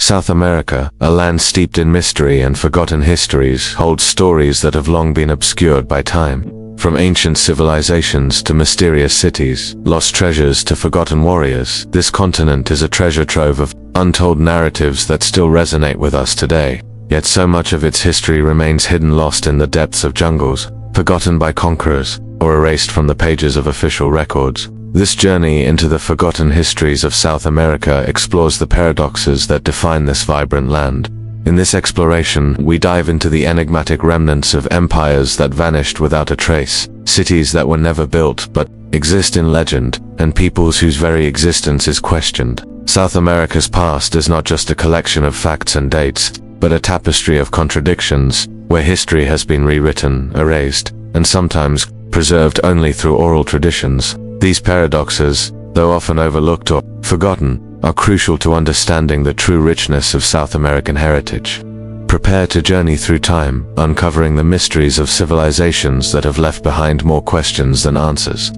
South America, a land steeped in mystery and forgotten histories, holds stories that have long been obscured by time. From ancient civilizations to mysterious cities, lost treasures to forgotten warriors, this continent is a treasure trove of untold narratives that still resonate with us today. Yet so much of its history remains hidden, lost in the depths of jungles, forgotten by conquerors, or erased from the pages of official records. This journey into the forgotten histories of South America explores the paradoxes that define this vibrant land. In this exploration, we dive into the enigmatic remnants of empires that vanished without a trace, cities that were never built but exist in legend, and peoples whose very existence is questioned. South America's past is not just a collection of facts and dates, but a tapestry of contradictions, where history has been rewritten, erased, and sometimes preserved only through oral traditions. These paradoxes, though often overlooked or forgotten, are crucial to understanding the true richness of South American heritage. Prepare to journey through time, uncovering the mysteries of civilizations that have left behind more questions than answers.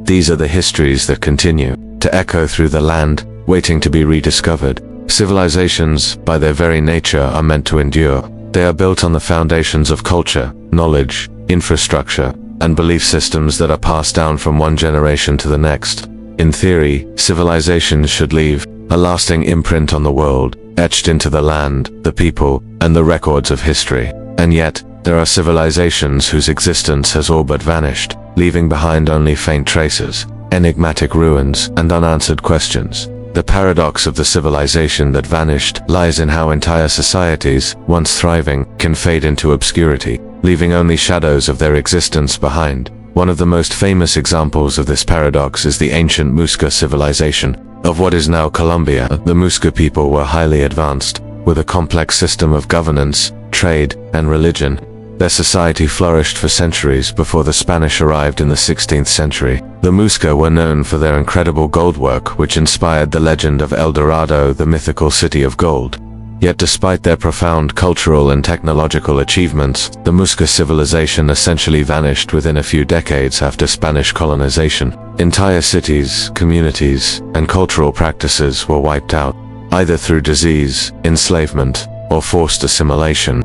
These are the histories that continue to echo through the land, waiting to be rediscovered. Civilizations, by their very nature, are meant to endure. They are built on the foundations of culture, knowledge, infrastructure, and belief systems that are passed down from one generation to the next. In theory, civilizations should leave a lasting imprint on the world, etched into the land, the people, and the records of history. And yet, there are civilizations whose existence has all but vanished, leaving behind only faint traces, enigmatic ruins, and unanswered questions. The paradox of the civilization that vanished lies in how entire societies, once thriving, can fade into obscurity, leaving only shadows of their existence behind. One of the most famous examples of this paradox is the ancient Muisca civilization of what is now Colombia. The Muisca people were highly advanced, with a complex system of governance, trade, and religion. Their society flourished for centuries before the Spanish arrived in the 16th century. The Muisca were known for their incredible gold work, which inspired the legend of El Dorado, the mythical city of gold. Yet despite their profound cultural and technological achievements, the Muisca civilization essentially vanished within a few decades after Spanish colonization. Entire cities, communities, and cultural practices were wiped out, either through disease, enslavement, or forced assimilation.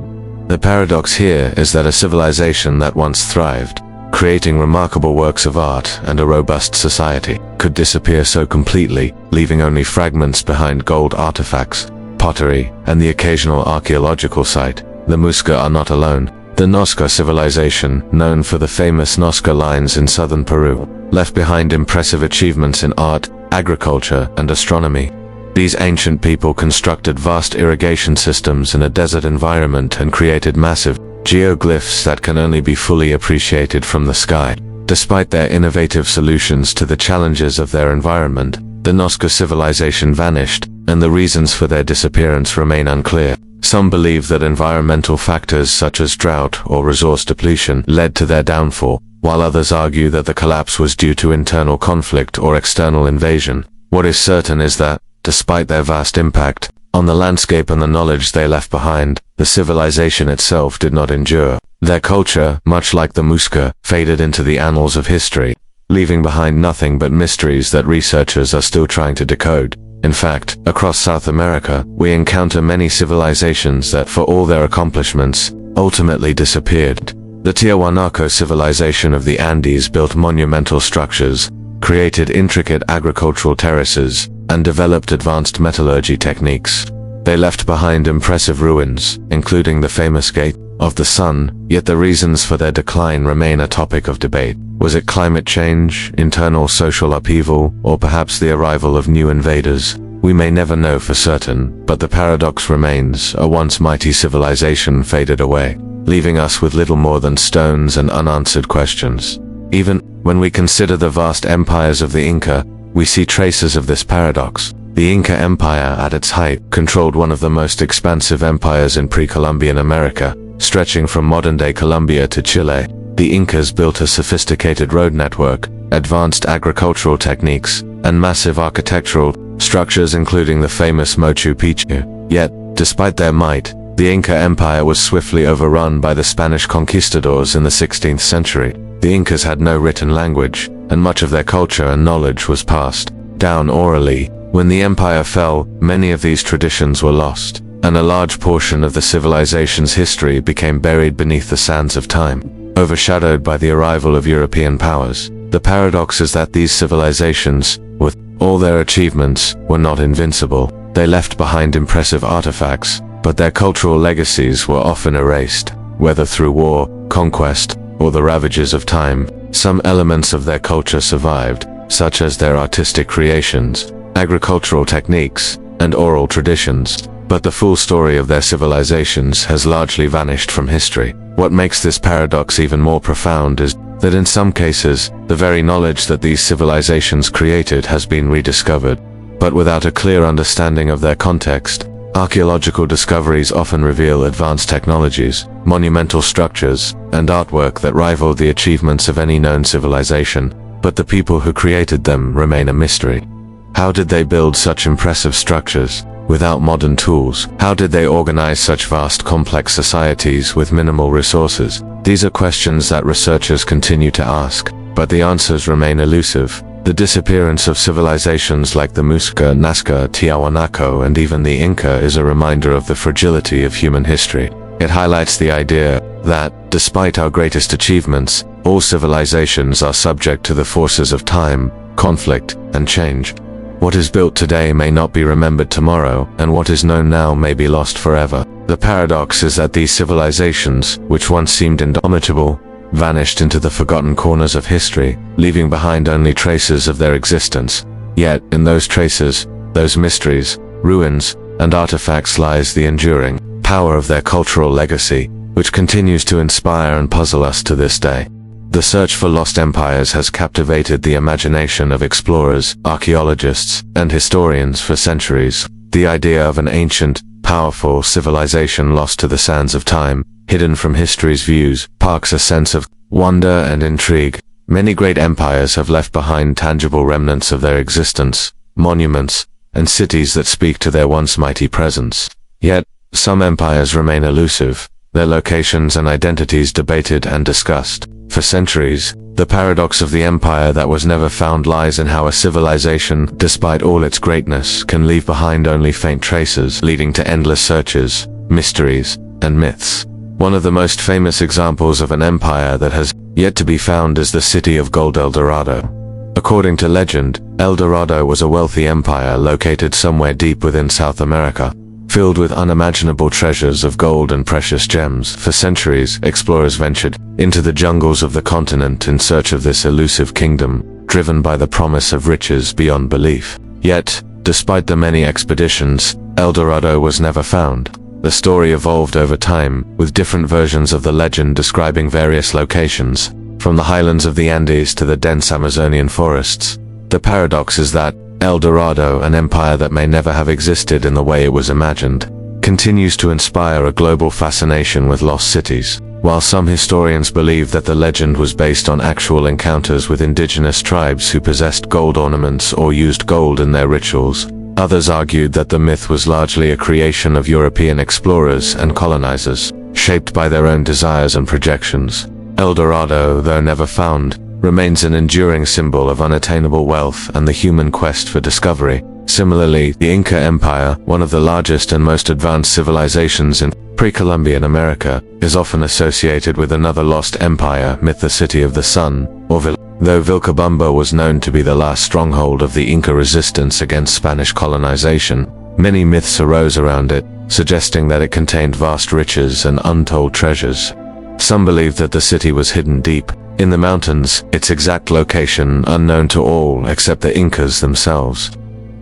The paradox here is that a civilization that once thrived, creating remarkable works of art and a robust society, could disappear so completely, leaving only fragments behind: gold artifacts, pottery, and the occasional archaeological site. The Muisca are not alone. The Nazca civilization, known for the famous Nazca lines in southern Peru, left behind impressive achievements in art, agriculture, and astronomy. These ancient people constructed vast irrigation systems in a desert environment and created massive geoglyphs that can only be fully appreciated from the sky. Despite their innovative solutions to the challenges of their environment, the Nazca civilization vanished, and the reasons for their disappearance remain unclear. Some believe that environmental factors such as drought or resource depletion led to their downfall, while others argue that the collapse was due to internal conflict or external invasion. What is certain is that, despite their vast impact on the landscape and the knowledge they left behind, the civilization itself did not endure. Their culture, much like the Muisca, faded into the annals of history, leaving behind nothing but mysteries that researchers are still trying to decode. In fact, across South America, we encounter many civilizations that, for all their accomplishments, ultimately disappeared. The Tiahuanaco civilization of the Andes built monumental structures, created intricate agricultural terraces, and developed advanced metallurgy techniques. They left behind impressive ruins, including the famous Gate of the Sun, yet the reasons for their decline remain a topic of debate. Was it climate change, internal social upheaval, or perhaps the arrival of new invaders? We may never know for certain, but the paradox remains: a once mighty civilization faded away, leaving us with little more than stones and unanswered questions. Even when we consider the vast empires of the Inca, we see traces of this paradox. The Inca Empire, at its height, controlled one of the most expansive empires in pre-Columbian America, stretching from modern-day Colombia to Chile. The Incas built a sophisticated road network, advanced agricultural techniques, and massive architectural structures, including the famous Machu Picchu. Yet, despite their might, the Inca Empire was swiftly overrun by the Spanish conquistadors in the 16th century. The Incas had no written language, and much of their culture and knowledge was passed down orally, When the empire fell, many of these traditions were lost, and a large portion of the civilization's history became buried beneath the sands of time, overshadowed by the arrival of European powers. The paradox is that these civilizations, with all their achievements, were not invincible. They left behind impressive artifacts, but their cultural legacies were often erased, whether through war, conquest, or the ravages of time. Some elements of their culture survived, such as their artistic creations, agricultural techniques, and oral traditions, but the full story of their civilizations has largely vanished from history. What makes this paradox even more profound is that in some cases, the very knowledge that these civilizations created has been rediscovered, but without a clear understanding of their context. Archaeological discoveries often reveal advanced technologies, monumental structures, and artwork that rival the achievements of any known civilization, but the people who created them remain a mystery. How did they build such impressive structures without modern tools? How did they organize such vast, complex societies with minimal resources? These are questions that researchers continue to ask, but the answers remain elusive. The disappearance of civilizations like the Muisca, Nazca, Tiahuanaco, and even the Inca is a reminder of the fragility of human history. It highlights the idea that, despite our greatest achievements, all civilizations are subject to the forces of time, conflict, and change. What is built today may not be remembered tomorrow, and what is known now may be lost forever. The paradox is that these civilizations, which once seemed indomitable, vanished into the forgotten corners of history, leaving behind only traces of their existence. Yet, in those traces, those mysteries, ruins, and artifacts lies the enduring power of their cultural legacy, which continues to inspire and puzzle us to this day. The search for lost empires has captivated the imagination of explorers, archaeologists, and historians for centuries. The idea of an ancient, powerful civilization lost to the sands of time, hidden from history's views, sparks a sense of wonder and intrigue. Many great empires have left behind tangible remnants of their existence, monuments, and cities that speak to their once mighty presence. Yet, some empires remain elusive, their locations and identities debated and discussed. For centuries, the paradox of the empire that was never found lies in how a civilization, despite all its greatness, can leave behind only faint traces, leading to endless searches, mysteries, and myths. One of the most famous examples of an empire that has yet to be found is the city of gold El Dorado. According to legend, El Dorado was a wealthy empire located somewhere deep within South America, filled with unimaginable treasures of gold and precious gems. For centuries, explorers ventured into the jungles of the continent in search of this elusive kingdom, driven by the promise of riches beyond belief. Yet, despite the many expeditions, El Dorado was never found. The story evolved over time, with different versions of the legend describing various locations, from the highlands of the Andes to the dense Amazonian forests. The paradox is that El Dorado, an empire that may never have existed in the way it was imagined, continues to inspire a global fascination with lost cities. While some historians believe that the legend was based on actual encounters with indigenous tribes who possessed gold ornaments or used gold in their rituals, others argued that the myth was largely a creation of European explorers and colonizers, shaped by their own desires and projections. El Dorado, though never found, remains an enduring symbol of unattainable wealth and the human quest for discovery. Similarly, the Inca Empire, one of the largest and most advanced civilizations in pre-Columbian America, is often associated with another lost empire myth, the City of the Sun, or Though Vilcabamba was known to be the last stronghold of the Inca resistance against Spanish colonization, many myths arose around it, suggesting that it contained vast riches and untold treasures. Some believed that the city was hidden deep in the mountains, its exact location unknown to all except the Incas themselves.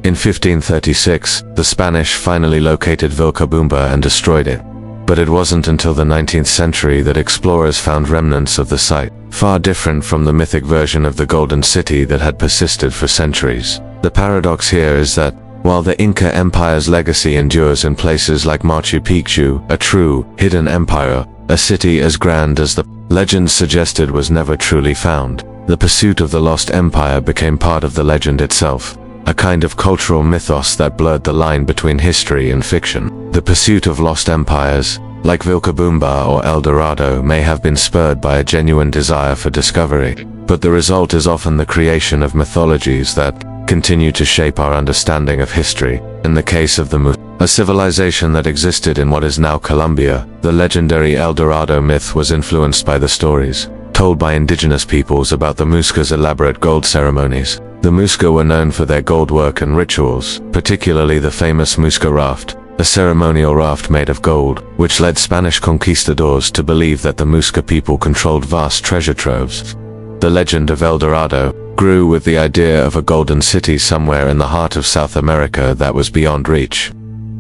In 1536, the Spanish finally located Vilcabamba and destroyed it. But it wasn't until the 19th century that explorers found remnants of the site, far different from the mythic version of the Golden City that had persisted for centuries. The paradox here is that, while the Inca Empire's legacy endures in places like Machu Picchu, a true, hidden empire, a city as grand as the legend suggested was never truly found. The pursuit of the lost empire became part of the legend itself, a kind of cultural mythos that blurred the line between history and fiction. The pursuit of lost empires, like Vilcabamba or El Dorado, may have been spurred by a genuine desire for discovery, but the result is often the creation of mythologies that continue to shape our understanding of history. In the case of the Muisca, a civilization that existed in what is now Colombia, the legendary El Dorado myth was influenced by the stories told by indigenous peoples about the Muisca's elaborate gold ceremonies. The Muisca were known for their gold work and rituals, particularly the famous Muisca raft, a ceremonial raft made of gold, which led Spanish conquistadors to believe that the Muisca people controlled vast treasure troves. The legend of El Dorado grew with the idea of a golden city somewhere in the heart of South America that was beyond reach.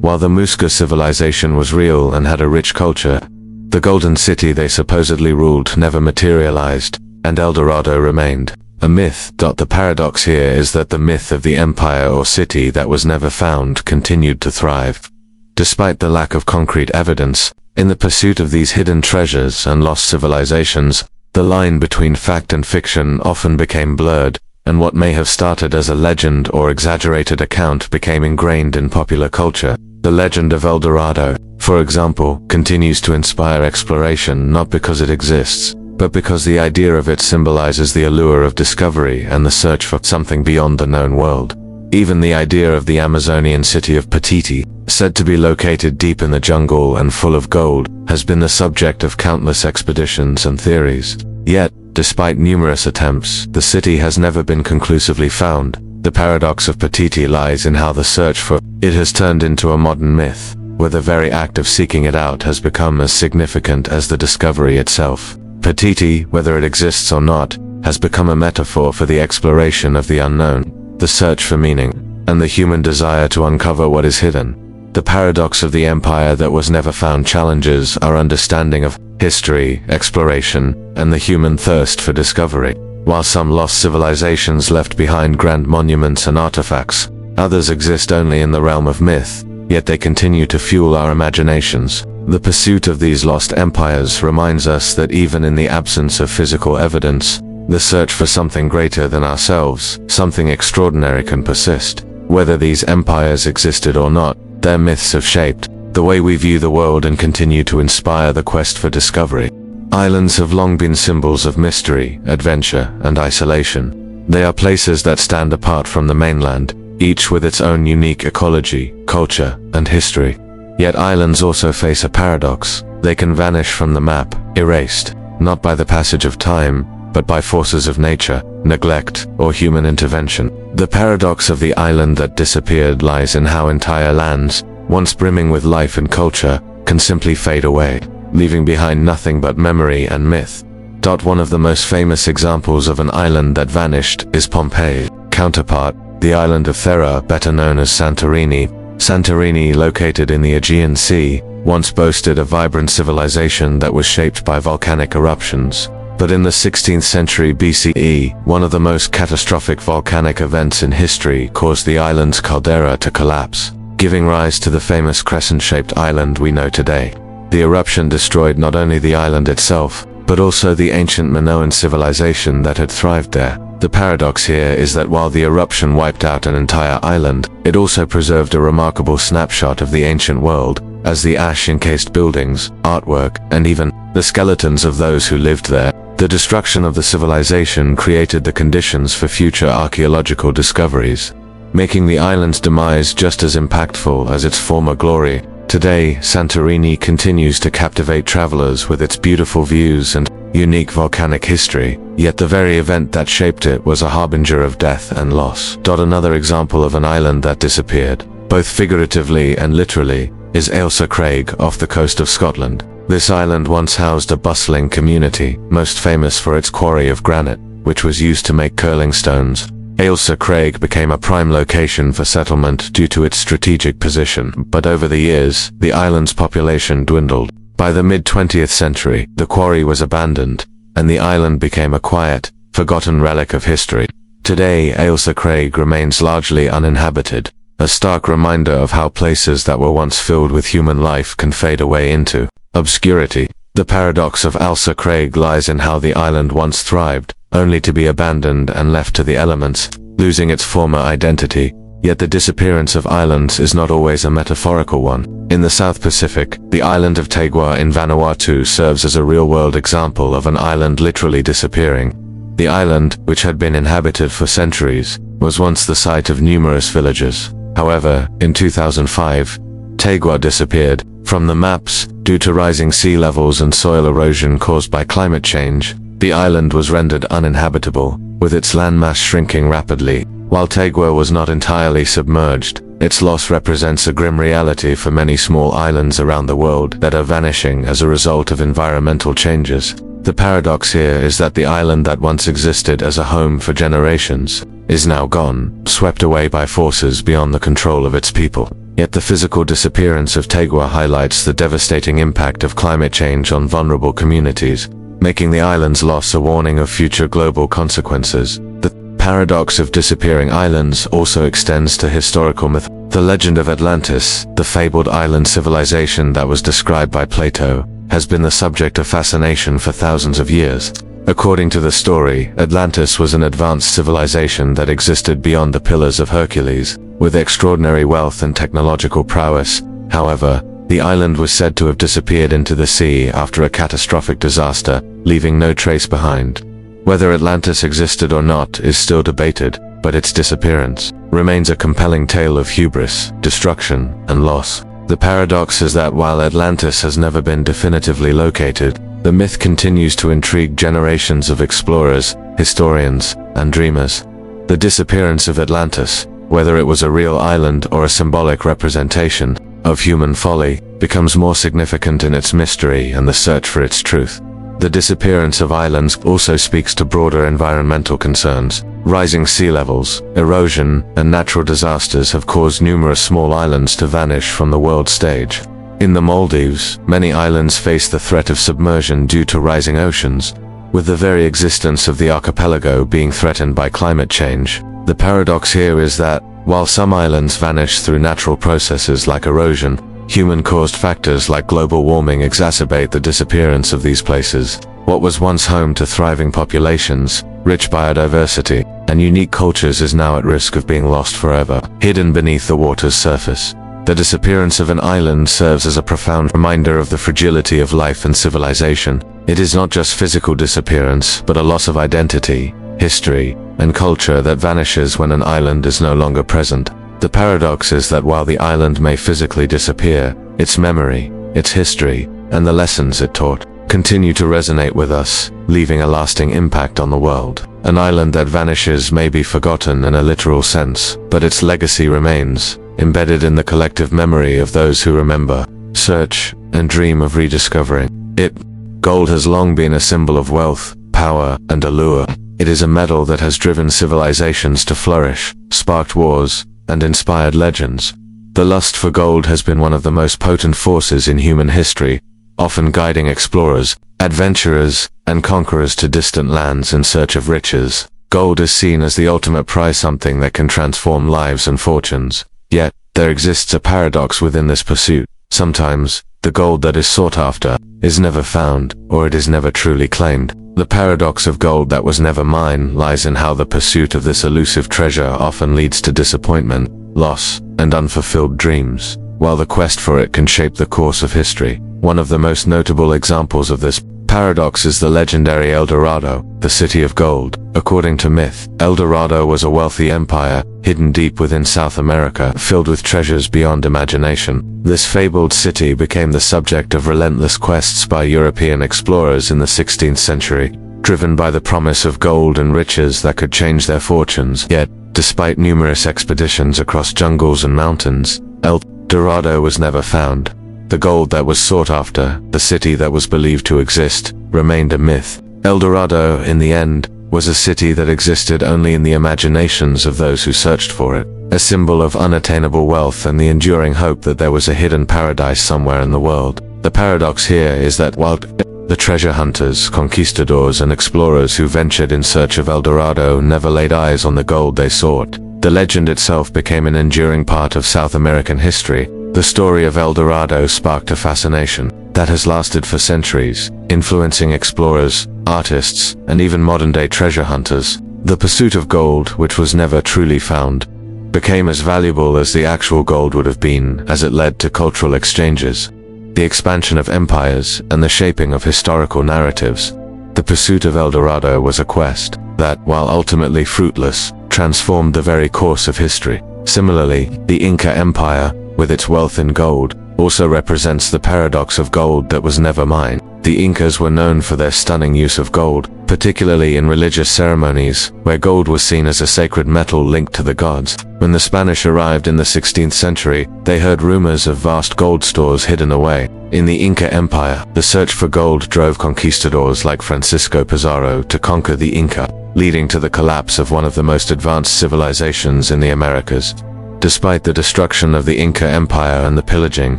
While the Muisca civilization was real and had a rich culture, the golden city they supposedly ruled never materialized, and El Dorado remained a myth. The paradox here is that the myth of the empire or city that was never found continued to thrive. Despite the lack of concrete evidence, in the pursuit of these hidden treasures and lost civilizations, the line between fact and fiction often became blurred, and what may have started as a legend or exaggerated account became ingrained in popular culture. The legend of El Dorado, for example, continues to inspire exploration not because it exists, but because the idea of it symbolizes the allure of discovery and the search for something beyond the known world. Even the idea of the Amazonian city of Patiti, said to be located deep in the jungle and full of gold, has been the subject of countless expeditions and theories. Yet, despite numerous attempts, the city has never been conclusively found. The paradox of Patiti lies in how the search for it has turned into a modern myth, where the very act of seeking it out has become as significant as the discovery itself. Patiti, whether it exists or not, has become a metaphor for the exploration of the unknown, the search for meaning, and the human desire to uncover what is hidden. The paradox of the empire that was never found challenges our understanding of history, exploration, and the human thirst for discovery. While some lost civilizations left behind grand monuments and artifacts, others exist only in the realm of myth, yet they continue to fuel our imaginations. The pursuit of these lost empires reminds us that even in the absence of physical evidence, the search for something greater than ourselves, something extraordinary, can persist. Whether these empires existed or not, their myths have shaped the way we view the world and continue to inspire the quest for discovery. Islands have long been symbols of mystery, adventure, and isolation. They are places that stand apart from the mainland, each with its own unique ecology, culture, and history. Yet islands also face a paradox. They can vanish from the map, erased, not by the passage of time, but by forces of nature, neglect, or human intervention. The paradox of the island that disappeared lies in how entire lands, once brimming with life and culture, can simply fade away, leaving behind nothing but memory and myth. One of the most famous examples of an island that vanished is Pompeii's counterpart, the island of Thera, better known as Santorini. Santorini, located in the Aegean Sea, once boasted a vibrant civilization that was shaped by volcanic eruptions. But in the 16th century BCE, one of the most catastrophic volcanic events in history caused the island's caldera to collapse, giving rise to the famous crescent-shaped island we know today. The eruption destroyed not only the island itself, but also the ancient Minoan civilization that had thrived there. The paradox here is that while the eruption wiped out an entire island, it also preserved a remarkable snapshot of the ancient world, as the ash-encased buildings, artwork, and even the skeletons of those who lived there. The destruction of the civilization created the conditions for future archaeological discoveries, making the island's demise just as impactful as its former glory. Today, Santorini continues to captivate travelers with its beautiful views and unique volcanic history, yet the very event that shaped it was a harbinger of death and loss. Another example of an island that disappeared, both figuratively and literally, is Ailsa Craig off the coast of Scotland. This island once housed a bustling community, most famous for its quarry of granite, which was used to make curling stones. Ailsa Craig became a prime location for settlement due to its strategic position, but over the years, the island's population dwindled. By the mid-20th century, the quarry was abandoned, and the island became a quiet, forgotten relic of history. Today, Ailsa Craig remains largely uninhabited, a stark reminder of how places that were once filled with human life can fade away into obscurity. The paradox of Ailsa Craig lies in how the island once thrived, only to be abandoned and left to the elements, losing its former identity. Yet the disappearance of islands is not always a metaphorical one. In the South Pacific, the island of Tegua in Vanuatu serves as a real-world example of an island literally disappearing. The island, which had been inhabited for centuries, was once the site of numerous villages. However, in 2005, Tegua disappeared from the maps due to rising sea levels and soil erosion caused by climate change. The island was rendered uninhabitable, with its landmass shrinking rapidly. While Tegua was not entirely submerged, its loss represents a grim reality for many small islands around the world that are vanishing as a result of environmental changes. The paradox here is that the island that once existed as a home for generations is now gone, swept away by forces beyond the control of its people. Yet the physical disappearance of Tegua highlights the devastating impact of climate change on vulnerable communities, making the island's loss a warning of future global consequences. The paradox of disappearing islands also extends to historical myth. The legend of Atlantis, the fabled island civilization that was described by Plato, has been the subject of fascination for thousands of years. According to the story, Atlantis was an advanced civilization that existed beyond the Pillars of Hercules, with extraordinary wealth and technological prowess. However, the island was said to have disappeared into the sea after a catastrophic disaster, leaving no trace behind. Whether Atlantis existed or not is still debated, but its disappearance remains a compelling tale of hubris, destruction, and loss. The paradox is that while Atlantis has never been definitively located, the myth continues to intrigue generations of explorers, historians, and dreamers. The disappearance of Atlantis, whether it was a real island or a symbolic representation of human folly, becomes more significant in its mystery and the search for its truth. The disappearance of islands also speaks to broader environmental concerns. Rising sea levels, erosion, and natural disasters have caused numerous small islands to vanish from the world stage. In the Maldives, many islands face the threat of submersion due to rising oceans, with the very existence of the archipelago being threatened by climate change. The paradox here is that, while some islands vanish through natural processes like erosion, human-caused factors like global warming exacerbate the disappearance of these places. What was once home to thriving populations, rich biodiversity, and unique cultures is now at risk of being lost forever, hidden beneath the water's surface. The disappearance of an island serves as a profound reminder of the fragility of life and civilization. It is not just physical disappearance, but a loss of identity, history, and culture that vanishes when an island is no longer present. The paradox is that while the island may physically disappear, its memory, its history, and the lessons it taught continue to resonate with us, leaving a lasting impact on the world. An island that vanishes may be forgotten in a literal sense, but its legacy remains, embedded in the collective memory of those who remember, search, and dream of rediscovering it. Gold has long been a symbol of wealth, power, and allure. It is a metal that has driven civilizations to flourish, sparked wars, and inspired legends. The lust for gold has been one of the most potent forces in human history, often guiding explorers, adventurers, and conquerors to distant lands in search of riches. Gold is seen as the ultimate prize, something that can transform lives and fortunes. Yet, there exists a paradox within this pursuit. Sometimes, the gold that is sought after is never found, or it is never truly claimed. The paradox of gold that was never mine lies in how the pursuit of this elusive treasure often leads to disappointment, loss, and unfulfilled dreams, while the quest for it can shape the course of history. One of the most notable examples of this paradox is the legendary El Dorado, the city of gold. According to myth, El Dorado was a wealthy empire, hidden deep within South America, filled with treasures beyond imagination. This fabled city became the subject of relentless quests by European explorers in the 16th century, driven by the promise of gold and riches that could change their fortunes. Yet, despite numerous expeditions across jungles and mountains, El Dorado was never found. The gold that was sought after, the city that was believed to exist, remained a myth. El Dorado, in the end, was a city that existed only in the imaginations of those who searched for it, a symbol of unattainable wealth and the enduring hope that there was a hidden paradise somewhere in the world. The paradox here is that while the treasure hunters, conquistadors, and explorers who ventured in search of El Dorado never laid eyes on the gold they sought, the legend itself became an enduring part of South American history. The story of El Dorado sparked a fascination that has lasted for centuries, influencing explorers, artists, and even modern-day treasure hunters. The pursuit of gold, which was never truly found, became as valuable as the actual gold would have been, as it led to cultural exchanges, the expansion of empires, and the shaping of historical narratives. The The pursuit of El Dorado was a quest that, while ultimately fruitless, transformed the very course of history. Similarly, the Inca Empire, with its wealth in gold, also represents the paradox of gold that was never mine. The Incas were known for their stunning use of gold, particularly in religious ceremonies, where gold was seen as a sacred metal linked to the gods. When the Spanish arrived in the 16th century, they heard rumors of vast gold stores hidden away. In the Inca Empire, the search for gold drove conquistadors like Francisco Pizarro to conquer the Inca, leading to the collapse of one of the most advanced civilizations in the Americas. Despite the destruction of the Inca Empire and the pillaging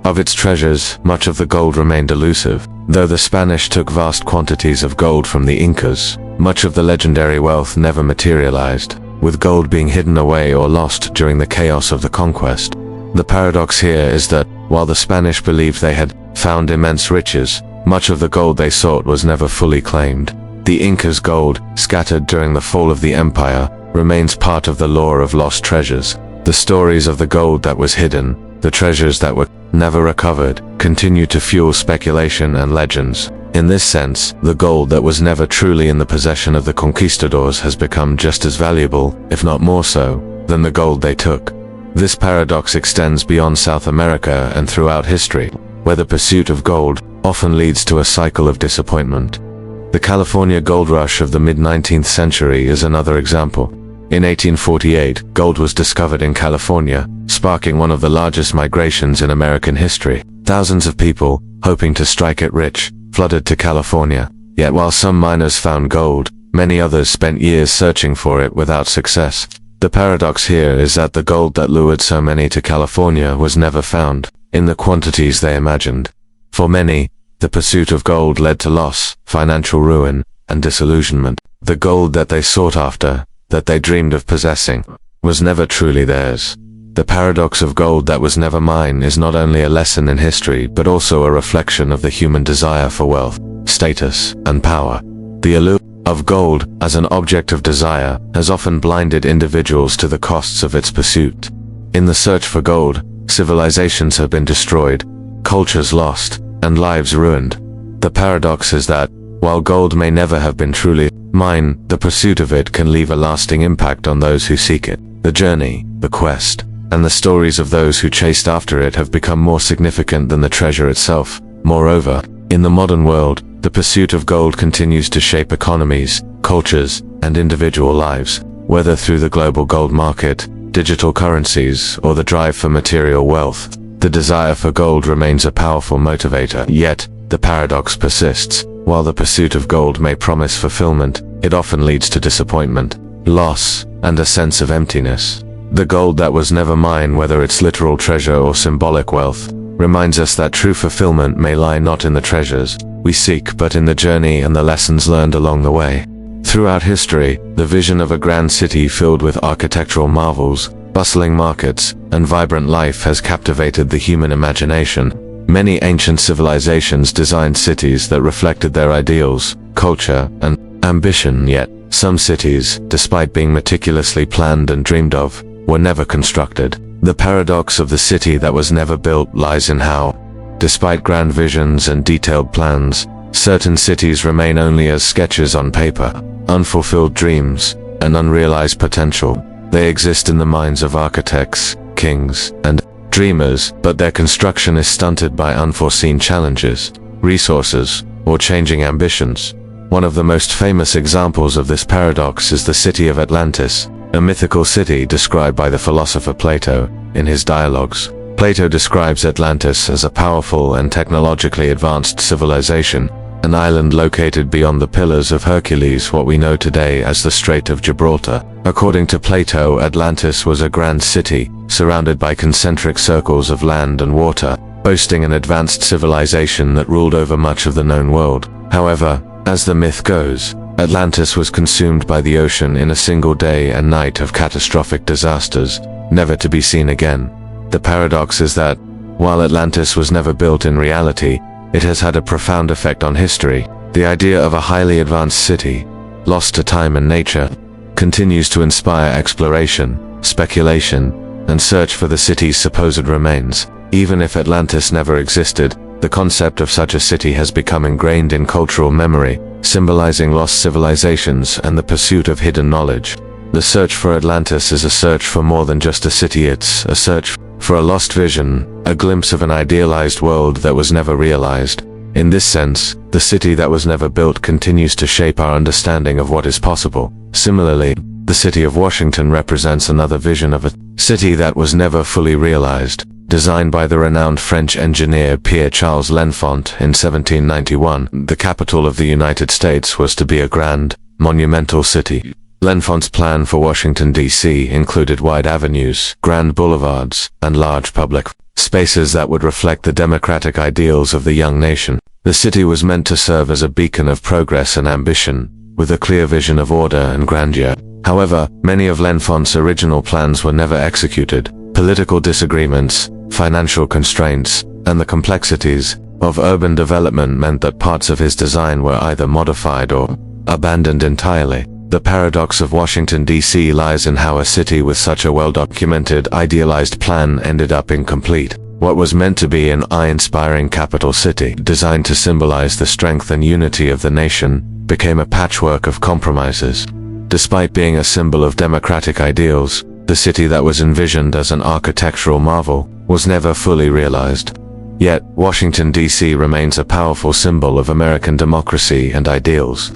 of its treasures, much of the gold remained elusive. Though the Spanish took vast quantities of gold from the Incas, much of the legendary wealth never materialized, with gold being hidden away or lost during the chaos of the conquest. The paradox here is that, while the Spanish believed they had found immense riches, much of the gold they sought was never fully claimed. The Incas' gold, scattered during the fall of the empire, remains part of the lore of lost treasures. The stories of the gold that was hidden, the treasures that were never recovered, continue to fuel speculation and legends. In this sense, the gold that was never truly in the possession of the conquistadors has become just as valuable, if not more so, than the gold they took. This paradox extends beyond South America and throughout history, where the pursuit of gold often leads to a cycle of disappointment. The California gold rush of the mid-19th century is another example. In 1848, gold was discovered in California, sparking one of the largest migrations in American history. Thousands of people, hoping to strike it rich, flooded to California. Yet while some miners found gold, many others spent years searching for it without success. The paradox here is that the gold that lured so many to California was never found, in the quantities they imagined. For many, the pursuit of gold led to loss, financial ruin, and disillusionment. The gold that they sought after, that they dreamed of possessing, was never truly theirs. The paradox of gold that was never mine is not only a lesson in history but also a reflection of the human desire for wealth, status, and power. The allure of gold as an object of desire has often blinded individuals to the costs of its pursuit. In the search for gold, civilizations have been destroyed, cultures lost, and lives ruined. The paradox is that, while gold may never have been truly mine, the pursuit of it can leave a lasting impact on those who seek it. The journey, the quest, and the stories of those who chased after it have become more significant than the treasure itself. Moreover, in the modern world, the pursuit of gold continues to shape economies, cultures, and individual lives. Whether through the global gold market, digital currencies, or the drive for material wealth, the desire for gold remains a powerful motivator. Yet, the paradox persists. While the pursuit of gold may promise fulfillment, it often leads to disappointment, loss, and a sense of emptiness. The gold that was never mine, whether it's literal treasure or symbolic wealth, reminds us that true fulfillment may lie not in the treasures we seek but in the journey and the lessons learned along the way. Throughout history, the vision of a grand city filled with architectural marvels, bustling markets, and vibrant life has captivated the human imagination. Many ancient civilizations designed cities that reflected their ideals, culture, and ambition, yet some cities, despite being meticulously planned and dreamed of, were never constructed. The paradox of the city that was never built lies in how, despite grand visions and detailed plans, certain cities remain only as sketches on paper, unfulfilled dreams, and unrealized potential. They exist in the minds of architects, kings, and dreamers, but their construction is stunted by unforeseen challenges, resources, or changing ambitions. One of the most famous examples of this paradox is the city of Atlantis, a mythical city described by the philosopher Plato in his dialogues. Plato describes Atlantis as a powerful and technologically advanced civilization, an island located beyond the Pillars of Hercules, what we know today as the Strait of Gibraltar. According to Plato, Atlantis was a grand city, surrounded by concentric circles of land and water, boasting an advanced civilization that ruled over much of the known world. However, as the myth goes, Atlantis was consumed by the ocean in a single day and night of catastrophic disasters, never to be seen again. The paradox is that, while Atlantis was never built in reality, it has had a profound effect on history. The idea of a highly advanced city, lost to time and nature, continues to inspire exploration, speculation, and search for the city's supposed remains. Even if Atlantis never existed, the concept of such a city has become ingrained in cultural memory, symbolizing lost civilizations and the pursuit of hidden knowledge. The search for Atlantis is a search for more than just a city. It's a search for a lost vision, a glimpse of an idealized world that was never realized. In this sense, the city that was never built continues to shape our understanding of what is possible. Similarly, the city of Washington represents another vision of a city that was never fully realized. Designed by the renowned French engineer Pierre-Charles L'Enfant in 1791, the capital of the United States was to be a grand, monumental city. L'Enfant's plan for Washington, D.C. included wide avenues, grand boulevards, and large public spaces that would reflect the democratic ideals of the young nation. The city was meant to serve as a beacon of progress and ambition, with a clear vision of order and grandeur. However, many of L'Enfant's original plans were never executed. Political disagreements, financial constraints, and the complexities of urban development meant that parts of his design were either modified or abandoned entirely. The paradox of Washington, D.C. lies in how a city with such a well-documented, idealized plan ended up incomplete. What was meant to be an awe-inspiring capital city, designed to symbolize the strength and unity of the nation, became a patchwork of compromises. Despite being a symbol of democratic ideals, the city that was envisioned as an architectural marvel was never fully realized. Yet, Washington, D.C. remains a powerful symbol of American democracy and ideals.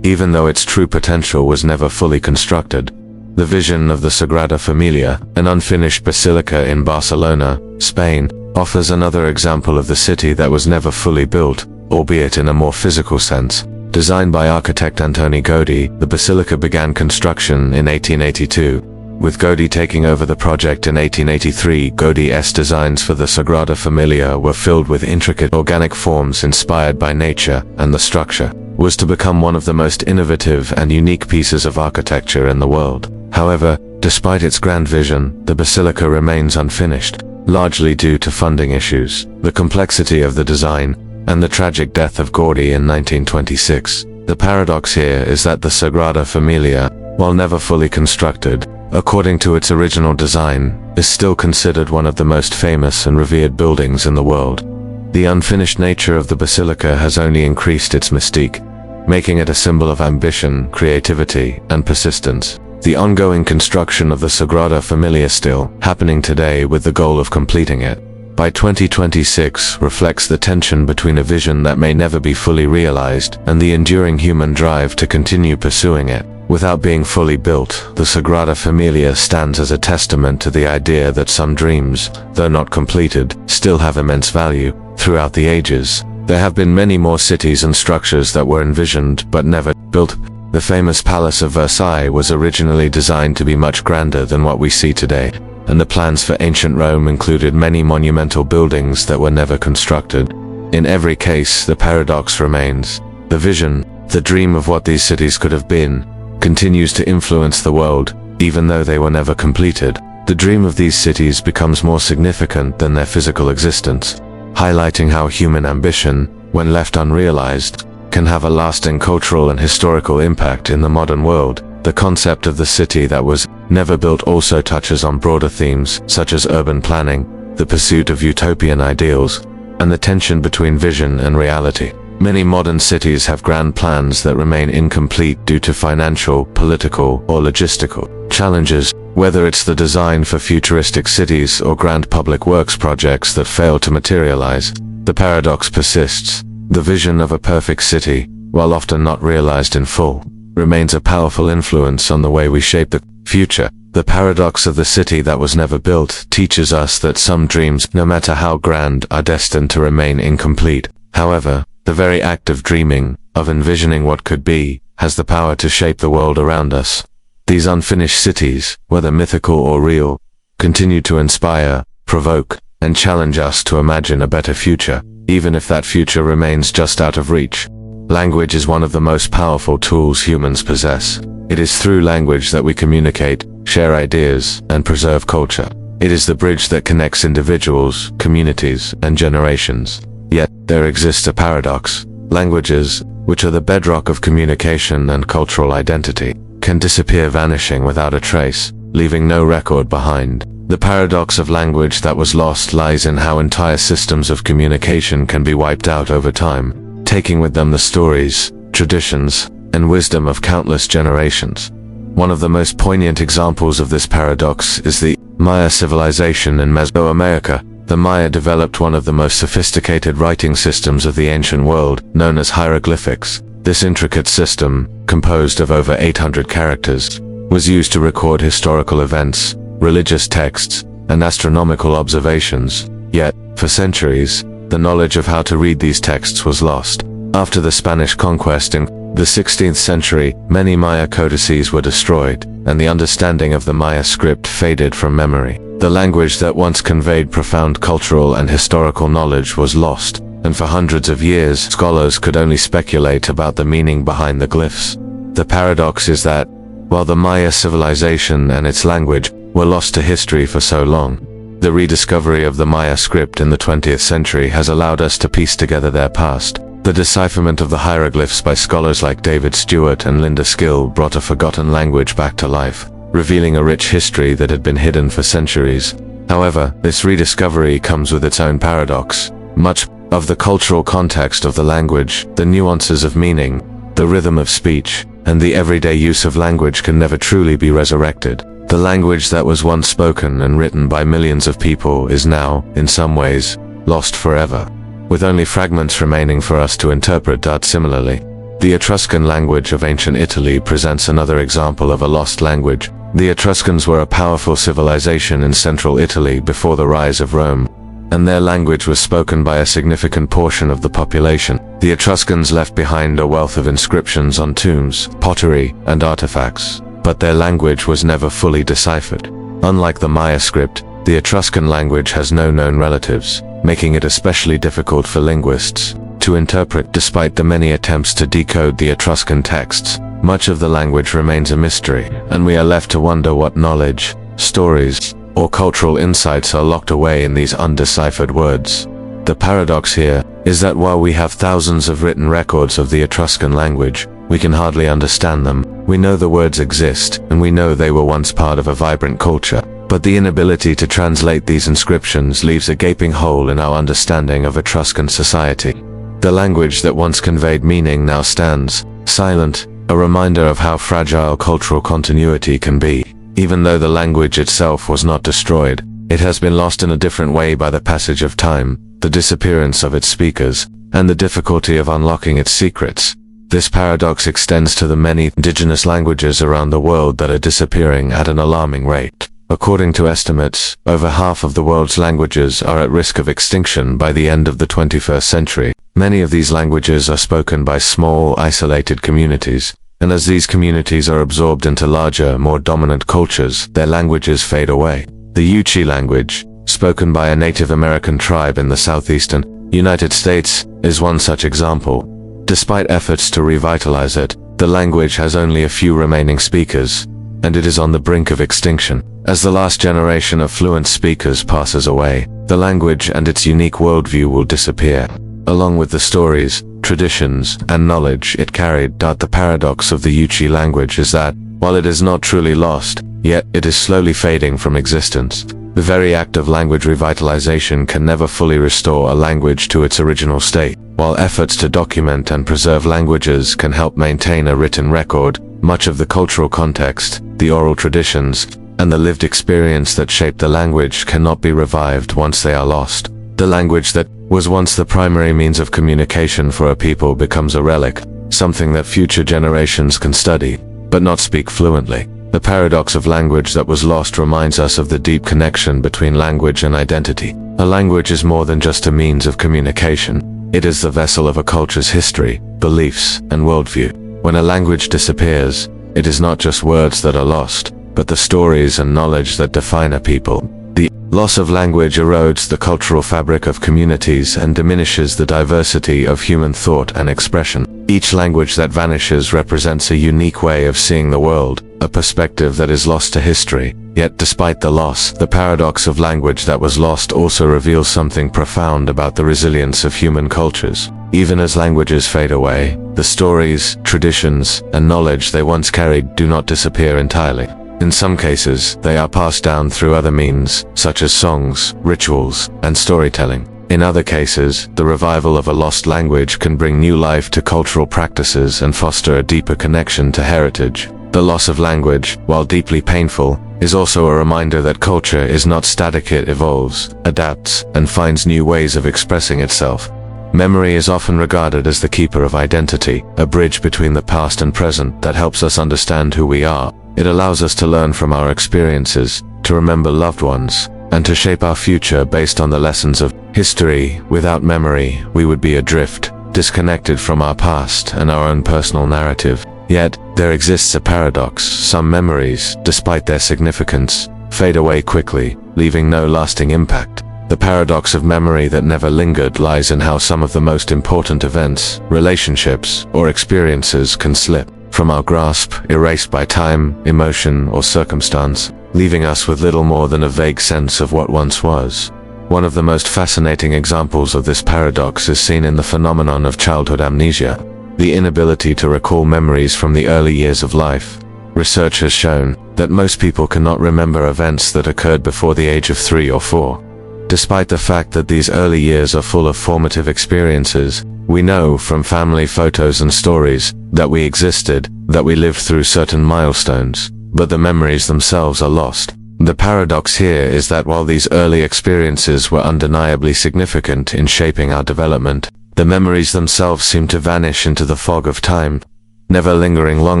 Even though its true potential was never fully constructed, the vision of the Sagrada Familia, an unfinished basilica in Barcelona, Spain, offers another example of the city that was never fully built, albeit in a more physical sense. Designed by architect Antoni Gaudí, the basilica began construction in 1882. With Gaudí taking over the project in 1883, Gaudí's designs for the Sagrada Familia were filled with intricate organic forms inspired by nature, and the structure was to become one of the most innovative and unique pieces of architecture in the world. However, despite its grand vision, the basilica remains unfinished, largely due to funding issues, the complexity of the design, and the tragic death of Gaudí in 1926. The paradox here is that the Sagrada Familia, while never fully constructed, according to its original design, is still considered one of the most famous and revered buildings in the world. The unfinished nature of the basilica has only increased its mystique, making it a symbol of ambition, creativity, and persistence. The ongoing construction of the Sagrada Familia still happening today with the goal of completing it by 2026 reflects the tension between a vision that may never be fully realized and the enduring human drive to continue pursuing it. Without being fully built, the Sagrada Familia stands as a testament to the idea that some dreams, though not completed, still have immense value. Throughout the ages, there have been many more cities and structures that were envisioned but never built. The famous Palace of Versailles was originally designed to be much grander than what we see today, and the plans for ancient Rome included many monumental buildings that were never constructed. In every case, the paradox remains. The vision, the dream of what these cities could have been, continues to influence the world, even though they were never completed. The dream of these cities becomes more significant than their physical existence, highlighting how human ambition, when left unrealized, can have a lasting cultural and historical impact in the modern world. The concept of the city that was never built also touches on broader themes such as urban planning, the pursuit of utopian ideals, and the tension between vision and reality. Many modern cities have grand plans that remain incomplete due to financial, political, or logistical challenges, whether it's the design for futuristic cities or grand public works projects that fail to materialize. The paradox persists. The vision of a perfect city, while often not realized in full, remains a powerful influence on the way we shape the future. The paradox of the city that was never built teaches us that some dreams, no matter how grand, are destined to remain incomplete. However, the very act of dreaming, of envisioning what could be, has the power to shape the world around us. These unfinished cities, whether mythical or real, continue to inspire, provoke, and challenge us to imagine a better future, even if that future remains just out of reach. Language is one of the most powerful tools humans possess. It is through language that we communicate, share ideas, and preserve culture. It is the bridge that connects individuals, communities, and generations. Yet, there exists a paradox. Languages, which are the bedrock of communication and cultural identity, can disappear, vanishing without a trace, leaving no record behind. The paradox of language that was lost lies in how entire systems of communication can be wiped out over time, taking with them the stories, traditions, and wisdom of countless generations. One of the most poignant examples of this paradox is the Maya civilization in Mesoamerica. The Maya developed one of the most sophisticated writing systems of the ancient world, known as hieroglyphics. This intricate system, composed of over 800 characters, was used to record historical events, religious texts, and astronomical observations. Yet, for centuries, the knowledge of how to read these texts was lost. After the Spanish conquest in the 16th century, many Maya codices were destroyed, and the understanding of the Maya script faded from memory. The language that once conveyed profound cultural and historical knowledge was lost, and for hundreds of years, scholars could only speculate about the meaning behind the glyphs. The paradox is that, while the Maya civilization and its language were lost to history for so long, the rediscovery of the Maya script in the 20th century has allowed us to piece together their past. The decipherment of the hieroglyphs by scholars like David Stewart and Linda Skill brought a forgotten language back to life, revealing a rich history that had been hidden for centuries. However, this rediscovery comes with its own paradox. Much of the cultural context of the language, the nuances of meaning, the rhythm of speech, and the everyday use of language can never truly be resurrected. The language that was once spoken and written by millions of people is now, in some ways, lost forever, with only fragments remaining for us to interpret. Similarly, the Etruscan language of ancient Italy presents another example of a lost language. The Etruscans were a powerful civilization in central Italy before the rise of Rome, and their language was spoken by a significant portion of the population. The Etruscans left behind a wealth of inscriptions on tombs, pottery, and artifacts, but their language was never fully deciphered. Unlike the Maya script, the Etruscan language has no known relatives, making it especially difficult for linguists to interpret. Despite the many attempts to decode the Etruscan texts, much of the language remains a mystery, and we are left to wonder what knowledge, stories, or cultural insights are locked away in these undeciphered words. The paradox here is that while we have thousands of written records of the Etruscan language, we can hardly understand them. We know the words exist, and we know they were once part of a vibrant culture, but the inability to translate these inscriptions leaves a gaping hole in our understanding of Etruscan society. The language that once conveyed meaning now stands silent, a reminder of how fragile cultural continuity can be. Even though the language itself was not destroyed, it has been lost in a different way by the passage of time, the disappearance of its speakers, and the difficulty of unlocking its secrets. This paradox extends to the many indigenous languages around the world that are disappearing at an alarming rate. According to estimates, over half of the world's languages are at risk of extinction by the end of the 21st century. Many of these languages are spoken by small, isolated communities, and as these communities are absorbed into larger, more dominant cultures, their languages fade away. The Yuchi language, spoken by a Native American tribe in the southeastern United States, is one such example. Despite efforts to revitalize it, the language has only a few remaining speakers, and it is on the brink of extinction. As the last generation of fluent speakers passes away, the language and its unique worldview will disappear, along with the stories, traditions, and knowledge it carried. The paradox of the Yuchi language is that, while it is not truly lost, yet it is slowly fading from existence. The very act of language revitalization can never fully restore a language to its original state. While efforts to document and preserve languages can help maintain a written record, much of the cultural context, the oral traditions, and the lived experience that shaped the language cannot be revived once they are lost. The language that was once the primary means of communication for a people becomes a relic, something that future generations can study, but not speak fluently. The paradox of language that was lost reminds us of the deep connection between language and identity. A language is more than just a means of communication. It is the vessel of a culture's history, beliefs, and worldview. When a language disappears, it is not just words that are lost, but the stories and knowledge that define a people. The loss of language erodes the cultural fabric of communities and diminishes the diversity of human thought and expression. Each language that vanishes represents a unique way of seeing the world, a perspective that is lost to history. Yet despite the loss, the paradox of language that was lost also reveals something profound about the resilience of human cultures. Even as languages fade away, the stories, traditions, and knowledge they once carried do not disappear entirely. In some cases, they are passed down through other means, such as songs, rituals, and storytelling. In other cases, the revival of a lost language can bring new life to cultural practices and foster a deeper connection to heritage. The loss of language, while deeply painful, is also a reminder that culture is not static. It evolves, adapts, and finds new ways of expressing itself. Memory is often regarded as the keeper of identity, a bridge between the past and present that helps us understand who we are. It allows us to learn from our experiences, to remember loved ones, and to shape our future based on the lessons of history. Without memory, we would be adrift, disconnected from our past and our own personal narrative. Yet, there exists a paradox. Some memories, despite their significance, fade away quickly, leaving no lasting impact. The paradox of memory that never lingered lies in how some of the most important events, relationships, or experiences can slip from our grasp, erased by time, emotion, or circumstance, leaving us with little more than a vague sense of what once was. One of the most fascinating examples of this paradox is seen in the phenomenon of childhood amnesia, the inability to recall memories from the early years of life. Research has shown that most people cannot remember events that occurred before the age of 3 or 4. Despite the fact that these early years are full of formative experiences, we know from family photos and stories that we existed, that we lived through certain milestones, but the memories themselves are lost. The paradox here is that while these early experiences were undeniably significant in shaping our development, the memories themselves seem to vanish into the fog of time, never lingering long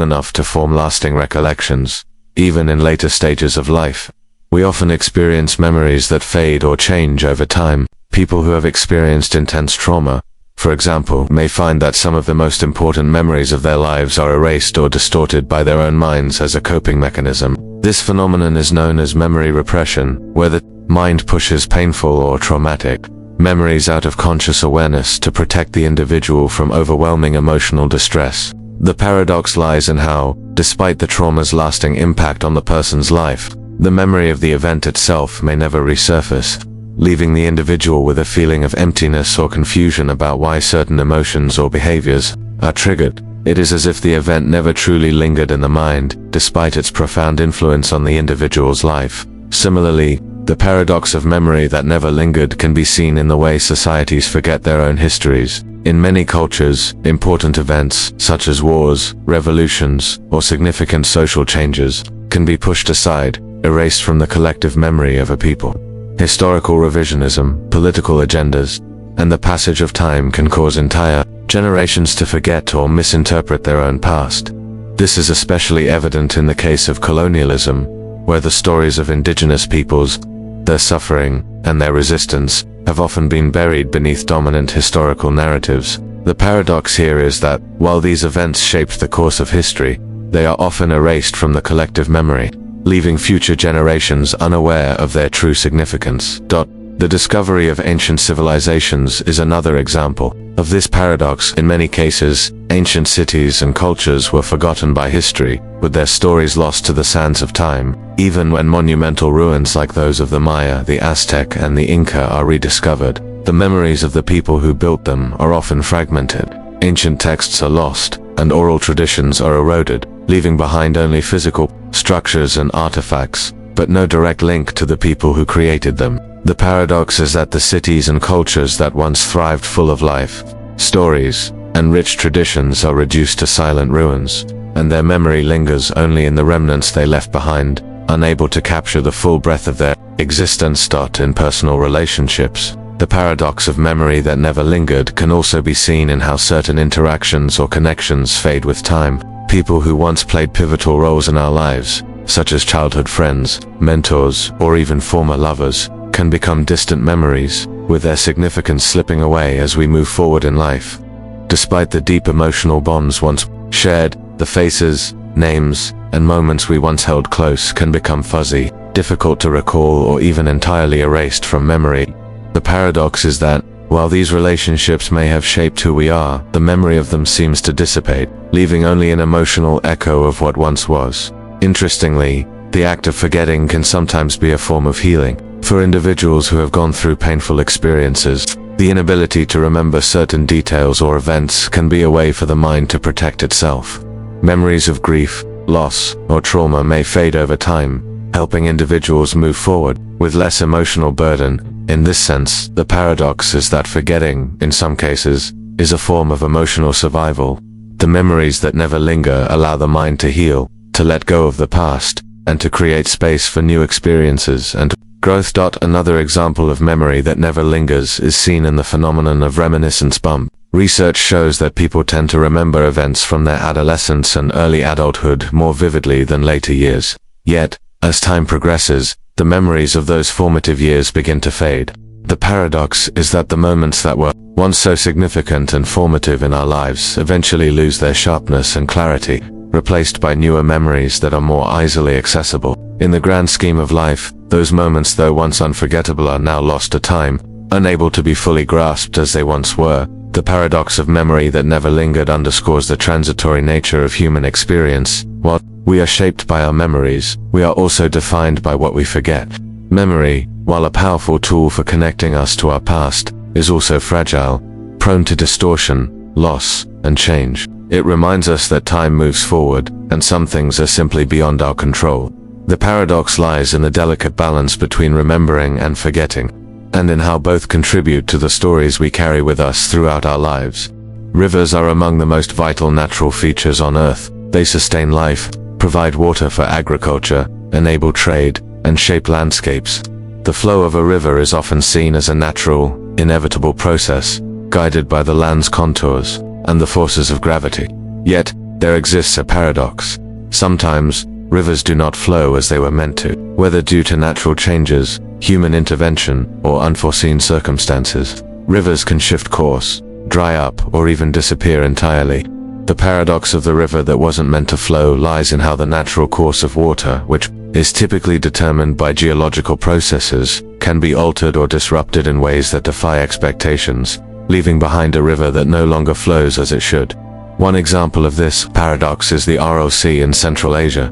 enough to form lasting recollections. Even in later stages of life, we often experience memories that fade or change over time. People who have experienced intense trauma, for example, may find that some of the most important memories of their lives are erased or distorted by their own minds as a coping mechanism. This phenomenon is known as memory repression, where the mind pushes painful or traumatic memories out of conscious awareness to protect the individual from overwhelming emotional distress. The paradox lies in how, despite the trauma's lasting impact on the person's life, the memory of the event itself may never resurface, leaving the individual with a feeling of emptiness or confusion about why certain emotions or behaviors are triggered. It is as if the event never truly lingered in the mind, despite its profound influence on the individual's life. Similarly, the paradox of memory that never lingered can be seen in the way societies forget their own histories. In many cultures, important events, such as wars, revolutions, or significant social changes, can be pushed aside, erased from the collective memory of a people. Historical revisionism, political agendas, and the passage of time can cause entire generations to forget or misinterpret their own past. This is especially evident in the case of colonialism, where the stories of indigenous peoples, their suffering, and their resistance have often been buried beneath dominant historical narratives. The paradox here is that, while these events shaped the course of history, they are often erased from the collective memory, leaving future generations unaware of their true significance. The discovery of ancient civilizations is another example of this paradox. In many cases, ancient cities and cultures were forgotten by history, with their stories lost to the sands of time. Even when monumental ruins like those of the Maya, the Aztec, and the Inca are rediscovered, the memories of the people who built them are often fragmented. Ancient texts are lost, and oral traditions are eroded, leaving behind only physical structures and artifacts, but no direct link to the people who created them. The paradox is that the cities and cultures that once thrived, full of life, stories, and rich traditions, are reduced to silent ruins, and their memory lingers only in the remnants they left behind, unable to capture the full breadth of their existence. In personal relationships, the paradox of memory that never lingered can also be seen in how certain interactions or connections fade with time. People who once played pivotal roles in our lives, such as childhood friends, mentors, or even former lovers, can become distant memories, with their significance slipping away as we move forward in life. Despite the deep emotional bonds once shared, the faces, names, and moments we once held close can become fuzzy, difficult to recall, or even entirely erased from memory. The paradox is that, while these relationships may have shaped who we are, the memory of them seems to dissipate, leaving only an emotional echo of what once was. Interestingly, the act of forgetting can sometimes be a form of healing. For individuals who have gone through painful experiences, the inability to remember certain details or events can be a way for the mind to protect itself. Memories of grief, loss, or trauma may fade over time, helping individuals move forward with less emotional burden. In this sense, the paradox is that forgetting, in some cases, is a form of emotional survival. The memories that never linger allow the mind to heal, to let go of the past, and to create space for new experiences and growth. Another example of memory that never lingers is seen in the phenomenon of reminiscence bump. Research shows that people tend to remember events from their adolescence and early adulthood more vividly than later years. Yet, as time progresses, the memories of those formative years begin to fade. The paradox is that the moments that were once so significant and formative in our lives eventually lose their sharpness and clarity, replaced by newer memories that are more easily accessible. In the grand scheme of life, those moments, though once unforgettable, are now lost to time, unable to be fully grasped as they once were. The paradox of memory that never lingered underscores the transitory nature of human experience. While we are shaped by our memories, we are also defined by what we forget. Memory, while a powerful tool for connecting us to our past, is also fragile, prone to distortion, loss, and change. It reminds us that time moves forward, and some things are simply beyond our control. The paradox lies in the delicate balance between remembering and forgetting, and in how both contribute to the stories we carry with us throughout our lives. Rivers are among the most vital natural features on Earth. They sustain life, provide water for agriculture, enable trade, and shape landscapes. The flow of a river is often seen as a natural, inevitable process, guided by the land's contours and the forces of gravity. Yet, there exists a paradox. Sometimes, rivers do not flow as they were meant to, whether due to natural changes, human intervention, or unforeseen circumstances. Rivers can shift course, dry up, or even disappear entirely. The paradox of the river that wasn't meant to flow lies in how the natural course of water, which is typically determined by geological processes, can be altered or disrupted in ways that defy expectations, leaving behind a river that no longer flows as it should. One example of this paradox is the Aral Sea in Central Asia.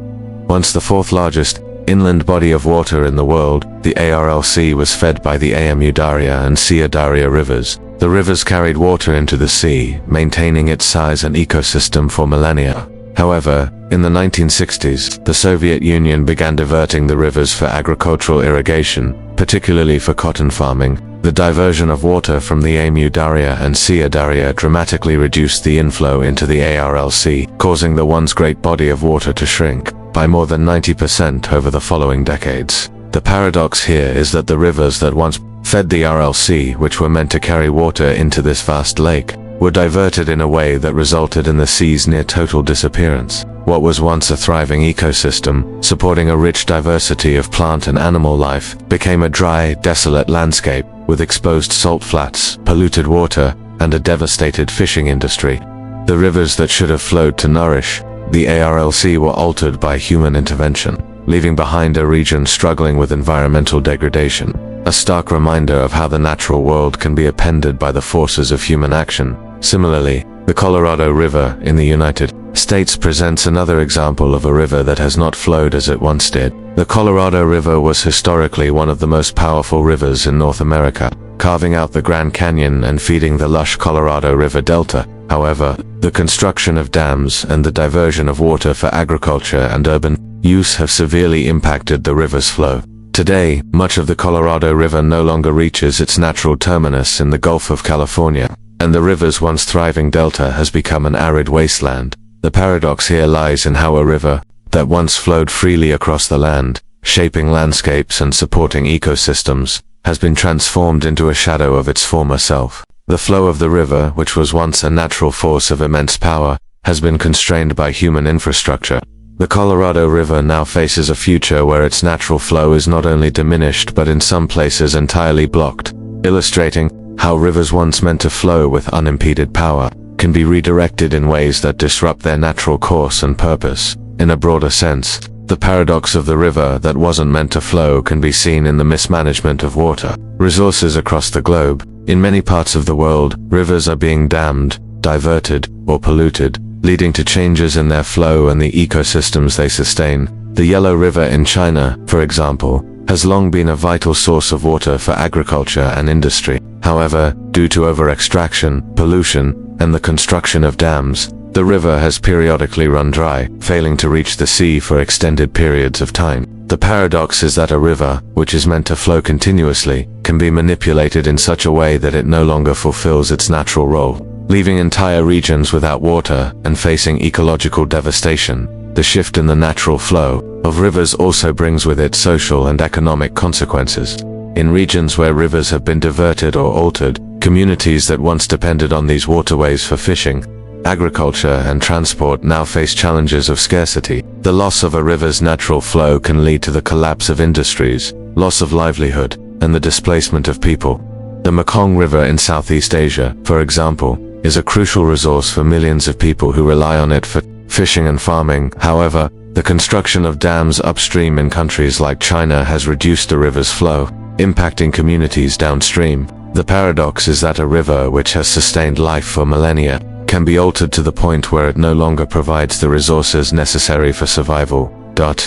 Once the fourth largest inland body of water in the world, the Aral Sea was fed by the Amu Darya and Sia Darya rivers. The rivers carried water into the sea, maintaining its size and ecosystem for millennia. However, in the 1960s, the Soviet Union began diverting the rivers for agricultural irrigation, particularly for cotton farming. The diversion of water from the Amu Darya and Sia Darya dramatically reduced the inflow into the Aral Sea, causing the once great body of water to shrink by more than 90% over the following decades. The paradox here is that the rivers that once fed the Aral Sea, which were meant to carry water into this vast lake, were diverted in a way that resulted in the sea's near total disappearance. What was once a thriving ecosystem, supporting a rich diversity of plant and animal life, became a dry, desolate landscape with exposed salt flats, polluted water, and a devastated fishing industry. The rivers that should have flowed to nourish the Aral Sea were altered by human intervention, leaving behind a region struggling with environmental degradation. A stark reminder of how the natural world can be upended by the forces of human action. Similarly, the Colorado River in the United States presents another example of a river that has not flowed as it once did. The Colorado River was historically one of the most powerful rivers in North America, carving out the Grand Canyon and feeding the lush Colorado River Delta. However, the construction of dams and the diversion of water for agriculture and urban use have severely impacted the river's flow. Today, much of the Colorado River no longer reaches its natural terminus in the Gulf of California, and the river's once thriving delta has become an arid wasteland. The paradox here lies in how a river that once flowed freely across the land, shaping landscapes and supporting ecosystems, has been transformed into a shadow of its former self. The flow of the river, which was once a natural force of immense power, has been constrained by human infrastructure. The Colorado River now faces a future where its natural flow is not only diminished but in some places entirely blocked, illustrating how rivers once meant to flow with unimpeded power can be redirected in ways that disrupt their natural course and purpose. In a broader sense, the paradox of the river that wasn't meant to flow can be seen in the mismanagement of water resources across the globe. In many parts of the world, rivers are being dammed, diverted, or polluted, leading to changes in their flow and the ecosystems they sustain. The Yellow River in China, for example, has long been a vital source of water for agriculture and industry. However, due to over-extraction, pollution, and the construction of dams, the river has periodically run dry, failing to reach the sea for extended periods of time. The paradox is that a river, which is meant to flow continuously, can be manipulated in such a way that it no longer fulfills its natural role, leaving entire regions without water and facing ecological devastation. The shift in the natural flow of rivers also brings with it social and economic consequences. In regions where rivers have been diverted or altered, communities that once depended on these waterways for fishing, agriculture, and transport now face challenges of scarcity. The loss of a river's natural flow can lead to the collapse of industries, loss of livelihood, and the displacement of people. The Mekong River in Southeast Asia, for example, is a crucial resource for millions of people who rely on it for fishing and farming. However, the construction of dams upstream in countries like China has reduced the river's flow, impacting communities downstream. The paradox is that a river which has sustained life for millennia can be altered to the point where it no longer provides the resources necessary for survival.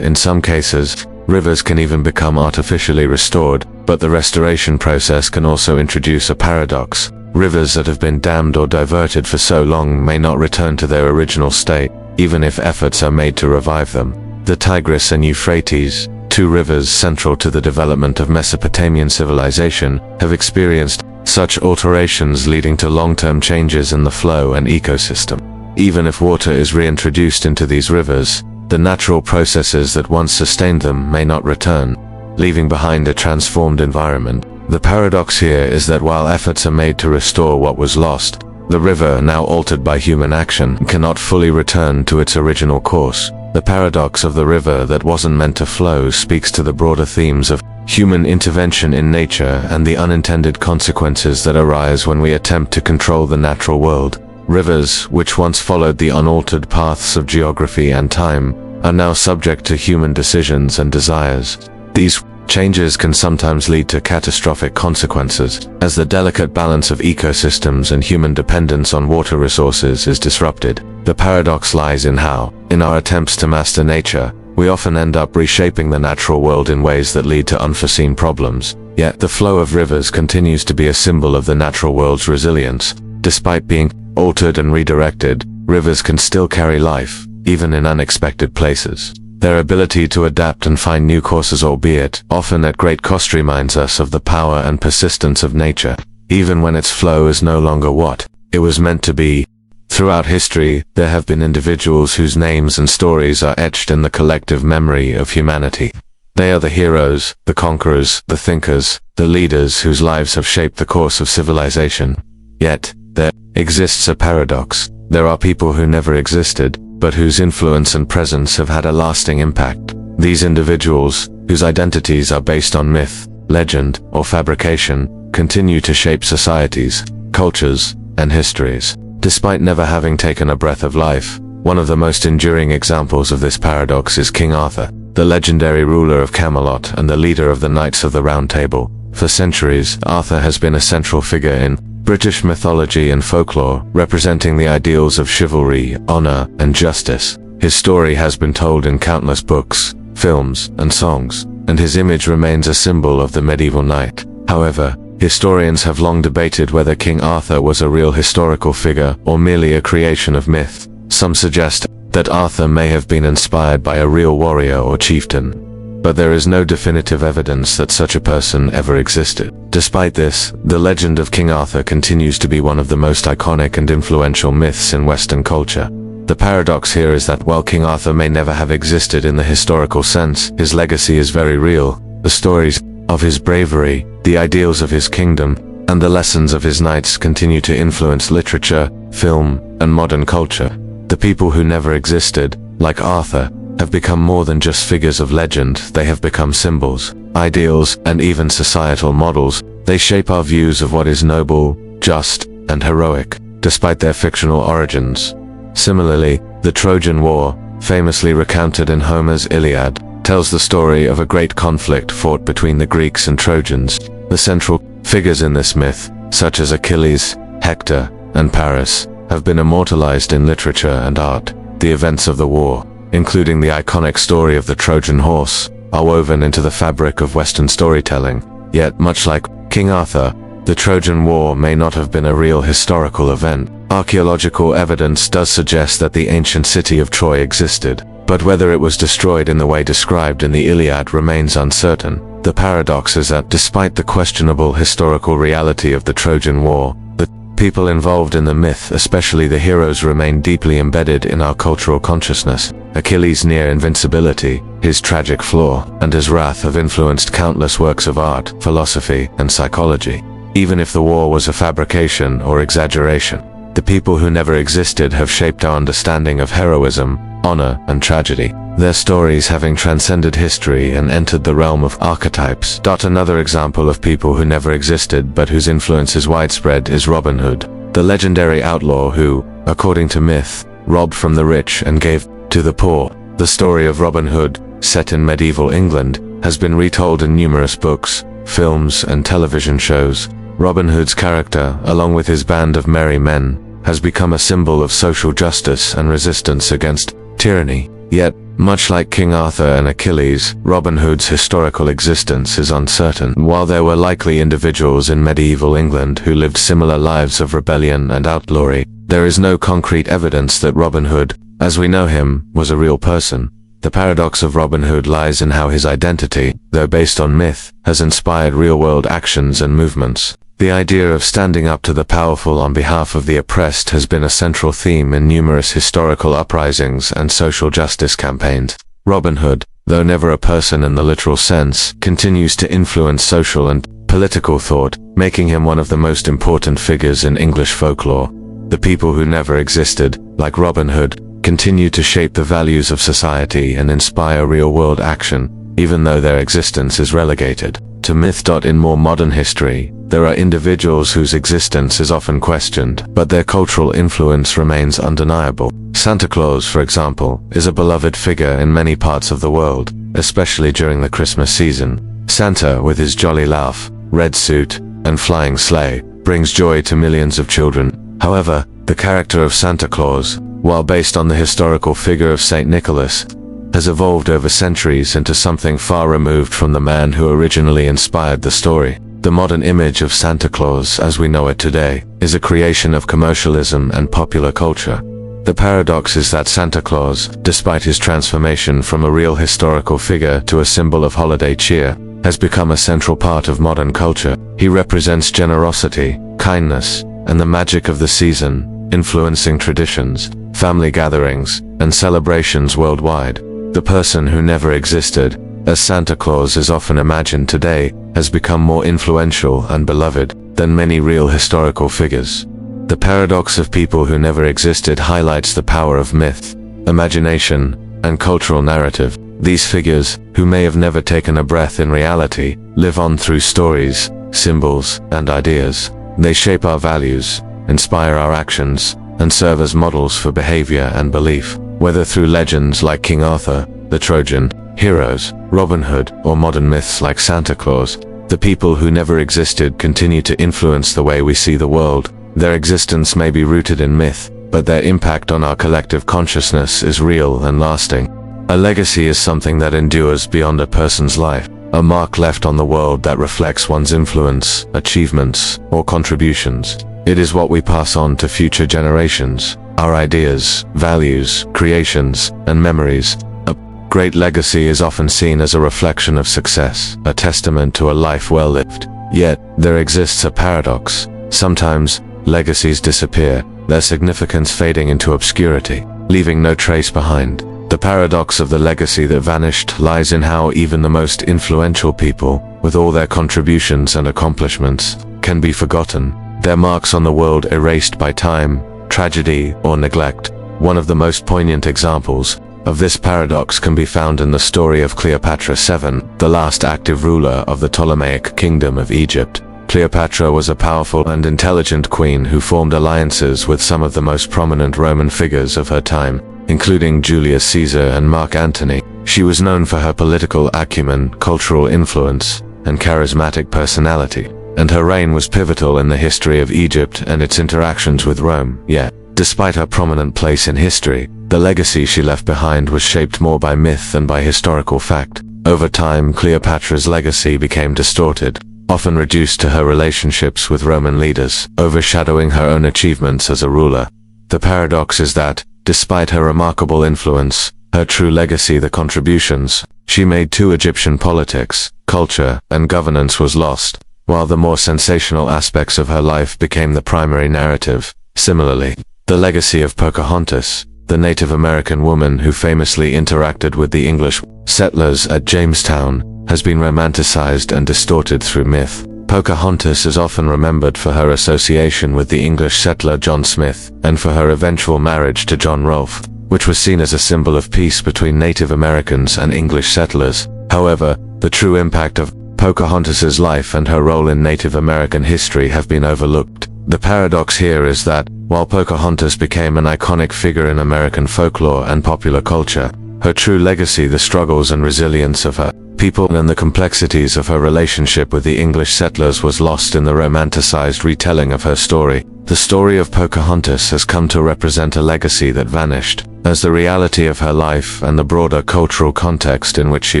In some cases, rivers can even become artificially restored, but the restoration process can also introduce a paradox. Rivers that have been dammed or diverted for so long may not return to their original state, even if efforts are made to revive them. The Tigris and Euphrates, two rivers central to the development of Mesopotamian civilization, have experienced such alterations, leading to long-term changes in the flow and ecosystem. Even if water is reintroduced into these rivers, the natural processes that once sustained them may not return, leaving behind a transformed environment. The paradox here is that while efforts are made to restore what was lost, the river, now altered by human action, cannot fully return to its original course. The paradox of the river that wasn't meant to flow speaks to the broader themes of human intervention in nature and the unintended consequences that arise when we attempt to control the natural world. Rivers, which once followed the unaltered paths of geography and time, are now subject to human decisions and desires. These changes can sometimes lead to catastrophic consequences, as the delicate balance of ecosystems and human dependence on water resources is disrupted. The paradox lies in how, in our attempts to master nature, we often end up reshaping the natural world in ways that lead to unforeseen problems. Yet the flow of rivers continues to be a symbol of the natural world's resilience. Despite being altered and redirected, rivers can still carry life, even in unexpected places. Their ability to adapt and find new courses, albeit often at great cost, reminds us of the power and persistence of nature, even when its flow is no longer what it was meant to be. Throughout history, there have been individuals whose names and stories are etched in the collective memory of humanity. They are the heroes, the conquerors, the thinkers, the leaders whose lives have shaped the course of civilization. Yet, there exists a paradox. There are people who never existed, but whose influence and presence have had a lasting impact. These individuals, whose identities are based on myth, legend, or fabrication, continue to shape societies, cultures, and histories. Despite never having taken a breath of life, one of the most enduring examples of this paradox is King Arthur, the legendary ruler of Camelot and the leader of the Knights of the Round Table. For centuries, Arthur has been a central figure in British mythology and folklore, representing the ideals of chivalry, honor, and justice. His story has been told in countless books, films, and songs, and his image remains a symbol of the medieval knight. However, historians have long debated whether King Arthur was a real historical figure or merely a creation of myth. Some suggest that Arthur may have been inspired by a real warrior or chieftain, but there is no definitive evidence that such a person ever existed. Despite this, the legend of King Arthur continues to be one of the most iconic and influential myths in Western culture. The paradox here is that while King Arthur may never have existed in the historical sense, his legacy is very real. The stories of his bravery, the ideals of his kingdom, and the lessons of his knights continue to influence literature, film, and modern culture. The people who never existed, like Arthur, have become more than just figures of legend. They have become symbols, ideals, and even societal models. They shape our views of what is noble, just, and heroic, despite their fictional origins. Similarly, the Trojan War, famously recounted in Homer's Iliad, tells the story of a great conflict fought between the Greeks and Trojans. The central figures in this myth, such as Achilles, Hector, and Paris, have been immortalized in literature and art. The events of the war, including the iconic story of the Trojan horse, are woven into the fabric of Western storytelling. Yet, much like King Arthur, the Trojan War may not have been a real historical event. Archaeological evidence does suggest that the ancient city of Troy existed, but whether it was destroyed in the way described in the Iliad remains uncertain. The paradox is that despite the questionable historical reality of the Trojan War, the people involved in the myth, especially the heroes, remain deeply embedded in our cultural consciousness. Achilles' near invincibility, his tragic flaw, and his wrath have influenced countless works of art, philosophy, and psychology. Even if the war was a fabrication or exaggeration, the people who never existed have shaped our understanding of heroism, honor, and tragedy, their stories having transcended history and entered the realm of archetypes. Another example of people who never existed but whose influence is widespread is Robin Hood, the legendary outlaw who, according to myth, robbed from the rich and gave to the poor. The story of Robin Hood, set in medieval England, has been retold in numerous books, films, and television shows. Robin Hood's character, along with his band of merry men, has become a symbol of social justice and resistance against tyranny. Yet, much like King Arthur and Achilles, Robin Hood's historical existence is uncertain. While there were likely individuals in medieval England who lived similar lives of rebellion and outlawry, there is no concrete evidence that Robin Hood, as we know him, was a real person. The paradox of Robin Hood lies in how his identity, though based on myth, has inspired real-world actions and movements. The idea of standing up to the powerful on behalf of the oppressed has been a central theme in numerous historical uprisings and social justice campaigns. Robin Hood, though never a person in the literal sense, continues to influence social and political thought, making him one of the most important figures in English folklore. The people who never existed, like Robin Hood, continue to shape the values of society and inspire real-world action, even though their existence is relegated to myth. In more modern history, there are individuals whose existence is often questioned, but their cultural influence remains undeniable. Santa Claus, for example, is a beloved figure in many parts of the world, especially during the Christmas season. Santa, with his jolly laugh, red suit, and flying sleigh, brings joy to millions of children. However, the character of Santa Claus, while based on the historical figure of Saint Nicholas, has evolved over centuries into something far removed from the man who originally inspired the story. The modern image of Santa Claus, as we know it today, is a creation of commercialism and popular culture. The paradox is that Santa Claus, despite his transformation from a real historical figure to a symbol of holiday cheer, has become a central part of modern culture. He represents generosity, kindness, and the magic of the season, influencing traditions, family gatherings, and celebrations worldwide. The person who never existed, as Santa Claus is often imagined today, has become more influential and beloved than many real historical figures. The paradox of people who never existed highlights the power of myth, imagination, and cultural narrative. These figures, who may have never taken a breath in reality, live on through stories, symbols, and ideas. They shape our values, inspire our actions, and serve as models for behavior and belief. Whether through legends like King Arthur, the Trojan, heroes, Robin Hood, or modern myths like Santa Claus, the people who never existed continue to influence the way we see the world. Their existence may be rooted in myth, but their impact on our collective consciousness is real and lasting. A legacy is something that endures beyond a person's life, a mark left on the world that reflects one's influence, achievements, or contributions. It is what we pass on to future generations, our ideas, values, creations, and memories. A great legacy is often seen as a reflection of success, a testament to a life well lived. Yet, there exists a paradox. Sometimes, legacies disappear, their significance fading into obscurity, leaving no trace behind. The paradox of the legacy that vanished lies in how even the most influential people, with all their contributions and accomplishments, can be forgotten, their marks on the world erased by time, tragedy, or neglect. One of the most poignant examples of this paradox can be found in the story of Cleopatra VII, the last active ruler of the Ptolemaic kingdom of Egypt. Cleopatra was a powerful and intelligent queen who formed alliances with some of the most prominent Roman figures of her time, including Julius Caesar and Mark Antony. She was known for her political acumen, cultural influence, and charismatic personality, and her reign was pivotal in the history of Egypt and its interactions with Rome. Yet, despite her prominent place in history, the legacy she left behind was shaped more by myth than by historical fact. Over time, Cleopatra's legacy became distorted. often reduced to her relationships with Roman leaders, overshadowing her own achievements as a ruler. The paradox is that, despite her remarkable influence, her true legacy, the contributions she made to Egyptian politics, culture, and governance, was lost, while the more sensational aspects of her life became the primary narrative. Similarly, the legacy of Pocahontas, the Native American woman who famously interacted with the English settlers at Jamestown, has been romanticized and distorted through myth. Pocahontas is often remembered for her association with the English settler John Smith, and for her eventual marriage to John Rolfe, which was seen as a symbol of peace between Native Americans and English settlers. However, the true impact of Pocahontas's life and her role in Native American history have been overlooked. The paradox here is that, while Pocahontas became an iconic figure in American folklore and popular culture, her true legacy, the struggles and resilience of her people and the complexities of her relationship with the English settlers, was lost in the romanticized retelling of her story. The story of Pocahontas has come to represent a legacy that vanished, as the reality of her life and the broader cultural context in which she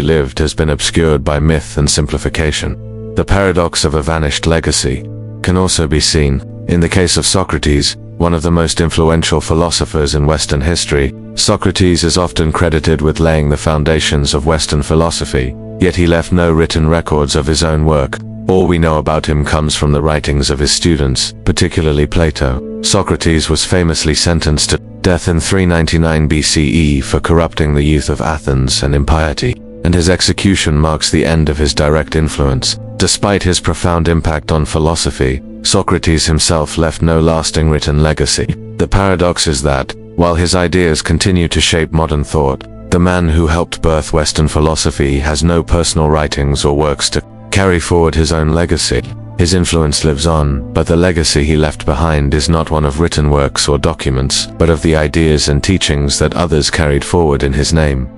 lived has been obscured by myth and simplification. The paradox of a vanished legacy can also be seen in the case of Socrates, one of the most influential philosophers in Western history. Socrates is often credited with laying the foundations of Western philosophy, yet he left no written records of his own work. All we know about him comes from the writings of his students, particularly Plato. Socrates was famously sentenced to death in 399 BCE for corrupting the youth of Athens and impiety, and his execution marks the end of his direct influence. Despite his profound impact on philosophy, Socrates himself left no lasting written legacy. The paradox is that, while his ideas continue to shape modern thought, the man who helped birth Western philosophy has no personal writings or works to carry forward his own legacy. His influence lives on, but the legacy he left behind is not one of written works or documents, but of the ideas and teachings that others carried forward in his name.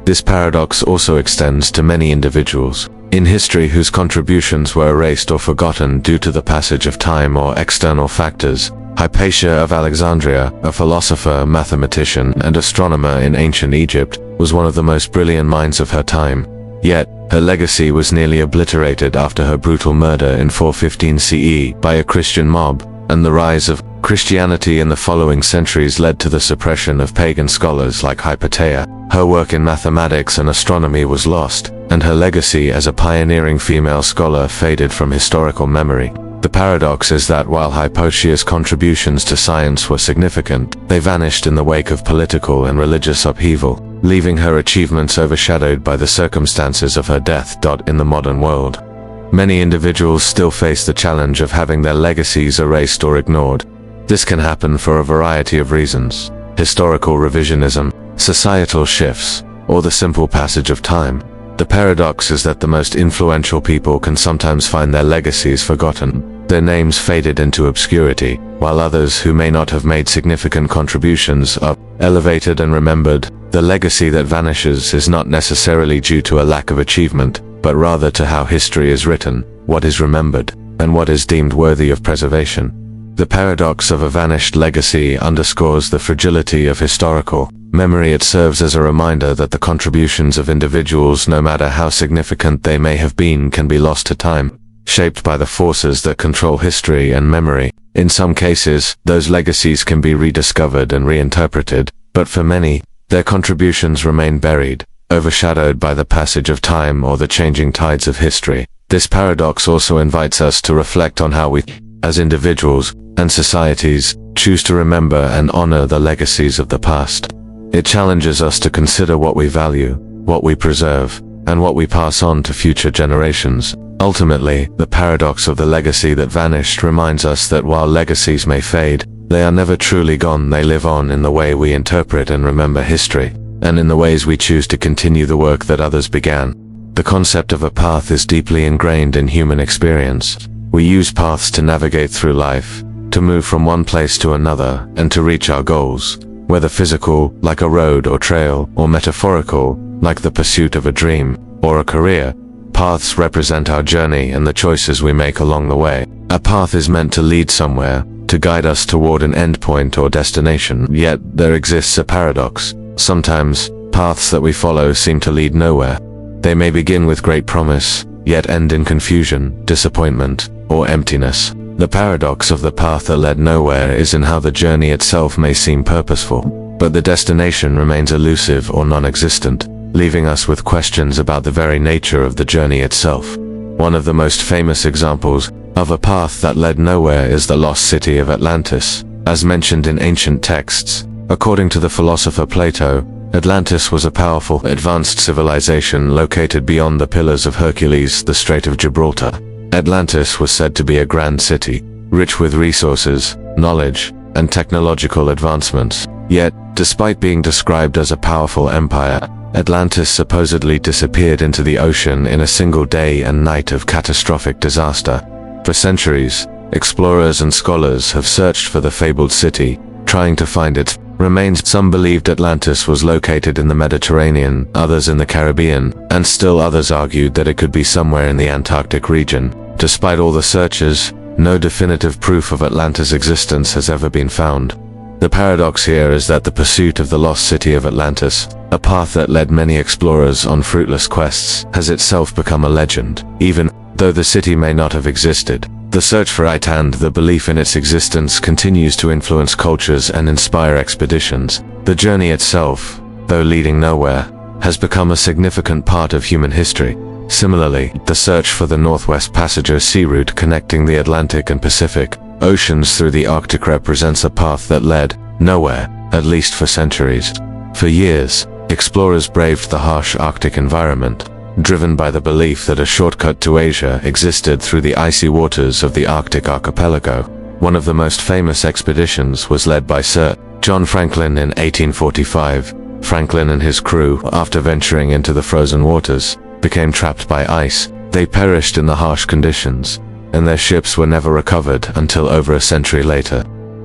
This paradox also extends to many individuals in history whose contributions were erased or forgotten due to the passage of time or external factors. Hypatia of Alexandria, a philosopher, mathematician, and astronomer in ancient Egypt, was one of the most brilliant minds of her time. Yet, her legacy was nearly obliterated after her brutal murder in 415 CE by a Christian mob, and the rise of Christianity in the following centuries led to the suppression of pagan scholars like Hypatia. Her work in mathematics and astronomy was lost, and her legacy as a pioneering female scholar faded from historical memory. The paradox is that while Hypatia's contributions to science were significant, they vanished in the wake of political and religious upheaval, leaving her achievements overshadowed by the circumstances of her death. In the modern world, many individuals still face the challenge of having their legacies erased or ignored. This can happen for a variety of reasons: historical revisionism, societal shifts, or the simple passage of time. The paradox is that the most influential people can sometimes find their legacies forgotten, their names faded into obscurity, while others who may not have made significant contributions are elevated and remembered. The legacy that vanishes is not necessarily due to a lack of achievement, but rather to how history is written, what is remembered, and what is deemed worthy of preservation. The paradox of a vanished legacy underscores the fragility of historical memory. It serves as a reminder that the contributions of individuals, no matter how significant they may have been, can be lost to time, shaped by the forces that control history and memory. In some cases, those legacies can be rediscovered and reinterpreted, but for many, their contributions remain buried, overshadowed by the passage of time or the changing tides of history. This paradox also invites us to reflect on how we, as individuals and societies, choose to remember and honor the legacies of the past. It challenges us to consider what we value, what we preserve, and what we pass on to future generations. Ultimately, the paradox of the legacy that vanished reminds us that while legacies may fade, they are never truly gone. They live on in the way we interpret and remember history, and in the ways we choose to continue the work that others began. The concept of a path is deeply ingrained in human experience. We use paths to navigate through life, to move from one place to another, and to reach our goals, whether physical, like a road or trail, or metaphorical, like the pursuit of a dream or a career. Paths represent our journey and the choices we make along the way. A path is meant to lead somewhere, to guide us toward an endpoint or destination. Yet, there exists a paradox. Sometimes, paths that we follow seem to lead nowhere. They may begin with great promise, yet end in confusion, disappointment, or emptiness. The paradox of the path that led nowhere is in how the journey itself may seem purposeful, but the destination remains elusive or non-existent, leaving us with questions about the very nature of the journey itself. One of the most famous examples of a path that led nowhere is the lost city of Atlantis. As mentioned in ancient texts, according to the philosopher Plato, Atlantis was a powerful, advanced civilization located beyond the Pillars of Hercules, the Strait of Gibraltar. Atlantis was said to be a grand city, rich with resources, knowledge, and technological advancements. Yet, despite being described as a powerful empire, Atlantis supposedly disappeared into the ocean in a single day and night of catastrophic disaster. For centuries, explorers and scholars have searched for the fabled city, trying to find its remains. Some believed Atlantis was located in the Mediterranean, others in the Caribbean, and still others argued that it could be somewhere in the Antarctic region. Despite all the searches, no definitive proof of Atlantis' existence has ever been found. The paradox here is that the pursuit of the lost city of Atlantis, a path that led many explorers on fruitless quests, has itself become a legend. Even though the city may not have existed, the search for it and the belief in its existence continues to influence cultures and inspire expeditions. The journey itself, though leading nowhere, has become a significant part of human history. Similarly, the search for the Northwest Passenger sea route connecting the Atlantic and Pacific Oceans through the Arctic represents a path that led nowhere, at least for centuries. For years, explorers braved the harsh Arctic environment, driven by the belief that a shortcut to Asia existed through the icy waters of the Arctic archipelago. One of the most famous expeditions was led by Sir John Franklin in 1845. Franklin and his crew, after venturing into the frozen waters, became trapped by ice. They perished in the harsh conditions, and their ships were never recovered until over a century later.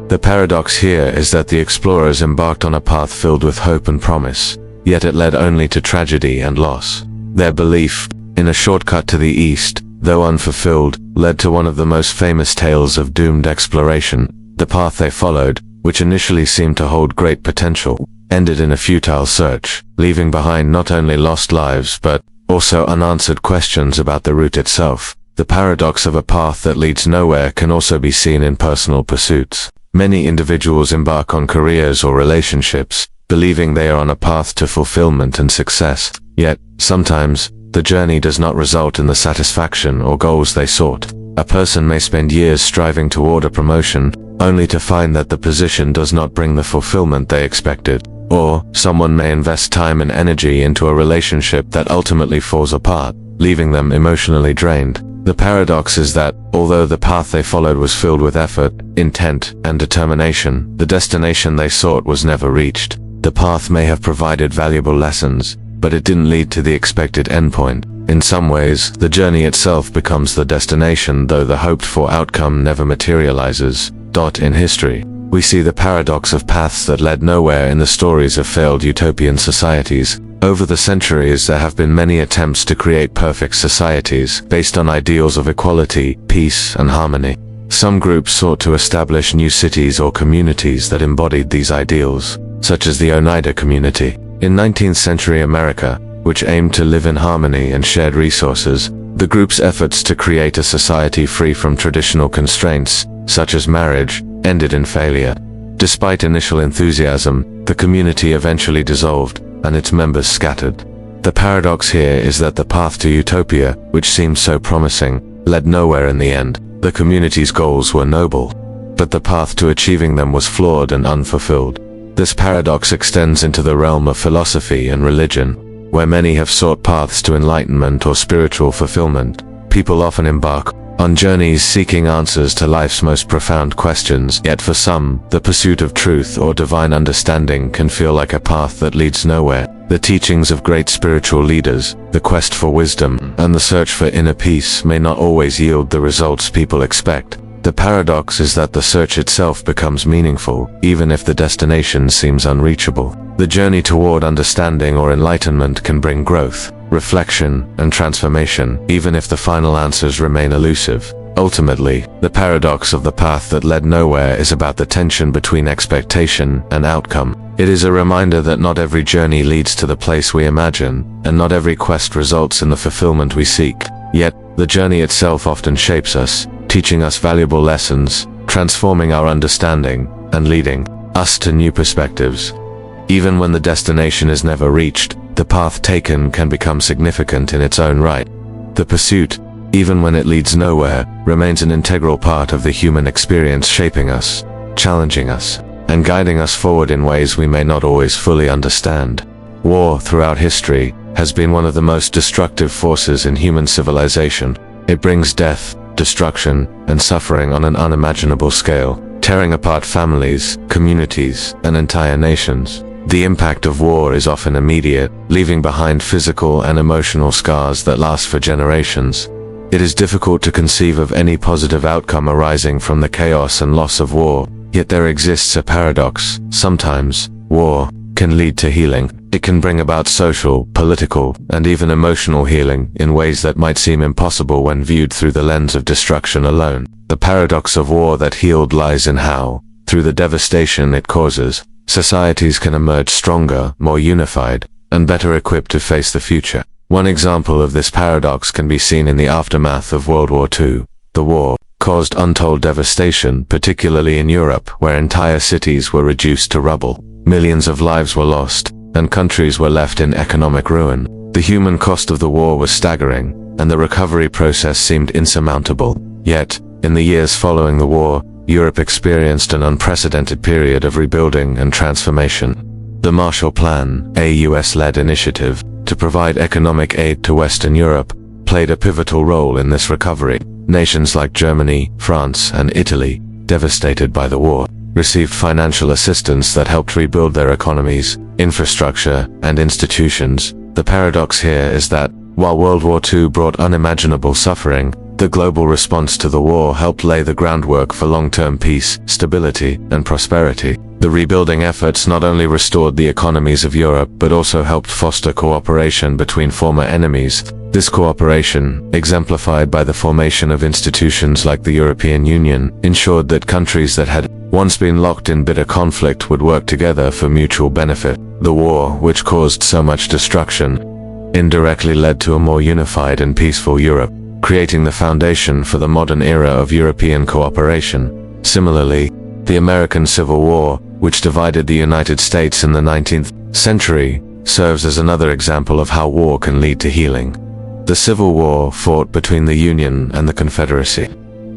The paradox here is that the explorers embarked on a path filled with hope and promise, yet it led only to tragedy and loss. Their belief in a shortcut to the east, though unfulfilled, led to one of the most famous tales of doomed exploration. The path they followed, which initially seemed to hold great potential, ended in a futile search, leaving behind not only lost lives but also unanswered questions about the route itself. The paradox of a path that leads nowhere can also be seen in personal pursuits. Many individuals embark on careers or relationships, believing they are on a path to fulfillment and success. Yet, sometimes, the journey does not result in the satisfaction or goals they sought. A person may spend years striving toward a promotion, only to find that the position does not bring the fulfillment they expected. Or, someone may invest time and energy into a relationship that ultimately falls apart, leaving them emotionally drained. The paradox is that, although the path they followed was filled with effort, intent, and determination, the destination they sought was never reached. The path may have provided valuable lessons, but it didn't lead to the expected endpoint. In some ways, the journey itself becomes the destination, though the hoped-for outcome never materializes. In history, we see the paradox of paths that led nowhere in the stories of failed utopian societies. Over the centuries, there have been many attempts to create perfect societies based on ideals of equality, peace, and harmony. Some groups sought to establish new cities or communities that embodied these ideals, such as the Oneida community in 19th century America, which aimed to live in harmony and shared resources. The group's efforts to create a society free from traditional constraints, such as marriage, ended in failure. Despite initial enthusiasm, the community eventually dissolved, and its members scattered. The paradox here is that the path to utopia, which seemed so promising, led nowhere in the end. The community's goals were noble, but the path to achieving them was flawed and unfulfilled. This paradox extends into the realm of philosophy and religion, where many have sought paths to enlightenment or spiritual fulfillment. People often embark on journeys seeking answers to life's most profound questions, yet for some, the pursuit of truth or divine understanding can feel like a path that leads nowhere. The teachings of great spiritual leaders, the quest for wisdom, and the search for inner peace may not always yield the results people expect. The paradox is that the search itself becomes meaningful, even if the destination seems unreachable. The journey toward understanding or enlightenment can bring growth, reflection, and transformation, even if the final answers remain elusive. Ultimately, the paradox of the path that led nowhere is about the tension between expectation and outcome. It is a reminder that not every journey leads to the place we imagine, and not every quest results in the fulfillment we seek. Yet, the journey itself often shapes us, teaching us valuable lessons, transforming our understanding, and leading us to new perspectives. Even when the destination is never reached, the path taken can become significant in its own right. The pursuit, even when it leads nowhere, remains an integral part of the human experience, shaping us, challenging us, and guiding us forward in ways we may not always fully understand. War, throughout history, has been one of the most destructive forces in human civilization. It brings death, destruction, and suffering on an unimaginable scale, tearing apart families, communities, and entire nations. The impact of war is often immediate, leaving behind physical and emotional scars that last for generations. It is difficult to conceive of any positive outcome arising from the chaos and loss of war, yet there exists a paradox. Sometimes, war can lead to healing. It can bring about social, political, and even emotional healing in ways that might seem impossible when viewed through the lens of destruction alone. The paradox of war that healed lies in how, through the devastation it causes, societies can emerge stronger, more unified, and better equipped to face the future. One example of this paradox can be seen in the aftermath of World War II. The war caused untold devastation, particularly in Europe, where entire cities were reduced to rubble. Millions of lives were lost, and countries were left in economic ruin. The human cost of the war was staggering, and the recovery process seemed insurmountable. Yet, in the years following the war, Europe experienced an unprecedented period of rebuilding and transformation. The Marshall Plan, a US-led initiative to provide economic aid to Western Europe, played a pivotal role in this recovery. Nations like Germany, France, and Italy, devastated by the war, received financial assistance that helped rebuild their economies, infrastructure, and institutions. The paradox here is that, while World War II brought unimaginable suffering, the global response to the war helped lay the groundwork for long-term peace, stability, and prosperity. The rebuilding efforts not only restored the economies of Europe but also helped foster cooperation between former enemies. This cooperation, exemplified by the formation of institutions like the European Union, ensured that countries that had once been locked in bitter conflict would work together for mutual benefit. The war, which caused so much destruction, indirectly led to a more unified and peaceful Europe, creating the foundation for the modern era of European cooperation. Similarly, the American Civil War, which divided the United States in the 19th century, serves as another example of how war can lead to healing. The Civil War, fought between the Union and the Confederacy,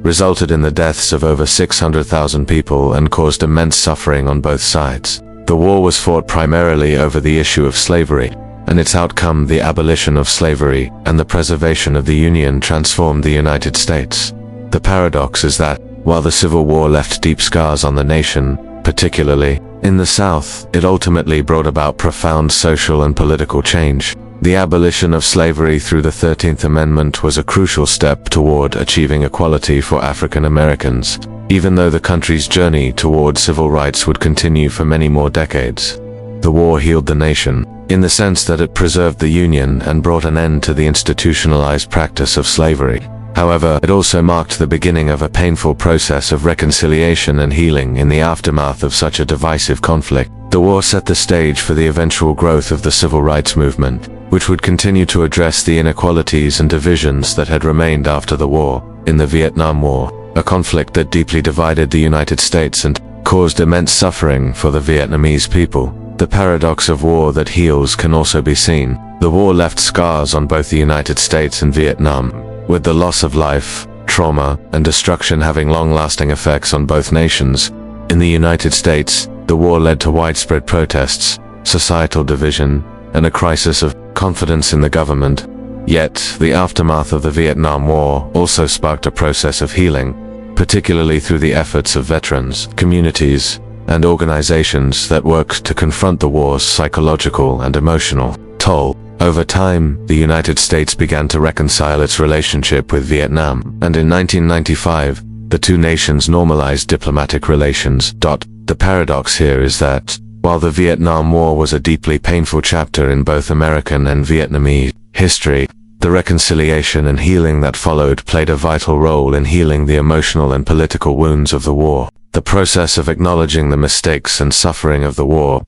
resulted in the deaths of over 600,000 people and caused immense suffering on both sides. The war was fought primarily over the issue of slavery, and its outcome, the abolition of slavery and the preservation of the Union, transformed the United States. The paradox is that, while the Civil War left deep scars on the nation, particularly in the South, it ultimately brought about profound social and political change. The abolition of slavery through the 13th Amendment was a crucial step toward achieving equality for African Americans, even though the country's journey toward civil rights would continue for many more decades. The war healed the nation, in the sense that it preserved the Union and brought an end to the institutionalized practice of slavery. However, it also marked the beginning of a painful process of reconciliation and healing in the aftermath of such a divisive conflict. The war set the stage for the eventual growth of the civil rights movement, which would continue to address the inequalities and divisions that had remained after the war. In the Vietnam War, a conflict that deeply divided the United States and caused immense suffering for the Vietnamese people, the paradox of war that heals can also be seen. The war left scars on both the United States and Vietnam, with the loss of life, trauma, and destruction having long-lasting effects on both nations. In the United States, the war led to widespread protests, societal division, and a crisis of confidence in the government. Yet, the aftermath of the Vietnam War also sparked a process of healing, particularly through the efforts of veterans, communities, and organizations that worked to confront the war's psychological and emotional toll. Over time, the United States began to reconcile its relationship with Vietnam, and in 1995, the two nations normalized diplomatic relations. The paradox here is that, while the Vietnam War was a deeply painful chapter in both American and Vietnamese history, the reconciliation and healing that followed played a vital role in healing the emotional and political wounds of the war. The process of acknowledging the mistakes and suffering of the war,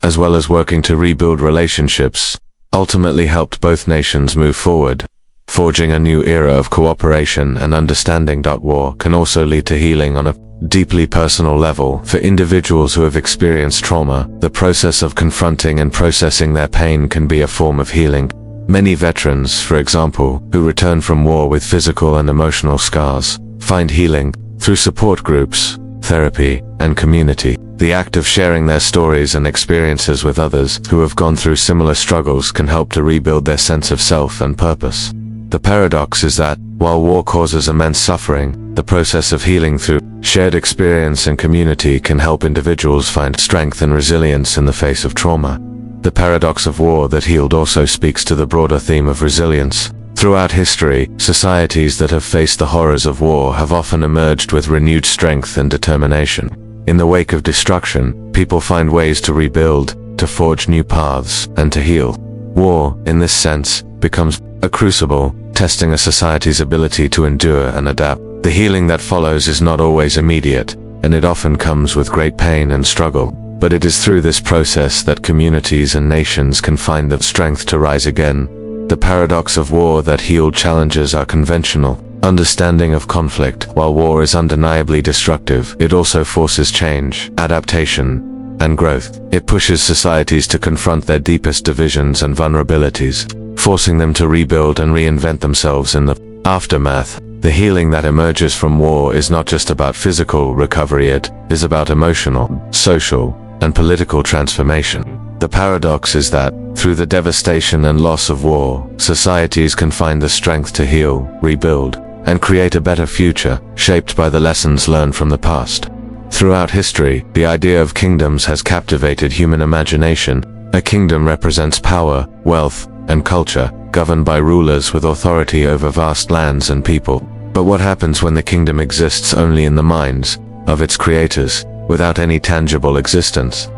as well as working to rebuild relationships, ultimately helped both nations move forward. forging a new era of cooperation and understanding. War can also lead to healing on a deeply personal level. For individuals who have experienced trauma, the process of confronting and processing their pain can be a form of healing. Many veterans, for example, who return from war with physical and emotional scars, find healing through support groups, therapy, and community. The act of sharing their stories and experiences with others who have gone through similar struggles can help to rebuild their sense of self and purpose. The paradox is that, while war causes immense suffering, the process of healing through shared experience and community can help individuals find strength and resilience in the face of trauma. The paradox of war that healed also speaks to the broader theme of resilience. Throughout history, societies that have faced the horrors of war have often emerged with renewed strength and determination. In the wake of destruction, people find ways to rebuild, to forge new paths, and to heal. War, in this sense, becomes a crucible, testing a society's ability to endure and adapt. The healing that follows is not always immediate, and it often comes with great pain and struggle. But it is through this process that communities and nations can find the strength to rise again. The paradox of war that healed challenges our conventional understanding of conflict. While war is undeniably destructive, it also forces change, adaptation, and growth. It pushes societies to confront their deepest divisions and vulnerabilities, forcing them to rebuild and reinvent themselves in the aftermath. The healing that emerges from war is not just about physical recovery, it is about emotional, social, and political transformation. The paradox is that, through the devastation and loss of war, societies can find the strength to heal, rebuild, and create a better future, shaped by the lessons learned from the past. Throughout history, the idea of kingdoms has captivated human imagination. A kingdom represents power, wealth, and culture, governed by rulers with authority over vast lands and people. But what happens when the kingdom exists only in the minds of its creators, without any tangible existence?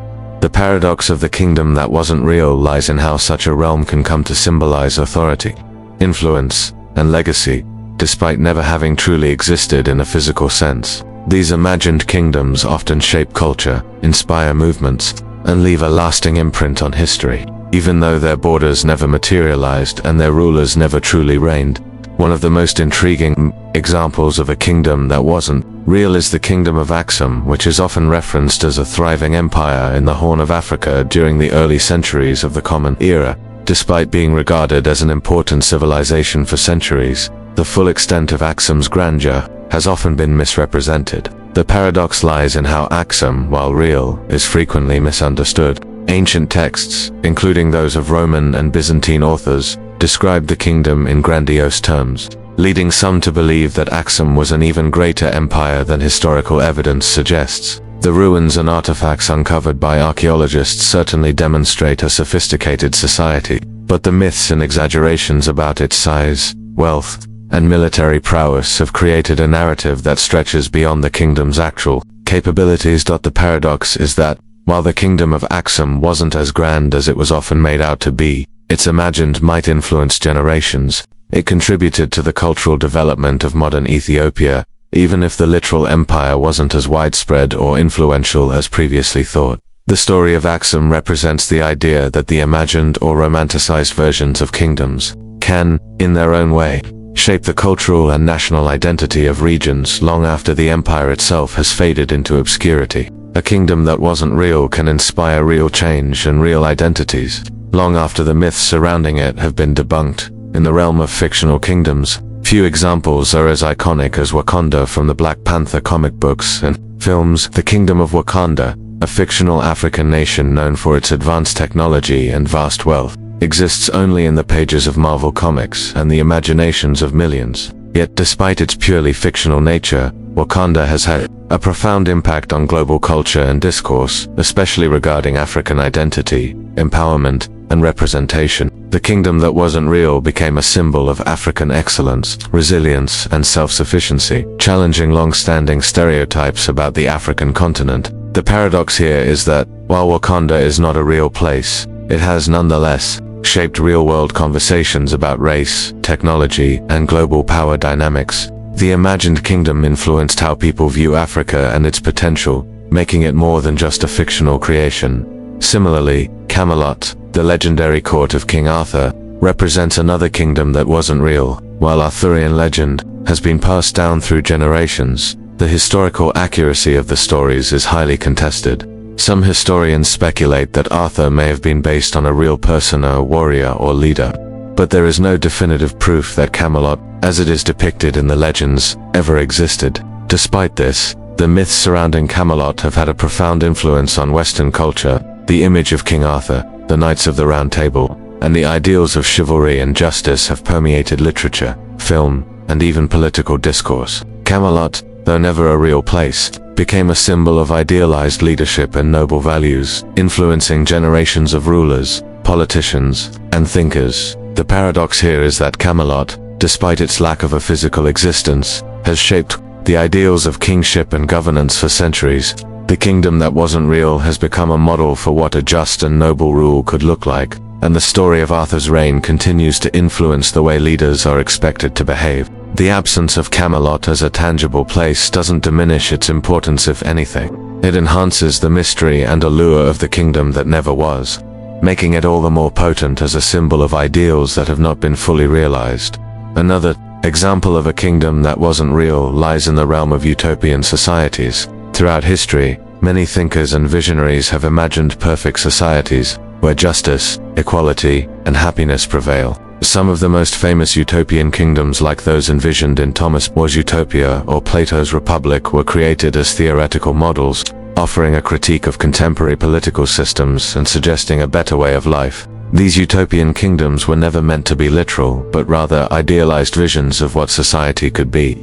The paradox of the kingdom that wasn't real lies in how such a realm can come to symbolize authority, influence, and legacy, despite never having truly existed in a physical sense. These imagined kingdoms often shape culture, inspire movements, and leave a lasting imprint on history. Even though their borders never materialized and their rulers never truly reigned, one of the most intriguing examples of a kingdom that wasn't real is the Kingdom of Axum, which is often referenced as a thriving empire in the Horn of Africa during the early centuries of the Common Era. Despite being regarded as an important civilization for centuries, the full extent of Axum's grandeur has often been misrepresented. The paradox lies in how Axum, while real, is frequently misunderstood. Ancient texts, including those of Roman and Byzantine authors, described the kingdom in grandiose terms, leading some to believe that Axum was an even greater empire than historical evidence suggests. The ruins and artifacts uncovered by archaeologists certainly demonstrate a sophisticated society, but the myths and exaggerations about its size, wealth, and military prowess have created a narrative that stretches beyond the kingdom's actual capabilities. The paradox is that, while the kingdom of Axum wasn't as grand as it was often made out to be, its imagined might influenced generations. It contributed to the cultural development of modern Ethiopia, even if the literal empire wasn't as widespread or influential as previously thought. The story of Axum represents the idea that the imagined or romanticized versions of kingdoms can, in their own way, shape the cultural and national identity of regions long after the empire itself has faded into obscurity. A kingdom that wasn't real can inspire real change and real identities, long after the myths surrounding it have been debunked. In the realm of fictional kingdoms, few examples are as iconic as Wakanda from the Black Panther comic books and films. The Kingdom of Wakanda, a fictional African nation known for its advanced technology and vast wealth, exists only in the pages of Marvel Comics and the imaginations of millions. Yet despite its purely fictional nature, Wakanda has had a profound impact on global culture and discourse, especially regarding African identity, empowerment, and representation. The kingdom that wasn't real became a symbol of African excellence, resilience, and self-sufficiency, challenging long-standing stereotypes about the African continent. The paradox here is that, while Wakanda is not a real place, it has nonetheless shaped real-world conversations about race, technology, and global power dynamics. The imagined kingdom influenced how people view Africa and its potential, making it more than just a fictional creation. Similarly, Camelot, the legendary court of King Arthur, represents another kingdom that wasn't real. While Arthurian legend has been passed down through generations, the historical accuracy of the stories is highly contested. Some historians speculate that Arthur may have been based on a real person, a warrior or leader. But there is no definitive proof that Camelot, as it is depicted in the legends, ever existed. Despite this, the myths surrounding Camelot have had a profound influence on Western culture. The image of King Arthur, the Knights of the Round Table, and the ideals of chivalry and justice have permeated literature, film, and even political discourse. Camelot, though never a real place, became a symbol of idealized leadership and noble values, influencing generations of rulers, politicians, and thinkers. The paradox here is that Camelot, despite its lack of a physical existence, has shaped the ideals of kingship and governance for centuries. The kingdom that wasn't real has become a model for what a just and noble rule could look like, and the story of Arthur's reign continues to influence the way leaders are expected to behave. The absence of Camelot as a tangible place doesn't diminish its importance, if anything. It enhances the mystery and allure of the kingdom that never was, making it all the more potent as a symbol of ideals that have not been fully realized. Another example of a kingdom that wasn't real lies in the realm of utopian societies. Throughout history, many thinkers and visionaries have imagined perfect societies where justice, equality, and happiness prevail. Some of the most famous utopian kingdoms, like those envisioned in Thomas More's Utopia or Plato's Republic, were created as theoretical models, offering a critique of contemporary political systems and suggesting a better way of life. These utopian kingdoms were never meant to be literal, but rather idealized visions of what society could be.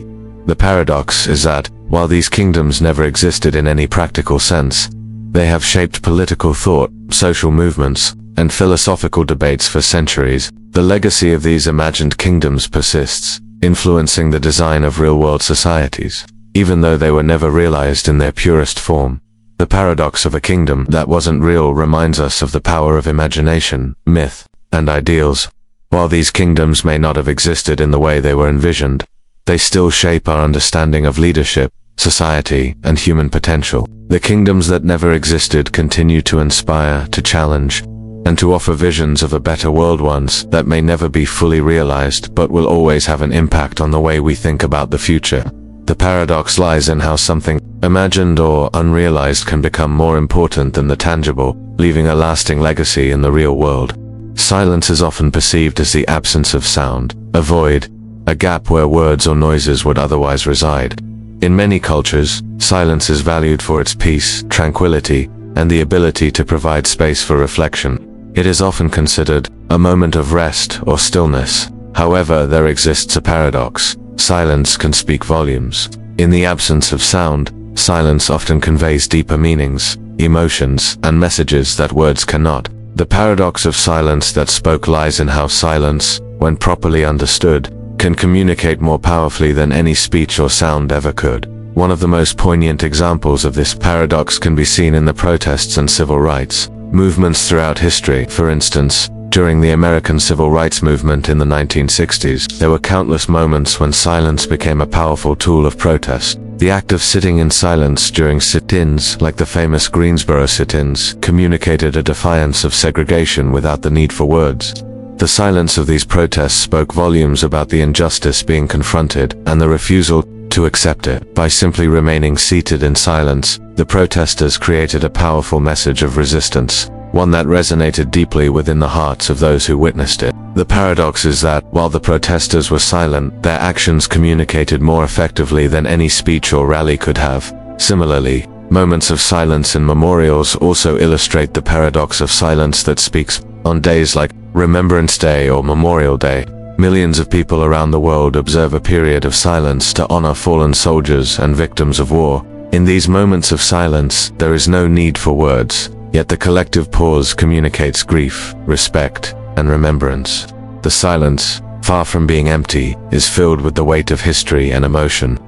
The paradox is that, while these kingdoms never existed in any practical sense, they have shaped political thought, social movements, and philosophical debates for centuries. The legacy of these imagined kingdoms persists, influencing the design of real-world societies, even though they were never realized in their purest form. The paradox of a kingdom that wasn't real reminds us of the power of imagination, myth, and ideals. While these kingdoms may not have existed in the way they were envisioned, they still shape our understanding of leadership, society, and human potential. The kingdoms that never existed continue to inspire, to challenge, and to offer visions of a better world, ones that may never be fully realized but will always have an impact on the way we think about the future. The paradox lies in how something imagined or unrealized can become more important than the tangible, leaving a lasting legacy in the real world. Silence is often perceived as the absence of sound, a void, a gap where words or noises would otherwise reside. In many cultures, silence is valued for its peace, tranquility, and the ability to provide space for reflection. It is often considered a moment of rest or stillness. However, there exists a paradox. Silence can speak volumes. In the absence of sound, silence often conveys deeper meanings, emotions, and messages that words cannot. The paradox of silence that spoke lies in how silence, when properly understood, can communicate more powerfully than any speech or sound ever could. One of the most poignant examples of this paradox can be seen in the protests and civil rights movements throughout history. For instance, during the American Civil Rights Movement in the 1960s, there were countless moments when silence became a powerful tool of protest. The act of sitting in silence during sit-ins, like the famous Greensboro sit-ins, communicated a defiance of segregation without the need for words. The silence of these protests spoke volumes about the injustice being confronted and the refusal to accept it. By simply remaining seated in silence, the protesters created a powerful message of resistance, one that resonated deeply within the hearts of those who witnessed it. The paradox is that, while the protesters were silent, their actions communicated more effectively than any speech or rally could have. Similarly, moments of silence in memorials also illustrate the paradox of silence that speaks. On days like Remembrance Day or Memorial Day, millions of people around the world observe a period of silence to honor fallen soldiers and victims of war. In these moments of silence, there is no need for words, yet the collective pause communicates grief, respect, and remembrance. The silence, far from being empty, is filled with the weight of history and emotion,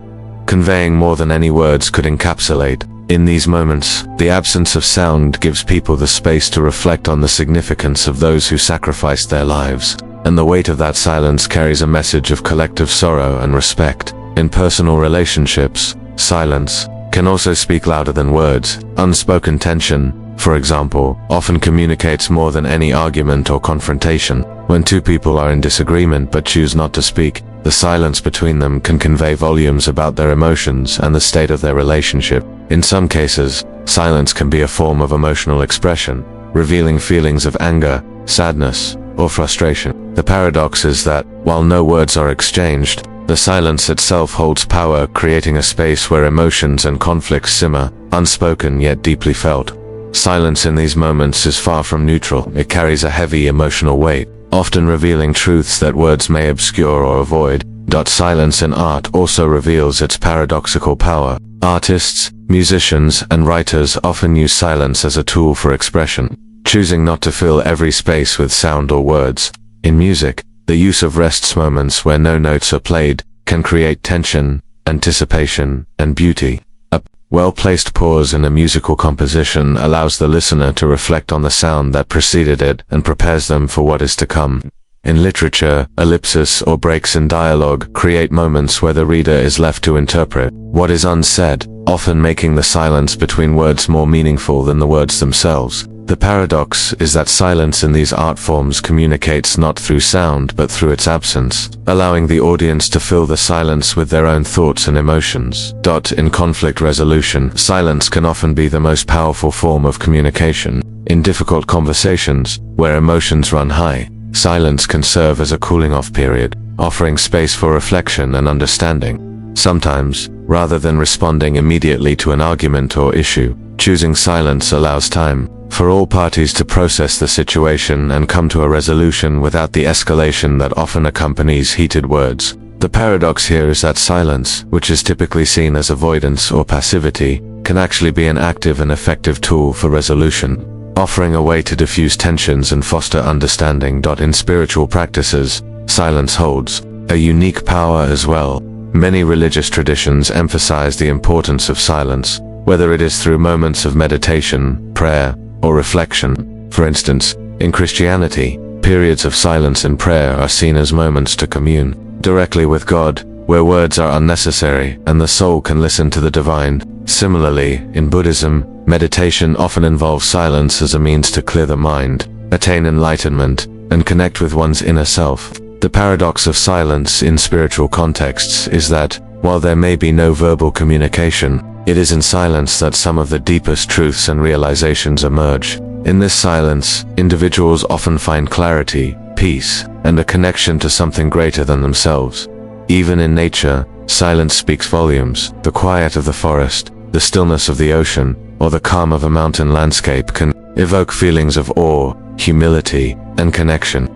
conveying more than any words could encapsulate. In these moments, the absence of sound gives people the space to reflect on the significance of those who sacrificed their lives, and the weight of that silence carries a message of collective sorrow and respect. In personal relationships, silence can also speak louder than words. Unspoken tension, for example, often communicates more than any argument or confrontation. When two people are in disagreement but choose not to speak, the silence between them can convey volumes about their emotions and the state of their relationship. In some cases, silence can be a form of emotional expression, revealing feelings of anger, sadness, or frustration. The paradox is that, while no words are exchanged, the silence itself holds power, creating a space where emotions and conflicts simmer, unspoken yet deeply felt. Silence in these moments is far from neutral. It carries a heavy emotional weight, often revealing truths that words may obscure or avoid. Silence in art also reveals its paradoxical power. Artists, musicians, and writers often use silence as a tool for expression, choosing not to fill every space with sound or words. In music, the use of rest moments where no notes are played can create tension, anticipation, and beauty. A well-placed pause in a musical composition allows the listener to reflect on the sound that preceded it and prepares them for what is to come. In literature, ellipses or breaks in dialogue create moments where the reader is left to interpret what is unsaid, often making the silence between words more meaningful than the words themselves. The paradox is that silence in these art forms communicates not through sound but through its absence, allowing the audience to fill the silence with their own thoughts and emotions. In conflict resolution, silence can often be the most powerful form of communication. In difficult conversations, where emotions run high, silence can serve as a cooling-off period, offering space for reflection and understanding. Sometimes, rather than responding immediately to an argument or issue, choosing silence allows time for all parties to process the situation and come to a resolution without the escalation that often accompanies heated words. The paradox here is that silence, which is typically seen as avoidance or passivity, can actually be an active and effective tool for resolution, offering a way to diffuse tensions and foster understanding. In spiritual practices, silence holds a unique power as well. Many religious traditions emphasize the importance of silence, whether it is through moments of meditation, prayer, or reflection. For instance, in Christianity, periods of silence and prayer are seen as moments to commune directly with God, where words are unnecessary and the soul can listen to the divine. Similarly, in Buddhism, meditation often involves silence as a means to clear the mind, attain enlightenment, and connect with one's inner self. The paradox of silence in spiritual contexts is that, while there may be no verbal communication, it is in silence that some of the deepest truths and realizations emerge. In this silence, individuals often find clarity, peace, and a connection to something greater than themselves. Even in nature, silence speaks volumes. The quiet of the forest, the stillness of the ocean, or the calm of a mountain landscape can evoke feelings of awe, humility, and connection.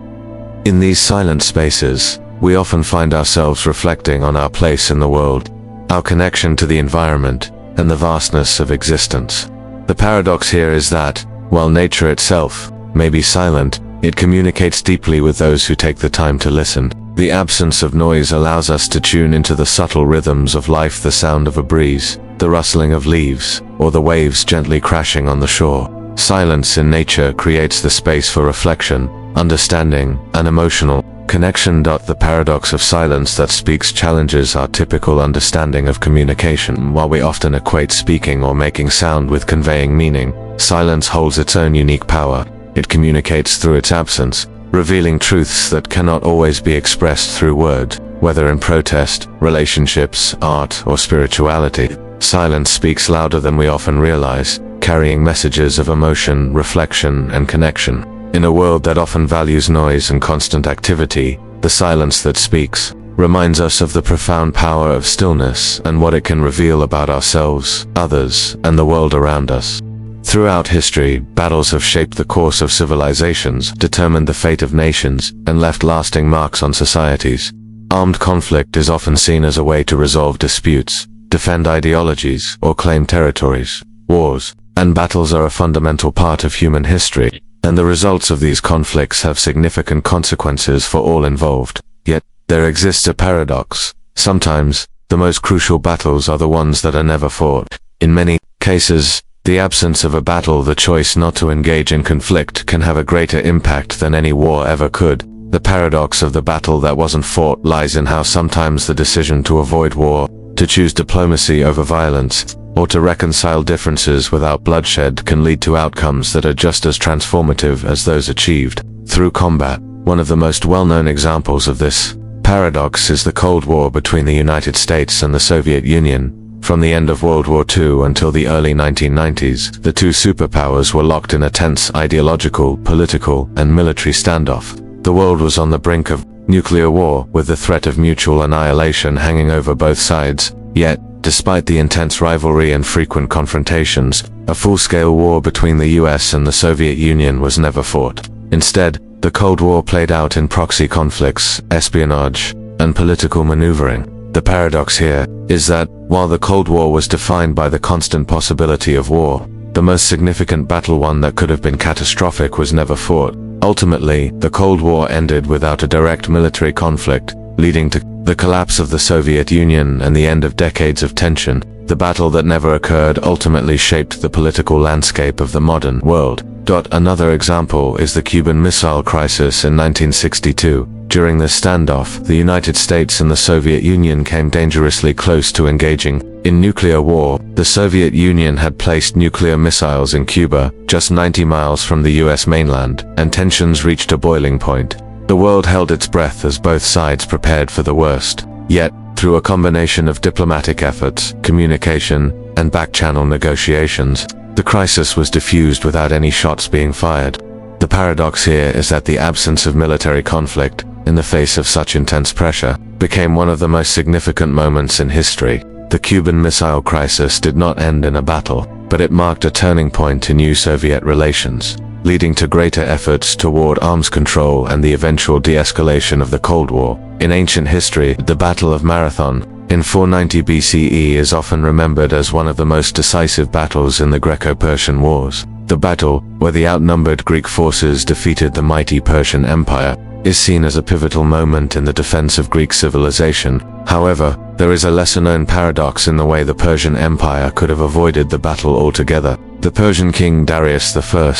In these silent spaces, we often find ourselves reflecting on our place in the world, our connection to the environment, and the vastness of existence. The paradox here is that, while nature itself may be silent, it communicates deeply with those who take the time to listen. The absence of noise allows us to tune into the subtle rhythms of life, the sound of a breeze, the rustling of leaves, or the waves gently crashing on the shore. Silence in nature creates the space for reflection, understanding, and emotional connection. The paradox of silence that speaks challenges our typical understanding of communication. While we often equate speaking or making sound with conveying meaning, silence holds its own unique power. It communicates through its absence, revealing truths that cannot always be expressed through words. Whether in protest, relationships, art, or spirituality, silence speaks louder than we often realize, carrying messages of emotion, reflection, and connection. In a world that often values noise and constant activity, the silence that speaks reminds us of the profound power of stillness and what it can reveal about ourselves, others, and the world around us. Throughout history, battles have shaped the course of civilizations, determined the fate of nations, and left lasting marks on societies. Armed conflict is often seen as a way to resolve disputes, defend ideologies, or claim territories. Wars and battles are a fundamental part of human history, and the results of these conflicts have significant consequences for all involved. Yet, there exists a paradox. Sometimes, the most crucial battles are the ones that are never fought. In many cases, the absence of a battle, the choice not to engage in conflict, can have a greater impact than any war ever could. The paradox of the battle that wasn't fought lies in how sometimes the decision to avoid war, to choose diplomacy over violence, or to reconcile differences without bloodshed can lead to outcomes that are just as transformative as those achieved through combat. One of the most well-known examples of this paradox is the Cold War between the United States and the Soviet Union. From the end of World War II until the early 1990s, the two superpowers were locked in a tense ideological, political, and military standoff. The world was on the brink of nuclear war, with the threat of mutual annihilation hanging over both sides. Yet, despite the intense rivalry and frequent confrontations, a full-scale war between the US and the Soviet Union was never fought. Instead, the Cold War played out in proxy conflicts, espionage, and political maneuvering. The paradox here is that, while the Cold War was defined by the constant possibility of war, the most significant battle, one that could have been catastrophic, was never fought. Ultimately, the Cold War ended without a direct military conflict, leading to the collapse of the Soviet Union and the end of decades of tension. The battle that never occurred ultimately shaped the political landscape of the modern world. Another example is the Cuban Missile Crisis in 1962. During this standoff, the United States and the Soviet Union came dangerously close to engaging in nuclear war. The Soviet Union had placed nuclear missiles in Cuba, just 90 miles from the US mainland, and tensions reached a boiling point. The world held its breath as both sides prepared for the worst. Yet, through a combination of diplomatic efforts, communication, and back-channel negotiations, the crisis was diffused without any shots being fired. The paradox here is that the absence of military conflict, in the face of such intense pressure, became one of the most significant moments in history. The Cuban Missile Crisis did not end in a battle, but it marked a turning point in new Soviet relations, leading to greater efforts toward arms control and the eventual de-escalation of the Cold War. In ancient history, the Battle of Marathon, in 490 BCE, is often remembered as one of the most decisive battles in the Greco-Persian Wars. The battle, where the outnumbered Greek forces defeated the mighty Persian Empire, is seen as a pivotal moment in the defense of Greek civilization. However, there is a lesser-known paradox in the way the Persian Empire could have avoided the battle altogether. The Persian king Darius I,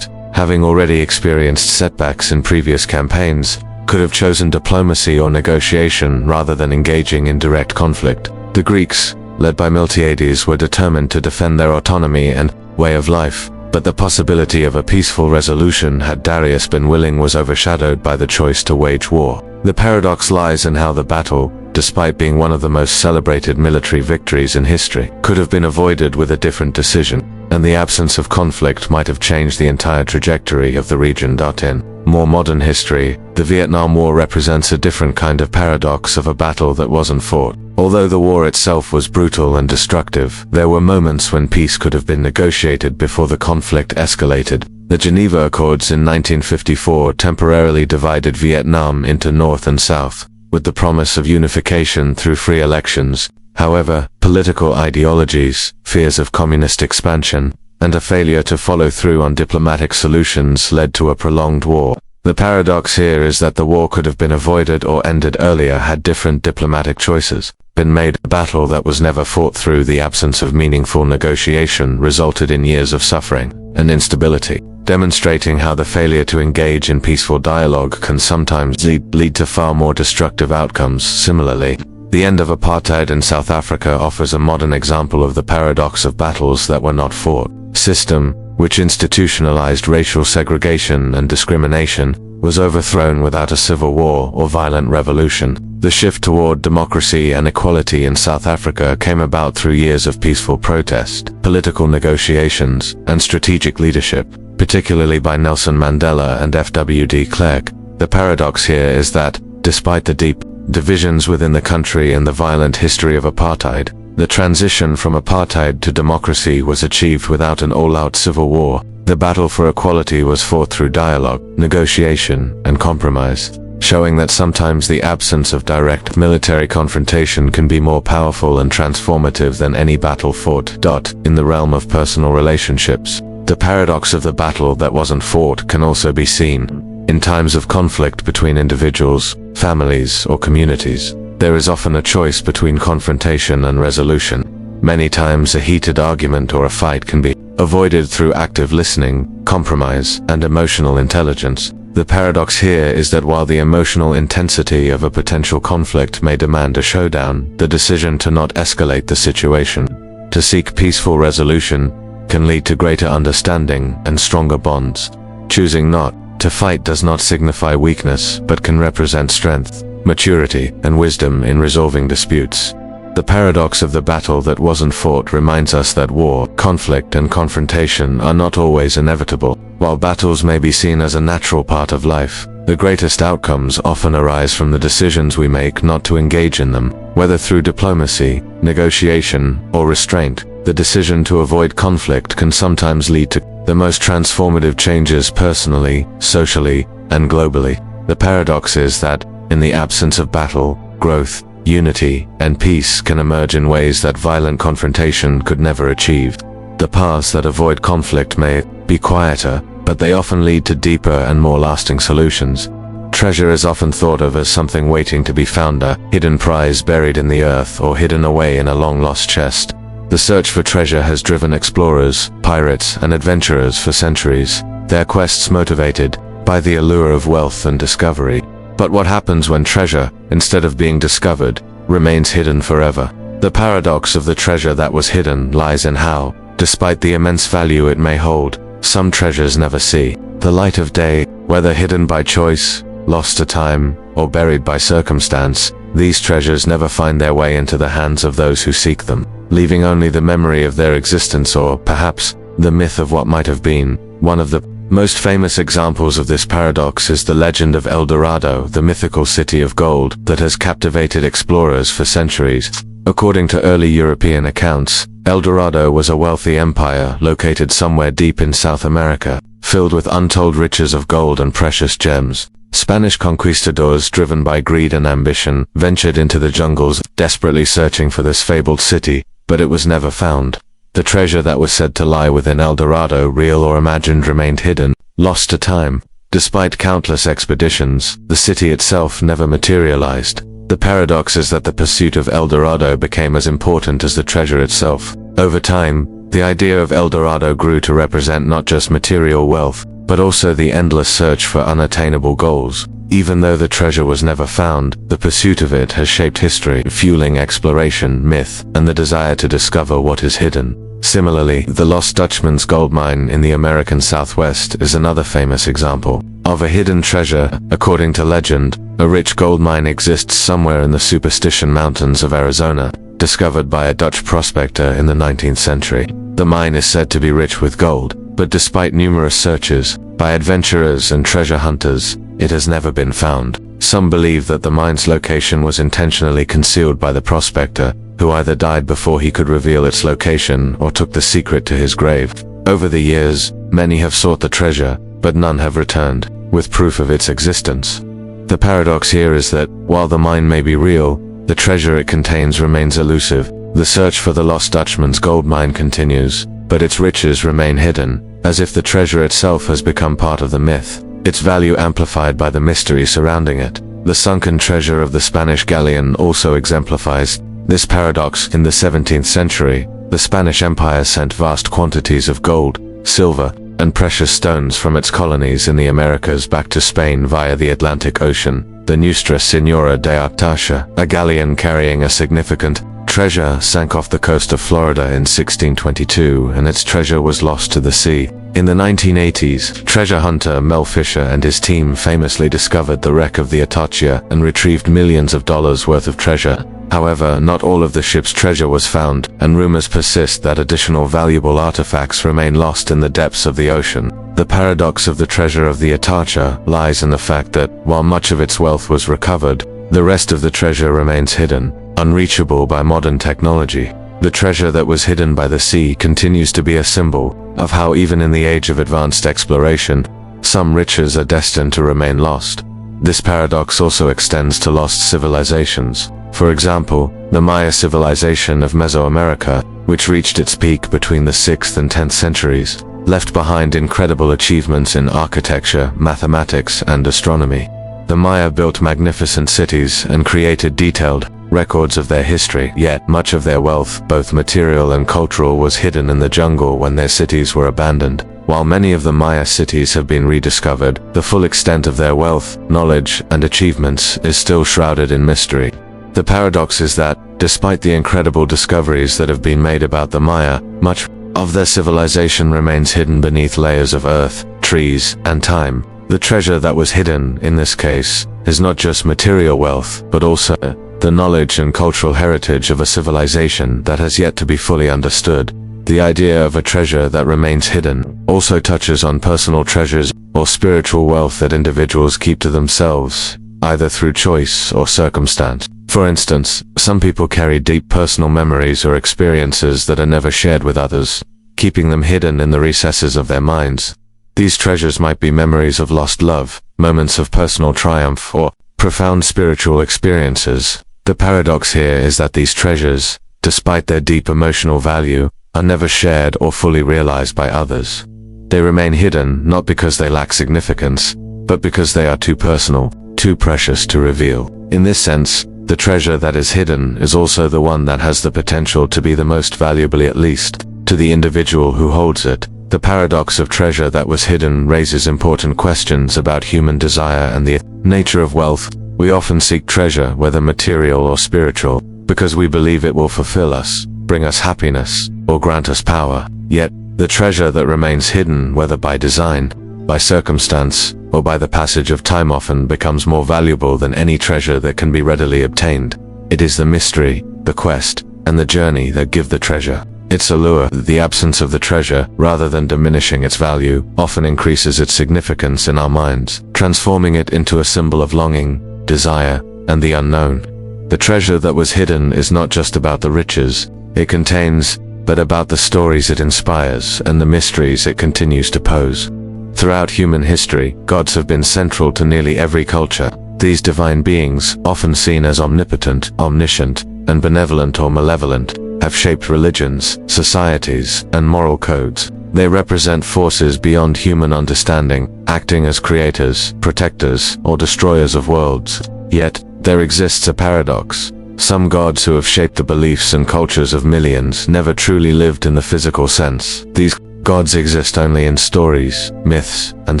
having already experienced setbacks in previous campaigns, could have chosen diplomacy or negotiation rather than engaging in direct conflict. The Greeks, led by Miltiades, were determined to defend their autonomy and way of life, but the possibility of a peaceful resolution, had Darius been willing, was overshadowed by the choice to wage war. The paradox lies in how the battle, despite being one of the most celebrated military victories in history, could have been avoided with a different decision, and the absence of conflict might have changed the entire trajectory of the region. In more modern history, the Vietnam War represents a different kind of paradox of a battle that wasn't fought. Although the war itself was brutal and destructive, there were moments when peace could have been negotiated before the conflict escalated. The Geneva Accords in 1954 temporarily divided Vietnam into North and South, with the promise of unification through free elections. However, political ideologies, fears of communist expansion, and a failure to follow through on diplomatic solutions led to a prolonged war. The paradox here is that the war could have been avoided or ended earlier had different diplomatic choices been made. A battle that was never fought through the absence of meaningful negotiation resulted in years of suffering and instability, demonstrating how the failure to engage in peaceful dialogue can sometimes lead to far more destructive outcomes. Similarly, the end of apartheid in South Africa offers a modern example of the paradox of battles that were not fought. System, which institutionalized racial segregation and discrimination, was overthrown without a civil war or violent revolution. The shift toward democracy and equality in South Africa came about through years of peaceful protest, political negotiations, and strategic leadership, particularly by Nelson Mandela and F.W. de Klerk. The paradox here is that, despite the deep divisions within the country and the violent history of apartheid, the transition from apartheid to democracy was achieved without an all-out civil war. The battle for equality was fought through dialogue, negotiation, and compromise, showing that sometimes the absence of direct military confrontation can be more powerful and transformative than any battle fought. In the realm of personal relationships, the paradox of the battle that wasn't fought can also be seen. In times of conflict between individuals, families, or communities, there is often a choice between confrontation and resolution. Many times a heated argument or a fight can be avoided through active listening, compromise, and emotional intelligence. The paradox here is that while the emotional intensity of a potential conflict may demand a showdown, the decision to not escalate the situation, to seek peaceful resolution, can lead to greater understanding and stronger bonds. Choosing not To fight does not signify weakness, but can represent strength, maturity, and wisdom in resolving disputes. The paradox of the battle that wasn't fought reminds us that war, conflict, and confrontation are not always inevitable. While battles may be seen as a natural part of life, the greatest outcomes often arise from the decisions we make not to engage in them. Whether through diplomacy, negotiation, or restraint, the decision to avoid conflict can sometimes lead to the most transformative changes personally, socially, and globally. The paradox is that, in the absence of battle, growth, unity, and peace can emerge in ways that violent confrontation could never achieve. The paths that avoid conflict may be quieter, but they often lead to deeper and more lasting solutions. Treasure is often thought of as something waiting to be found, a hidden prize buried in the earth or hidden away in a long-lost chest. The search for treasure has driven explorers, pirates, and adventurers for centuries, their quests motivated by the allure of wealth and discovery. But what happens when treasure, instead of being discovered, remains hidden forever? The paradox of the treasure that was hidden lies in how, despite the immense value it may hold, some treasures never see the light of day. Whether hidden by choice, lost to time, or buried by circumstance, these treasures never find their way into the hands of those who seek them, leaving only the memory of their existence or, perhaps, the myth of what might have been. One of the most famous examples of this paradox is the legend of El Dorado, the mythical city of gold that has captivated explorers for centuries. According to early European accounts, El Dorado was a wealthy empire located somewhere deep in South America, filled with untold riches of gold and precious gems. Spanish conquistadors, driven by greed and ambition, ventured into the jungles, desperately searching for this fabled city, but it was never found. The treasure that was said to lie within El Dorado, real or imagined, remained hidden, lost to time. Despite countless expeditions, the city itself never materialized. The paradox is that the pursuit of El Dorado became as important as the treasure itself. Over time, the idea of El Dorado grew to represent not just material wealth, but also the endless search for unattainable goals. Even though the treasure was never found, the pursuit of it has shaped history, fueling exploration, myth, and the desire to discover what is hidden. Similarly, the Lost Dutchman's gold mine in the American Southwest is another famous example of a hidden treasure. According to legend, a rich gold mine exists somewhere in the Superstition Mountains of Arizona, discovered by a Dutch prospector in the 19th century. The mine is said to be rich with gold, but despite numerous searches by adventurers and treasure hunters, it has never been found. Some believe that the mine's location was intentionally concealed by the prospector, who either died before he could reveal its location or took the secret to his grave. Over the years, many have sought the treasure, but none have returned with proof of its existence. The paradox here is that, while the mine may be real, the treasure it contains remains elusive. The search for the Lost Dutchman's gold mine continues, but its riches remain hidden, as if the treasure itself has become part of the myth, its value amplified by the mystery surrounding it. The sunken treasure of the Spanish galleon also exemplifies this paradox. In the 17th century, the Spanish Empire sent vast quantities of gold, silver, and precious stones from its colonies in the Americas back to Spain via the Atlantic Ocean. The Nuestra Señora de Artaxa, a galleon carrying a significant treasure, sank off the coast of Florida in 1622, and its treasure was lost to the sea. In the 1980s, treasure hunter Mel Fisher and his team famously discovered the wreck of the Artaxa and retrieved millions of dollars worth of treasure. However, not all of the ship's treasure was found, and rumors persist that additional valuable artifacts remain lost in the depths of the ocean. The paradox of the treasure of the Artaxa lies in the fact that, while much of its wealth was recovered, the rest of the treasure remains hidden, unreachable by modern technology. The treasure that was hidden by the sea continues to be a symbol of how, even in the age of advanced exploration, some riches are destined to remain lost. This paradox also extends to lost civilizations. For example, the Maya civilization of Mesoamerica, which reached its peak between the 6th and 10th centuries, left behind incredible achievements in architecture, mathematics, and astronomy. The Maya built magnificent cities and created detailed records of their history, yet much of their wealth, both material and cultural, was hidden in the jungle when their cities were abandoned. While many of the Maya cities have been rediscovered, the full extent of their wealth, knowledge, and achievements is still shrouded in mystery. The paradox is that, despite the incredible discoveries that have been made about the Maya, much of their civilization remains hidden beneath layers of earth, trees, and time. The treasure that was hidden, in this case, is not just material wealth, but also the knowledge and cultural heritage of a civilization that has yet to be fully understood. The idea of a treasure that remains hidden also touches on personal treasures or spiritual wealth that individuals keep to themselves, either through choice or circumstance. For instance, some people carry deep personal memories or experiences that are never shared with others, keeping them hidden in the recesses of their minds. These treasures might be memories of lost love, moments of personal triumph, or profound spiritual experiences. The paradox here is that these treasures, despite their deep emotional value, are never shared or fully realized by others. They remain hidden not because they lack significance, but because they are too personal, too precious to reveal. In this sense, the treasure that is hidden is also the one that has the potential to be the most valuable, at least to the individual who holds it. The paradox of treasure that was hidden raises important questions about human desire and the nature of wealth. We often seek treasure, whether material or spiritual, because we believe it will fulfill us, bring us happiness, or grant us power. Yet, the treasure that remains hidden, whether by design, by circumstance, or by the passage of time, often becomes more valuable than any treasure that can be readily obtained. It is the mystery, the quest, and the journey that give the treasure its allure. The absence of the treasure, rather than diminishing its value, often increases its significance in our minds, transforming it into a symbol of longing, desire, and the unknown. The treasure that was hidden is not just about the riches it contains, but about the stories it inspires and the mysteries it continues to pose. Throughout human history, gods have been central to nearly every culture. These divine beings, often seen as omnipotent, omniscient, and benevolent or malevolent, have shaped religions, societies, and moral codes. They represent forces beyond human understanding, acting as creators, protectors, or destroyers of worlds. Yet, there exists a paradox. Some gods who have shaped the beliefs and cultures of millions never truly lived in the physical sense. These gods exist only in stories, myths, and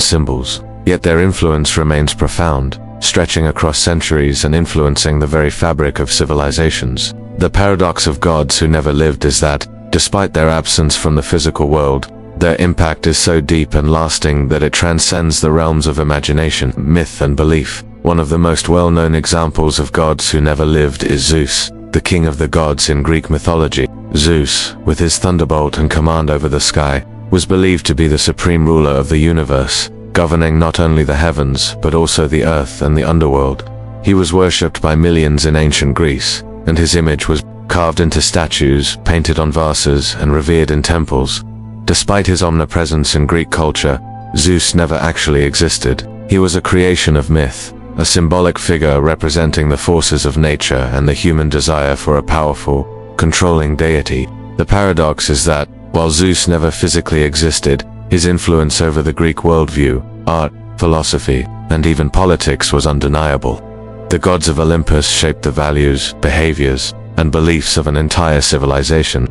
symbols. Yet their influence remains profound, stretching across centuries and influencing the very fabric of civilizations. The paradox of gods who never lived is that, despite their absence from the physical world, their impact is so deep and lasting that it transcends the realms of imagination, myth, and belief. One of the most well-known examples of gods who never lived is Zeus, the king of the gods in Greek mythology. Zeus, with his thunderbolt and command over the sky, was believed to be the supreme ruler of the universe, governing not only the heavens but also the earth and the underworld. He was worshipped by millions in ancient Greece, and his image was carved into statues, painted on vases, and revered in temples. Despite his omnipresence in Greek culture, Zeus never actually existed. He was a creation of myth, a symbolic figure representing the forces of nature and the human desire for a powerful, controlling deity. The paradox is that, while Zeus never physically existed, his influence over the Greek worldview, art, philosophy, and even politics was undeniable. The gods of Olympus shaped the values, behaviors, and beliefs of an entire civilization,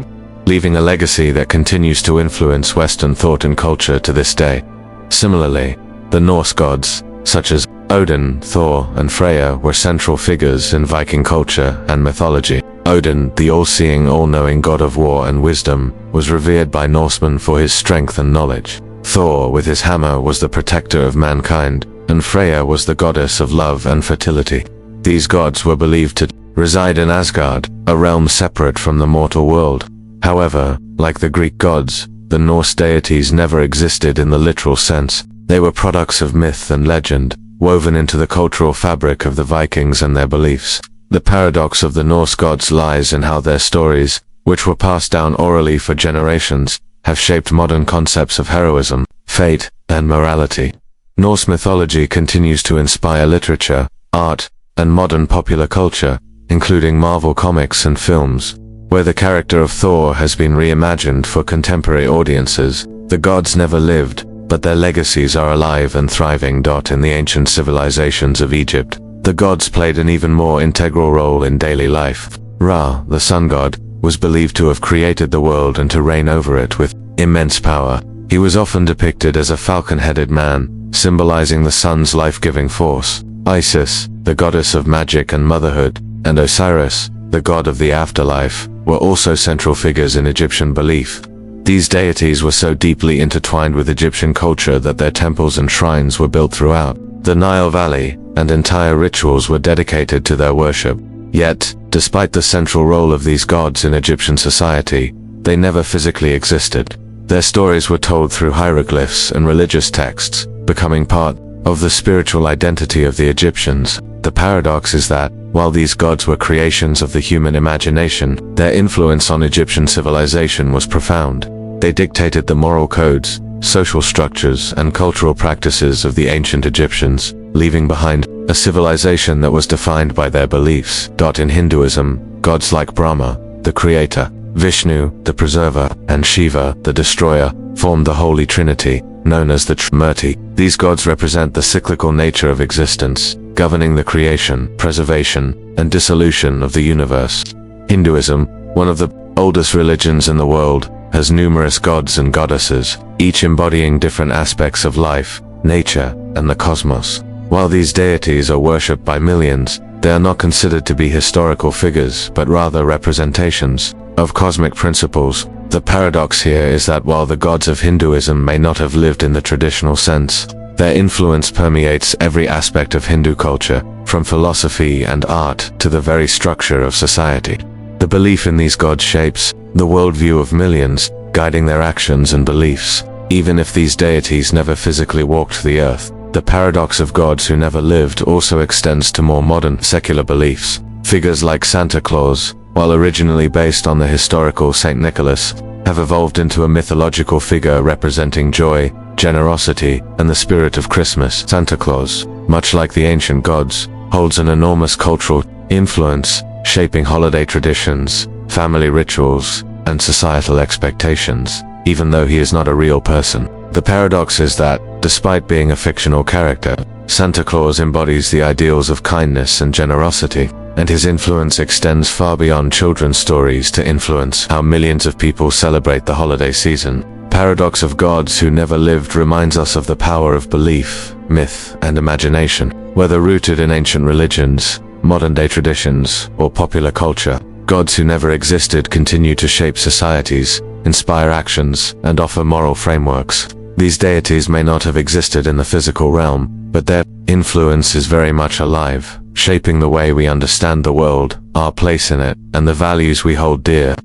leaving a legacy that continues to influence Western thought and culture to this day. Similarly, the Norse gods, such as Odin, Thor, and Freya, were central figures in Viking culture and mythology. Odin, the all-seeing, all-knowing god of war and wisdom, was revered by Norsemen for his strength and knowledge. Thor, with his hammer, was the protector of mankind, and Freya was the goddess of love and fertility. These gods were believed to reside in Asgard, a realm separate from the mortal world. However, like the Greek gods, the Norse deities never existed in the literal sense. They were products of myth and legend, woven into the cultural fabric of the Vikings and their beliefs. The paradox of the Norse gods lies in how their stories, which were passed down orally for generations, have shaped modern concepts of heroism, fate, and morality. Norse mythology continues to inspire literature, art, and modern popular culture, including Marvel comics and films, where the character of Thor has been reimagined for contemporary audiences. The gods never lived, but their legacies are alive and thriving. In the ancient civilizations of Egypt, the gods played an even more integral role in daily life. Ra, the sun god, was believed to have created the world and to reign over it with immense power. He was often depicted as a falcon-headed man, symbolizing the sun's life-giving force. Isis, the goddess of magic and motherhood, and Osiris, the god of the afterlife, were also central figures in Egyptian belief. These deities were so deeply intertwined with Egyptian culture that their temples and shrines were built throughout the Nile Valley, and entire rituals were dedicated to their worship. Yet, despite the central role of these gods in Egyptian society, they never physically existed. Their stories were told through hieroglyphs and religious texts, becoming part of the spiritual identity of the Egyptians. The paradox is that, while these gods were creations of the human imagination, their influence on Egyptian civilization was profound. They dictated the moral codes, social structures, and cultural practices of the ancient Egyptians, leaving behind a civilization that was defined by their beliefs. In Hinduism, gods like Brahma, the creator, Vishnu, the preserver, and Shiva, the destroyer, formed the Holy Trinity, known as the Trimurti. These gods represent the cyclical nature of existence, governing the creation, preservation, and dissolution of the universe. Hinduism, one of the oldest religions in the world, has numerous gods and goddesses, each embodying different aspects of life, nature, and the cosmos. While these deities are worshipped by millions, they are not considered to be historical figures, but rather representations of cosmic principles. The paradox here is that while the gods of Hinduism may not have lived in the traditional sense, their influence permeates every aspect of Hindu culture, from philosophy and art to the very structure of society. The belief in these gods shapes the worldview of millions, guiding their actions and beliefs. Even if these deities never physically walked the earth, the paradox of gods who never lived also extends to more modern, secular beliefs. Figures like Santa Claus, while originally based on the historical Saint Nicholas, have evolved into a mythological figure representing joy, generosity, and the spirit of Christmas. Santa Claus, much like the ancient gods, holds an enormous cultural influence, shaping holiday traditions, family rituals, and societal expectations, even though he is not a real person. The paradox is that, despite being a fictional character, Santa Claus embodies the ideals of kindness and generosity, and his influence extends far beyond children's stories to influence how millions of people celebrate the holiday season. Paradox of gods who never lived reminds us of the power of belief, myth, and imagination. Whether rooted in ancient religions, modern-day traditions, or popular culture, gods who never existed continue to shape societies, inspire actions, and offer moral frameworks. These deities may not have existed in the physical realm, but their influence is very much alive, shaping the way we understand the world, our place in it, and the values we hold dear.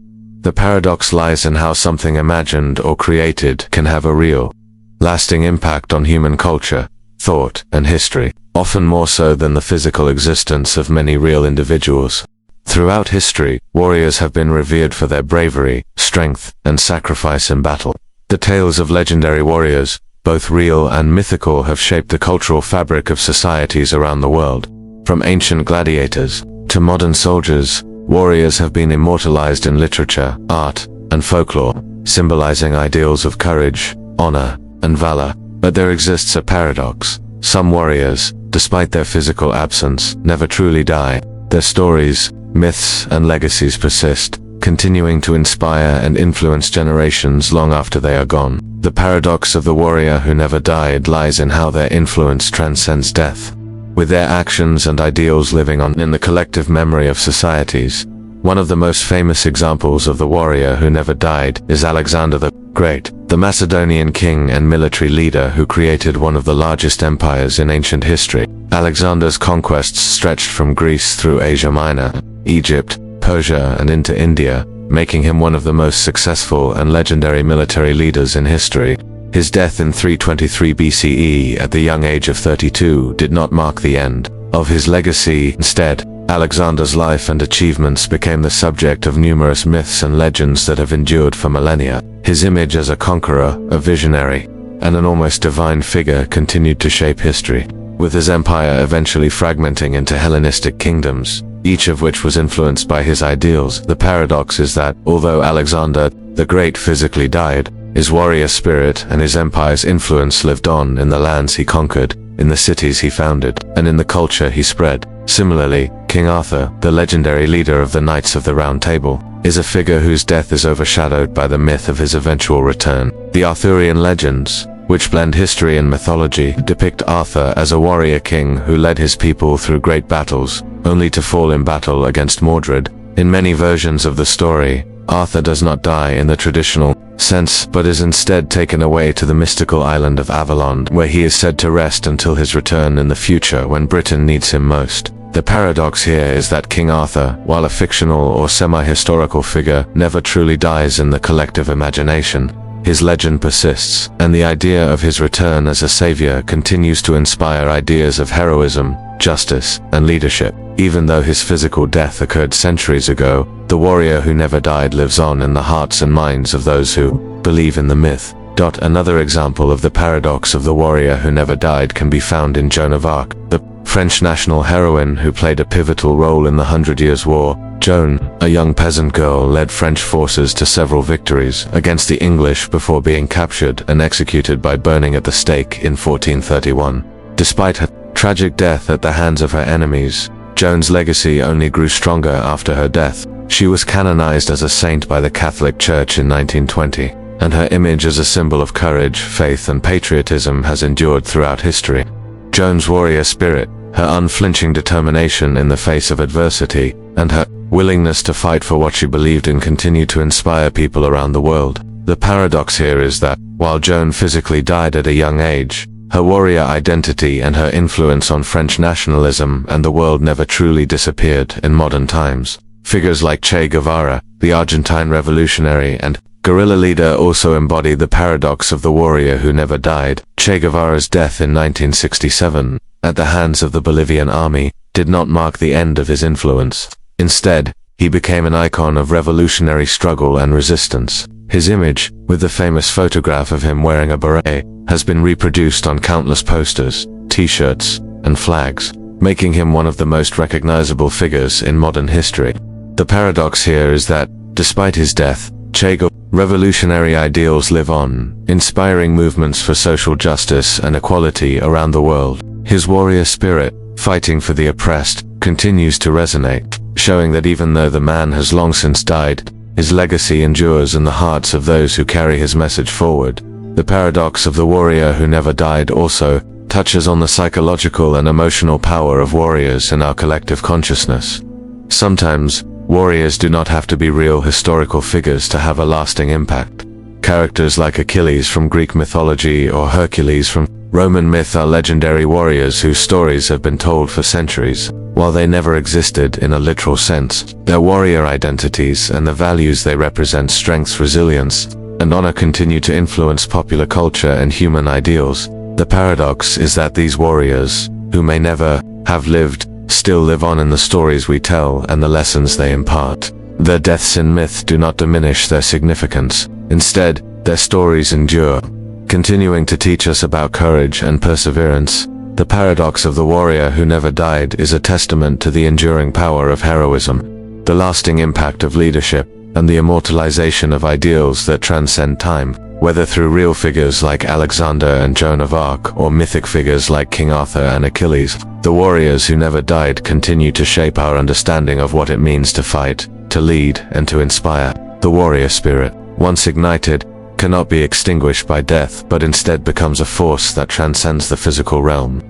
The paradox lies in how something imagined or created can have a real, lasting impact on human culture, thought, and history, often more so than the physical existence of many real individuals. Throughout history, warriors have been revered for their bravery, strength, and sacrifice in battle. The tales of legendary warriors, both real and mythical, have shaped the cultural fabric of societies around the world. From ancient gladiators to modern soldiers, warriors have been immortalized in literature, art, and folklore, symbolizing ideals of courage, honor, and valor. But there exists a paradox. Some warriors, despite their physical absence, never truly die. Their stories, myths, and legacies persist, continuing to inspire and influence generations long after they are gone. The paradox of the warrior who never died lies in how their influence transcends death, with their actions and ideals living on in the collective memory of societies. One of the most famous examples of the warrior who never died is Alexander the Great, the Macedonian king and military leader who created one of the largest empires in ancient history. Alexander's conquests stretched from Greece through Asia Minor, Egypt, Persia, and into India, making him one of the most successful and legendary military leaders in history. His death in 323 BCE at the young age of 32 did not mark the end of his legacy. Instead, Alexander's life and achievements became the subject of numerous myths and legends that have endured for millennia. His image as a conqueror, a visionary, and an almost divine figure continued to shape history, with his empire eventually fragmenting into Hellenistic kingdoms, each of which was influenced by his ideals. The paradox is that, although Alexander the Great physically died, his warrior spirit and his empire's influence lived on in the lands he conquered, in the cities he founded, and in the culture he spread. Similarly, King Arthur, the legendary leader of the Knights of the Round Table, is a figure whose death is overshadowed by the myth of his eventual return. The Arthurian legends, which blend history and mythology, depict Arthur as a warrior king who led his people through great battles, only to fall in battle against Mordred. In many versions of the story, Arthur does not die in the traditional sense, but is instead taken away to the mystical island of Avalon, where he is said to rest until his return in the future when Britain needs him most. The paradox here is that King Arthur, while a fictional or semi-historical figure, never truly dies in the collective imagination. His legend persists, and the idea of his return as a savior continues to inspire ideas of heroism, justice, and leadership. Even though his physical death occurred centuries ago, the warrior who never died lives on in the hearts and minds of those who believe in the myth. Another example of the paradox of the warrior who never died can be found in Joan of Arc, the French national heroine who played a pivotal role in the 100 Years' War. Joan, a young peasant girl, led French forces to several victories against the English before being captured and executed by burning at the stake in 1431. Despite her tragic death at the hands of her enemies, Joan's legacy only grew stronger after her death. She was canonized as a saint by the Catholic Church in 1920, and her image as a symbol of courage, faith, and patriotism has endured throughout history. Joan's warrior spirit, her unflinching determination in the face of adversity, and her willingness to fight for what she believed in continue to inspire people around the world. The paradox here is that, while Joan physically died at a young age, her warrior identity and her influence on French nationalism and the world never truly disappeared in modern times. Figures like Che Guevara, the Argentine revolutionary and guerrilla leader, also embody the paradox of the warrior who never died. Che Guevara's death in 1967, at the hands of the Bolivian army, did not mark the end of his influence. Instead, he became an icon of revolutionary struggle and resistance. His image, with the famous photograph of him wearing a beret, has been reproduced on countless posters, t-shirts, and flags, making him one of the most recognizable figures in modern history. The paradox here is that, despite his death, Che Guevara's revolutionary ideals live on, inspiring movements for social justice and equality around the world. His warrior spirit, fighting for the oppressed, continues to resonate, showing that even though the man has long since died, his legacy endures in the hearts of those who carry his message forward. The paradox of the warrior who never died also touches on the psychological and emotional power of warriors in our collective consciousness. Sometimes, warriors do not have to be real historical figures to have a lasting impact. Characters like Achilles from Greek mythology or Hercules from Roman myth are legendary warriors whose stories have been told for centuries. While they never existed in a literal sense, their warrior identities and the values they represent, strength, resilience, and honor, continue to influence popular culture and human ideals. The paradox is that these warriors, who may never have lived, still live on in the stories we tell and the lessons they impart. Their deaths in myth do not diminish their significance. Instead, their stories endure, continuing to teach us about courage and perseverance. The paradox of the warrior who never died is a testament to the enduring power of heroism, the lasting impact of leadership, and the immortalization of ideals that transcend time. Whether through real figures like Alexander and Joan of Arc or mythic figures like King Arthur and Achilles, the warriors who never died continue to shape our understanding of what it means to fight, to lead, and to inspire. The warrior spirit, once ignited, cannot be extinguished by death, but instead becomes a force that transcends the physical realm,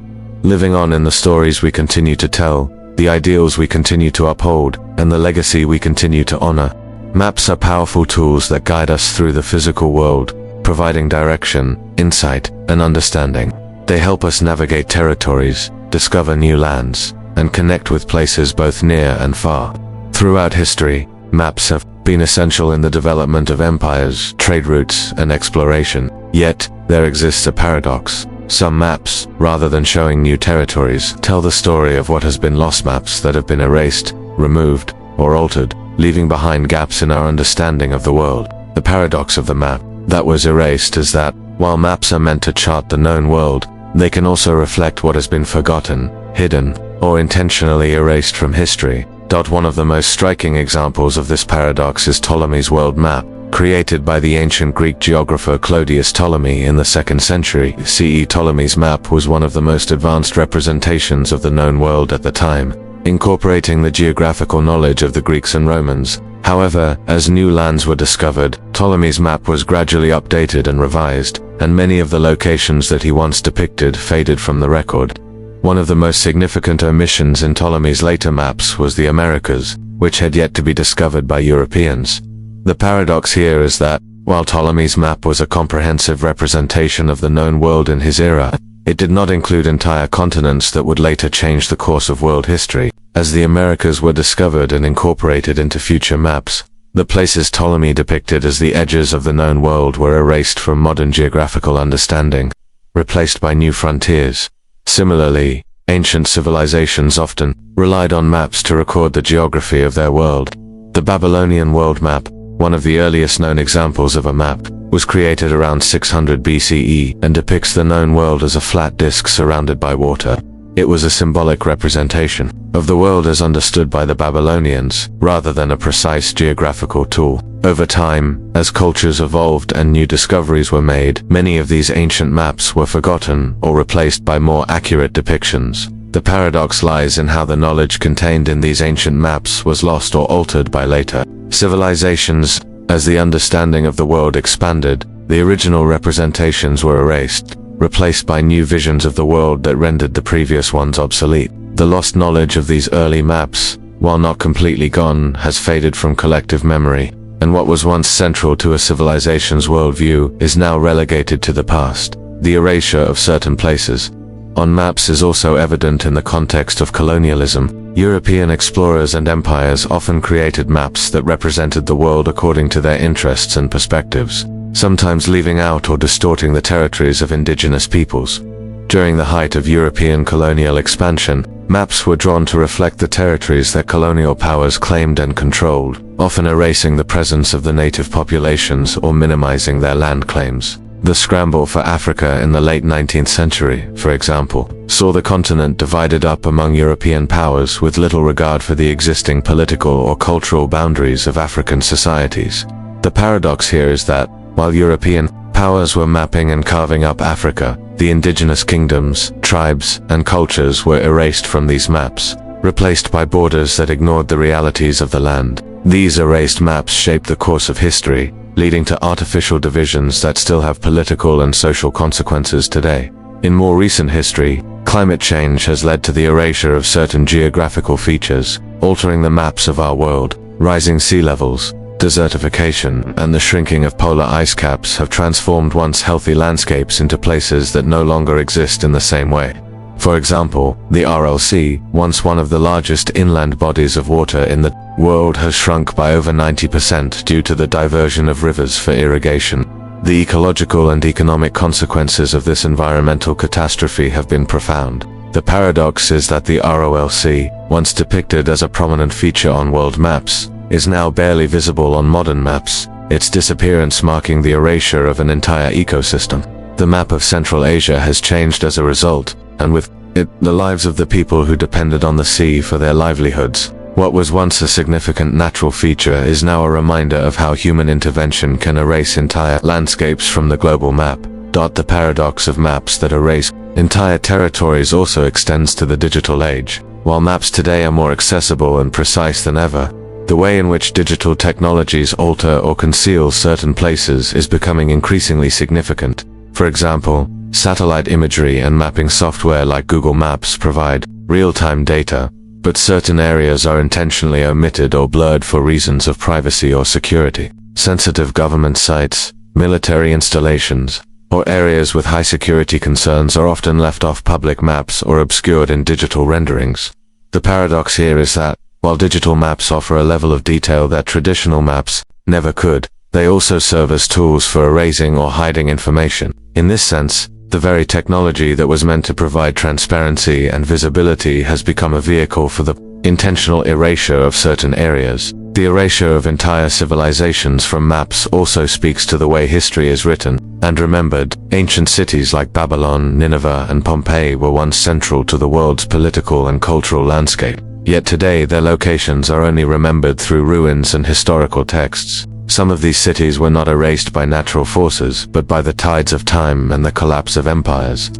living on in the stories we continue to tell, the ideals we continue to uphold, and the legacy we continue to honor. Maps are powerful tools that guide us through the physical world, providing direction, insight, and understanding. They help us navigate territories, discover new lands, and connect with places both near and far. Throughout history, maps have been essential in the development of empires, trade routes, and exploration. Yet, there exists a paradox. Some maps, rather than showing new territories, tell the story of what has been lost. Maps that have been erased, removed, or altered, leaving behind gaps in our understanding of the world. The paradox of the map that was erased is that, while maps are meant to chart the known world, they can also reflect what has been forgotten, hidden, or intentionally erased from history. One of the most striking examples of this paradox is Ptolemy's world map, created by the ancient Greek geographer Claudius Ptolemy in the 2nd century CE. Ptolemy's map was one of the most advanced representations of the known world at the time, incorporating the geographical knowledge of the Greeks and Romans. However, as new lands were discovered, Ptolemy's map was gradually updated and revised, and many of the locations that he once depicted faded from the record. One of the most significant omissions in Ptolemy's later maps was the Americas, which had yet to be discovered by Europeans. The paradox here is that, While Ptolemy's map was a comprehensive representation of the known world in his era, it did not include entire continents that would later change the course of world history. As the Americas were discovered and incorporated into future maps, the places Ptolemy depicted as the edges of the known world were erased from modern geographical understanding, replaced by new frontiers. Similarly, ancient civilizations often relied on maps to record the geography of their world. The Babylonian world map, one of the earliest known examples of a map, was created around 600 BCE and depicts the known world as a flat disk surrounded by water. It was a symbolic representation of the world as understood by the Babylonians, rather than a precise geographical tool. Over time, as cultures evolved and new discoveries were made, many of these ancient maps were forgotten or replaced by more accurate depictions. The paradox lies in how the knowledge contained in these ancient maps was lost or altered by later civilizations. As the understanding of the world expanded, the original representations were erased, replaced by new visions of the world that rendered the previous ones obsolete. The lost knowledge of these early maps, while not completely gone, has faded from collective memory, and what was once central to a civilization's worldview is now relegated to the past. The erasure of certain places on maps is also evident in the context of colonialism. European explorers and empires often created maps that represented the world according to their interests and perspectives, sometimes leaving out or distorting the territories of indigenous peoples. During the height of European colonial expansion, maps were drawn to reflect the territories that colonial powers claimed and controlled, often erasing the presence of the native populations or minimizing their land claims. The scramble for Africa in the late 19th century, for example, saw the continent divided up among European powers with little regard for the existing political or cultural boundaries of African societies. The paradox here is that, while European powers were mapping and carving up Africa, the indigenous kingdoms, tribes, and cultures were erased from these maps, replaced by borders that ignored the realities of the land. These erased maps shaped the course of history, leading to artificial divisions that still have political and social consequences today. In more recent history, climate change has led to the erasure of certain geographical features, altering the maps of our world. Rising sea levels, desertification, and the shrinking of polar ice caps have transformed once healthy landscapes into places that no longer exist in the same way. For example, the RLC, once one of the largest inland bodies of water in the world, has shrunk by over 90% due to the diversion of rivers for irrigation. The ecological and economic consequences of this environmental catastrophe have been profound. The paradox is that the ROLC, once depicted as a prominent feature on world maps, is now barely visible on modern maps, its disappearance marking the erasure of an entire ecosystem. The map of Central Asia has changed as a result, and with it, the lives of the people who depended on the sea for their livelihoods. What was once a significant natural feature is now a reminder of how human intervention can erase entire landscapes from the global map. The paradox of maps that erase entire territories also extends to the digital age. While maps today are more accessible and precise than ever, the way in which digital technologies alter or conceal certain places is becoming increasingly significant. For example, satellite imagery and mapping software like Google Maps provide real-time data, but certain areas are intentionally omitted or blurred for reasons of privacy or security. Sensitive government sites, military installations, or areas with high security concerns are often left off public maps or obscured in digital renderings. The paradox here is that, while digital maps offer a level of detail that traditional maps never could, they also serve as tools for erasing or hiding information. In this sense, the very technology that was meant to provide transparency and visibility has become a vehicle for the intentional erasure of certain areas. The erasure of entire civilizations from maps also speaks to the way history is written and remembered. Ancient cities like Babylon, Nineveh, and Pompeii were once central to the world's political and cultural landscape. Yet today their locations are only remembered through ruins and historical texts. Some of these cities were not erased by natural forces, but by the tides of time and the collapse of empires.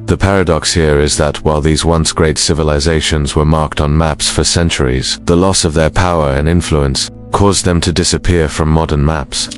The paradox here is that while these once great civilizations were marked on maps for centuries, the loss of their power and influence caused them to disappear from modern maps.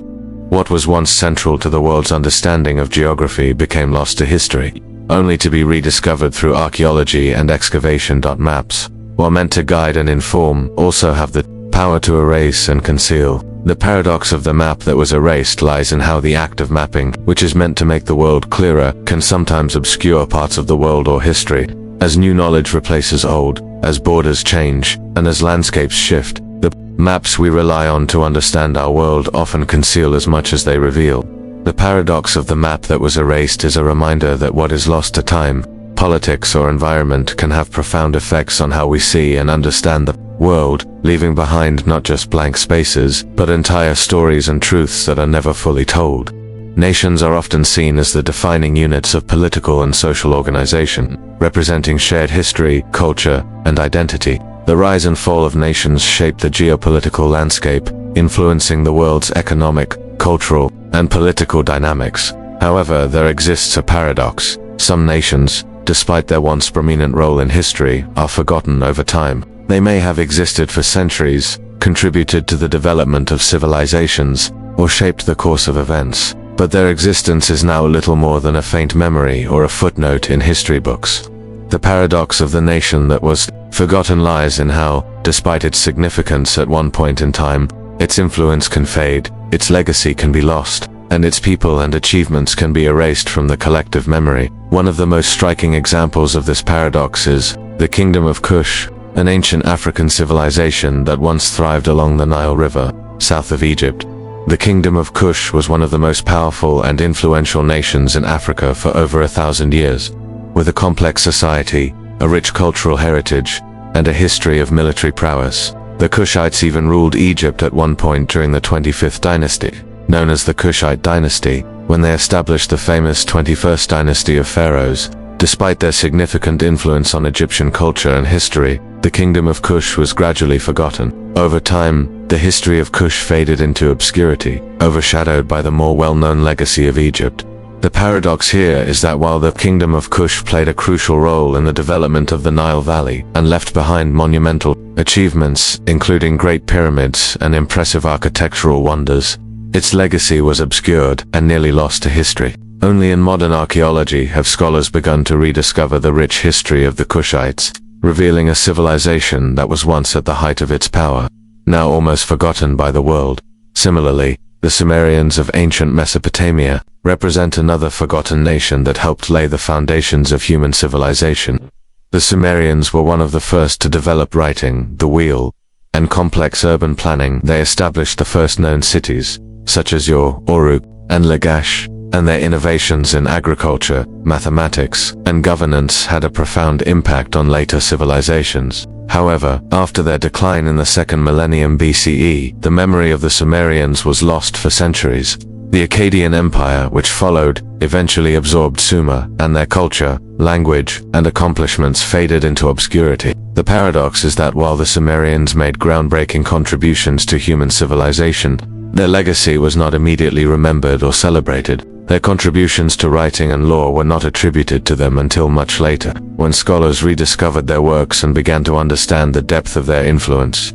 What was once central to the world's understanding of geography became lost to history, only to be rediscovered through archaeology and excavation. Maps, while meant to guide and inform, also have the power to erase and conceal. The paradox of the map that was erased lies in how the act of mapping, which is meant to make the world clearer, can sometimes obscure parts of the world or history. As new knowledge replaces old, as borders change, and as landscapes shift, the maps we rely on to understand our world often conceal as much as they reveal. The paradox of the map that was erased is a reminder that what is lost to time, politics, or environment can have profound effects on how we see and understand the world, leaving behind not just blank spaces, but entire stories and truths that are never fully told. Nations are often seen as the defining units of political and social organization, representing shared history, culture, and identity. The rise and fall of nations shape the geopolitical landscape, influencing the world's economic, cultural, and political dynamics. However, there exists a paradox. Some nations, despite their once prominent role in history, are forgotten over time. They may have existed for centuries, contributed to the development of civilizations, or shaped the course of events, but their existence is now little more than a faint memory or a footnote in history books. The paradox of the nation that was forgotten lies in how, despite its significance at one point in time, its influence can fade, its legacy can be lost, and its people and achievements can be erased from the collective memory. One of the most striking examples of this paradox is the Kingdom of Kush, an ancient African civilization that once thrived along the Nile River, south of Egypt. The Kingdom of Kush was one of the most powerful and influential nations in Africa for over 1,000 years. With a complex society, a rich cultural heritage, and a history of military prowess, the Kushites even ruled Egypt at one point during the 25th dynasty, known as the Kushite dynasty, when they established the famous 21st dynasty of pharaohs. Despite their significant influence on Egyptian culture and history, the Kingdom of Kush was gradually forgotten. Over time, the history of Kush faded into obscurity, overshadowed by the more well-known legacy of Egypt. The paradox here is that while the Kingdom of Kush played a crucial role in the development of the Nile Valley and left behind monumental achievements, including great pyramids and impressive architectural wonders, its legacy was obscured and nearly lost to history. Only in modern archaeology have scholars begun to rediscover the rich history of the Kushites, revealing a civilization that was once at the height of its power, now almost forgotten by the world. Similarly, the Sumerians of ancient Mesopotamia represent another forgotten nation that helped lay the foundations of human civilization. The Sumerians were one of the first to develop writing, the wheel, and complex urban planning. They established the first known cities, such as Ur, Uruk, and Lagash, and their innovations in agriculture, mathematics, and governance had a profound impact on later civilizations. However, after their decline in the 2nd millennium BCE, the memory of the Sumerians was lost for centuries. The Akkadian Empire, which followed, eventually absorbed Sumer, and their culture, language, and accomplishments faded into obscurity. The paradox is that while the Sumerians made groundbreaking contributions to human civilization, their legacy was not immediately remembered or celebrated. Their contributions to writing and law were not attributed to them until much later, when scholars rediscovered their works and began to understand the depth of their influence.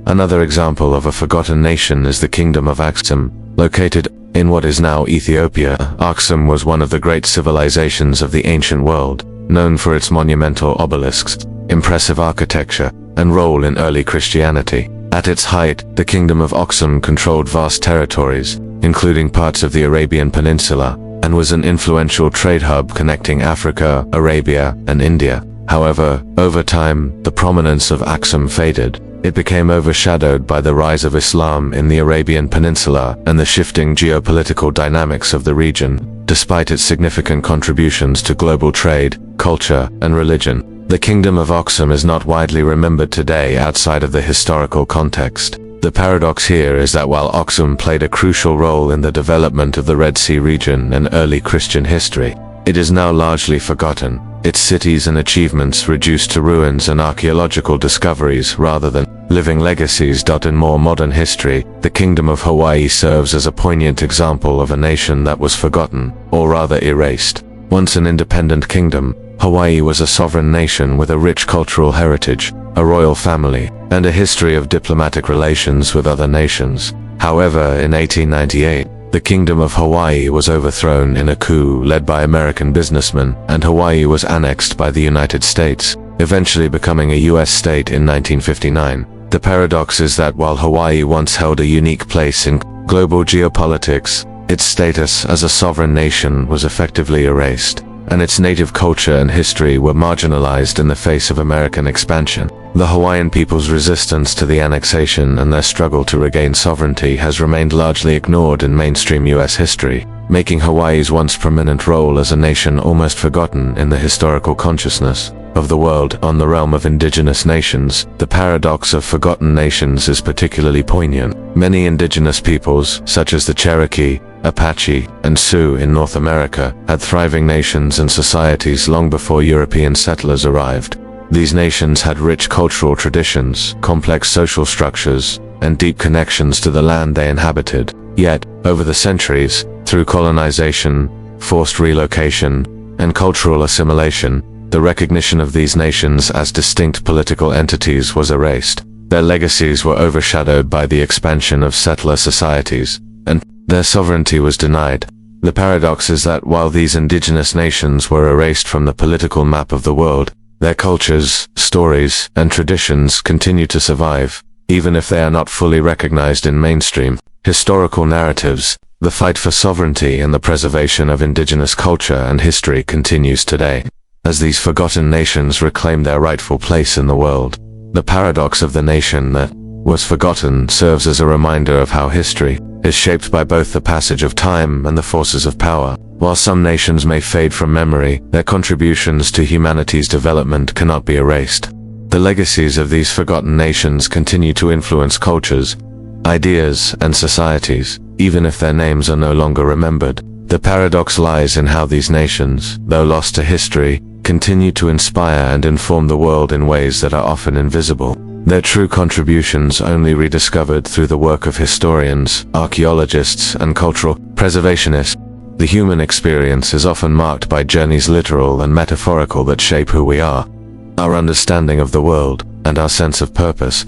Another example of a forgotten nation is the Kingdom of Aksum, located in what is now Ethiopia. Aksum was one of the great civilizations of the ancient world, known for its monumental obelisks, impressive architecture, and role in early Christianity. At its height, the Kingdom of Aksum controlled vast territories, including parts of the Arabian Peninsula, and was an influential trade hub connecting Africa, Arabia, and India. However, over time, the prominence of Aksum faded. It became overshadowed by the rise of Islam in the Arabian Peninsula and the shifting geopolitical dynamics of the region. Despite its significant contributions to global trade, culture, and religion, the Kingdom of Aksum is not widely remembered today outside of the historical context. The paradox here is that while Aksum played a crucial role in the development of the Red Sea region and early Christian history, it is now largely forgotten, its cities and achievements reduced to ruins and archaeological discoveries rather than living legacies. In more modern history, the Kingdom of Hawaii serves as a poignant example of a nation that was forgotten, or rather erased. Once an independent kingdom, Hawaii was a sovereign nation with a rich cultural heritage, a royal family, and a history of diplomatic relations with other nations. However, in 1898, the Kingdom of Hawaii was overthrown in a coup led by American businessmen, and Hawaii was annexed by the United States, eventually becoming a U.S. state in 1959. The paradox is that while Hawaii once held a unique place in global geopolitics, its status as a sovereign nation was effectively erased, and its native culture and history were marginalized in the face of American expansion. The Hawaiian people's resistance to the annexation and their struggle to regain sovereignty has remained largely ignored in mainstream U.S. history, making Hawaii's once prominent role as a nation almost forgotten in the historical consciousness of the world. On the realm of indigenous nations, the paradox of forgotten nations is particularly poignant. Many indigenous peoples, such as the Cherokee, Apache, and Sioux in North America, had thriving nations and societies long before European settlers arrived. These nations had rich cultural traditions, complex social structures, and deep connections to the land they inhabited. Yet, over the centuries, through colonization, forced relocation, and cultural assimilation, the recognition of these nations as distinct political entities was erased. Their legacies were overshadowed by the expansion of settler societies, and their sovereignty was denied. The paradox is that while these indigenous nations were erased from the political map of the world, their cultures, stories, and traditions continue to survive, even if they are not fully recognized in mainstream historical narratives. The fight for sovereignty and the preservation of indigenous culture and history continues today, as these forgotten nations reclaim their rightful place in the world. The paradox of the nation that was forgotten serves as a reminder of how history is shaped by both the passage of time and the forces of power. While some nations may fade from memory, their contributions to humanity's development cannot be erased. The legacies of these forgotten nations continue to influence cultures, ideas, and societies, even if their names are no longer remembered. The paradox lies in how these nations, though lost to history, continue to inspire and inform the world in ways that are often invisible. Their true contributions only rediscovered through the work of historians, archaeologists, and cultural preservationists. The human experience is often marked by journeys literal and metaphorical that shape who we are, our understanding of the world, and our sense of purpose.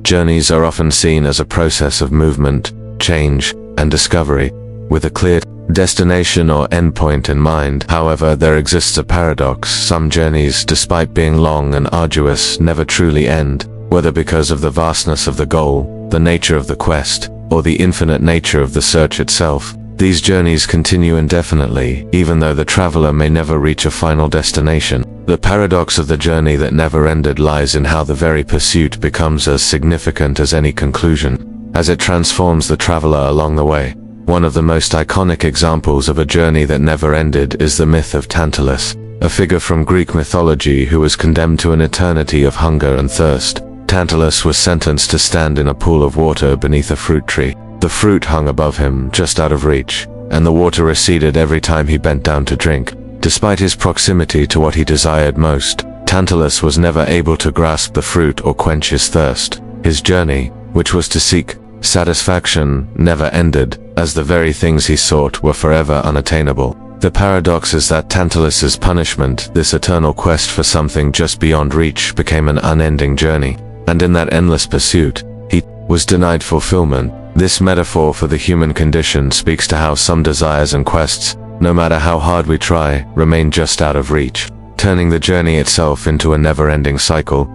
Journeys are often seen as a process of movement, change, and discovery, with a clear destination or endpoint in mind. However, there exists a paradox. Some journeys, despite being long and arduous, never truly end, whether because of the vastness of the goal, the nature of the quest, or the infinite nature of the search itself. These journeys continue indefinitely, even though the traveler may never reach a final destination. The paradox of the journey that never ended lies in how the very pursuit becomes as significant as any conclusion, as it transforms the traveler along the way. One of the most iconic examples of a journey that never ended is the myth of Tantalus, a figure from Greek mythology who was condemned to an eternity of hunger and thirst. Tantalus was sentenced to stand in a pool of water beneath a fruit tree. The fruit hung above him, just out of reach, and the water receded every time he bent down to drink. Despite his proximity to what he desired most, Tantalus was never able to grasp the fruit or quench his thirst. His journey, which was to seek satisfaction, never ended, as the very things he sought were forever unattainable. The paradox is that Tantalus's punishment, this eternal quest for something just beyond reach, became an unending journey, and in that endless pursuit, he was denied fulfillment. This metaphor for the human condition speaks to how some desires and quests, no matter how hard we try, remain just out of reach, turning the journey itself into a never-ending cycle.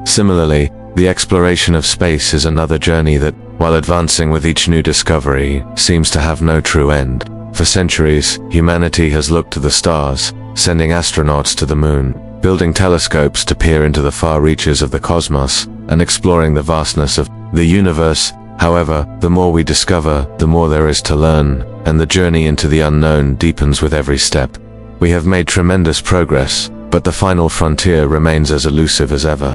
Similarly, the exploration of space is another journey that, while advancing with each new discovery, seems to have no true end. For centuries, humanity has looked to the stars, sending astronauts to the moon, building telescopes to peer into the far reaches of the cosmos, and exploring the vastness of the universe. However, the more we discover, the more there is to learn, and the journey into the unknown deepens with every step. We have made tremendous progress, but the final frontier remains as elusive as ever.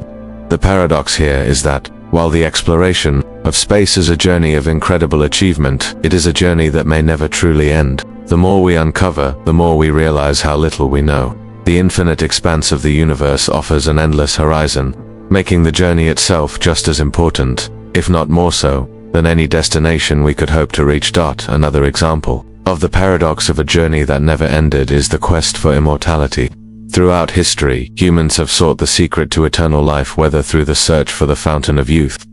The paradox here is that, while the exploration of space is a journey of incredible achievement, it is a journey that may never truly end. The more we uncover, the more we realize how little we know. The infinite expanse of the universe offers an endless horizon, making the journey itself just as important, if not more so, than any destination we could hope to reach. Another example of the paradox of a journey that never ended is the quest for immortality. Throughout history, humans have sought the secret to eternal life, whether through the search for the fountain of youth,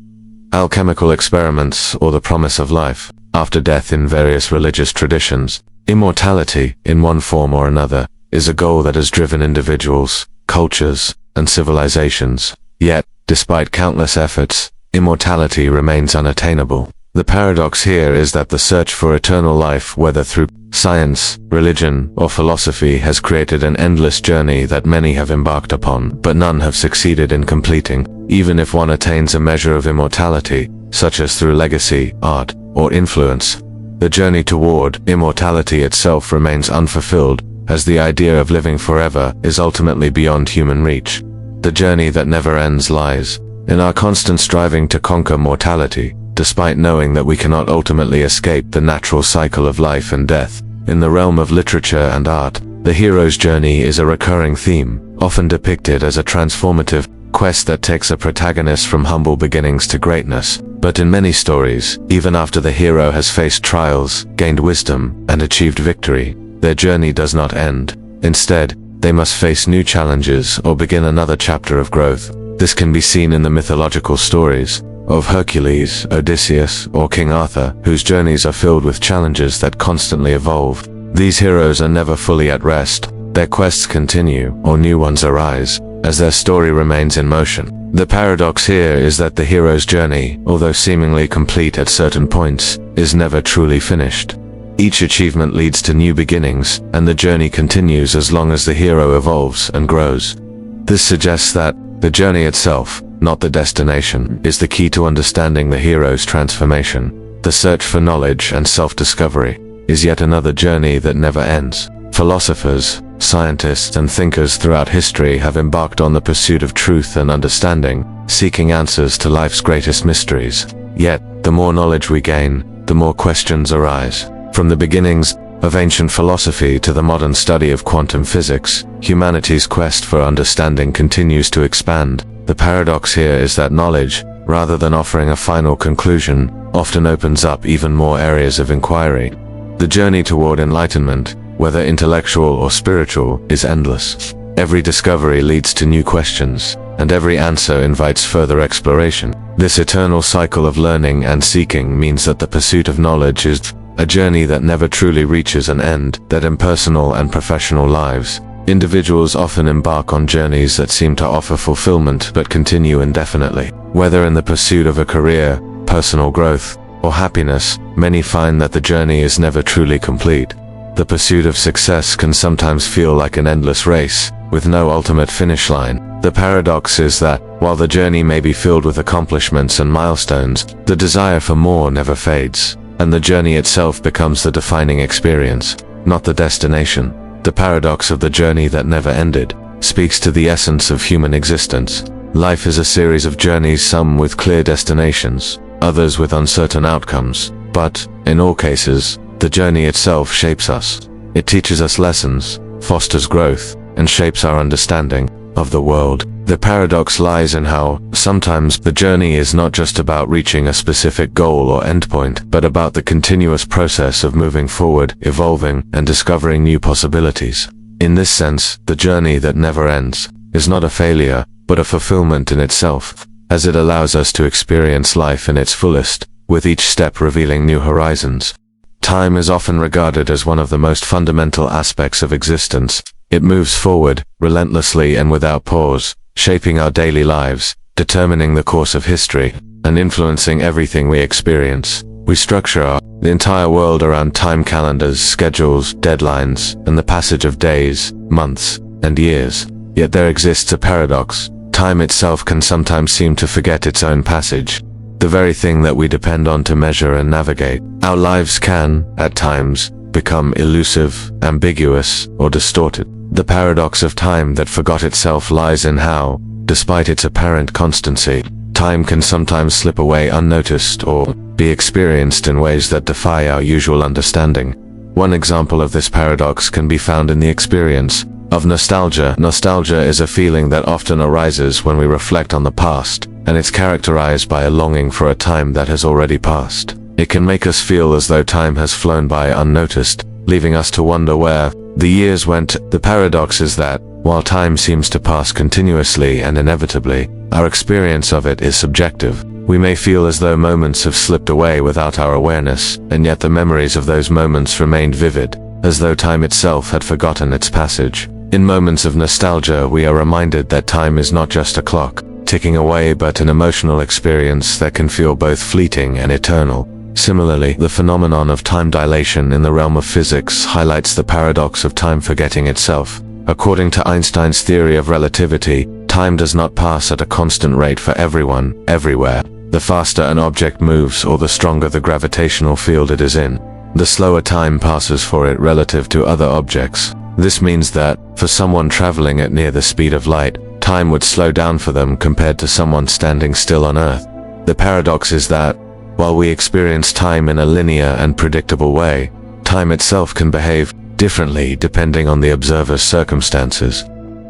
alchemical experiments, or the promise of life after death in various religious traditions. Immortality, in one form or another, is a goal that has driven individuals, cultures, and civilizations. Yet, despite countless efforts, immortality remains unattainable. The paradox here is that the search for eternal life, whether through science, religion, or philosophy, has created an endless journey that many have embarked upon, but none have succeeded in completing. Even if one attains a measure of immortality, such as through legacy, art, or influence, the journey toward immortality itself remains unfulfilled, as the idea of living forever is ultimately beyond human reach. The journey that never ends lies in our constant striving to conquer mortality, despite knowing that we cannot ultimately escape the natural cycle of life and death. In the realm of literature and art, the hero's journey is a recurring theme, often depicted as a transformative quest that takes a protagonist from humble beginnings to greatness. But in many stories, even after the hero has faced trials, gained wisdom, and achieved victory, their journey does not end. Instead, they must face new challenges or begin another chapter of growth. This can be seen in the mythological stories of Hercules, Odysseus, or King Arthur, whose journeys are filled with challenges that constantly evolve. These heroes are never fully at rest. Their quests continue, or new ones arise, as their story remains in motion. The paradox here is that the hero's journey, although seemingly complete at certain points, is never truly finished. Each achievement leads to new beginnings, and the journey continues as long as the hero evolves and grows. This suggests that the journey itself, not the destination, is the key to understanding the hero's transformation. The search for knowledge and self-discovery is yet another journey that never ends. Philosophers, scientists, and thinkers throughout history have embarked on the pursuit of truth and understanding, seeking answers to life's greatest mysteries. Yet, the more knowledge we gain, the more questions arise. From the beginnings of ancient philosophy to the modern study of quantum physics, humanity's quest for understanding continues to expand. The paradox here is that knowledge, rather than offering a final conclusion, often opens up even more areas of inquiry. The journey toward enlightenment, whether intellectual or spiritual, is endless. Every discovery leads to new questions, and every answer invites further exploration. This eternal cycle of learning and seeking means that the pursuit of knowledge is a journey that never truly reaches an end. That in personal and professional lives, individuals often embark on journeys that seem to offer fulfillment but continue indefinitely. Whether in the pursuit of a career, personal growth, or happiness, many find that the journey is never truly complete. The pursuit of success can sometimes feel like an endless race, with no ultimate finish line. The paradox is that, while the journey may be filled with accomplishments and milestones, the desire for more never fades, and the journey itself becomes the defining experience, not the destination. The paradox of the journey that never ended speaks to the essence of human existence. Life is a series of journeys, some with clear destinations, others with uncertain outcomes, but, in all cases, the journey itself shapes us. It teaches us lessons, fosters growth, and shapes our understanding of the world. The paradox lies in how, sometimes, the journey is not just about reaching a specific goal or endpoint, but about the continuous process of moving forward, evolving, and discovering new possibilities. In this sense, the journey that never ends is not a failure, but a fulfillment in itself, as it allows us to experience life in its fullest, with each step revealing new horizons. Time is often regarded as one of the most fundamental aspects of existence. It moves forward, relentlessly and without pause, shaping our daily lives, determining the course of history, and influencing everything we experience. We structure the entire world around time calendars, schedules, deadlines, and the passage of days, months, and years. Yet there exists a paradox. Time itself can sometimes seem to forget its own passage. The very thing that we depend on to measure and navigate our lives can, at times, become elusive, ambiguous, or distorted. The paradox of time that forgot itself lies in how, despite its apparent constancy, time can sometimes slip away unnoticed or be experienced in ways that defy our usual understanding. One example of this paradox can be found in the experience of nostalgia. Nostalgia is a feeling that often arises when we reflect on the past, and it's characterized by a longing for a time that has already passed. It can make us feel as though time has flown by unnoticed, leaving us to wonder where the years went. The paradox is that, while time seems to pass continuously and inevitably, our experience of it is subjective. We may feel as though moments have slipped away without our awareness, and yet the memories of those moments remained vivid, as though time itself had forgotten its passage. In moments of nostalgia, we are reminded that time is not just a clock. ticking away, but an emotional experience that can feel both fleeting and eternal. Similarly, the phenomenon of time dilation in the realm of physics highlights the paradox of time forgetting itself. According to Einstein's theory of relativity, time does not pass at a constant rate for everyone, everywhere. The faster an object moves or the stronger the gravitational field it is in, the slower time passes for it relative to other objects. This means that, for someone traveling at near the speed of light, time would slow down for them compared to someone standing still on Earth. The paradox is that, while we experience time in a linear and predictable way, time itself can behave differently depending on the observer's circumstances.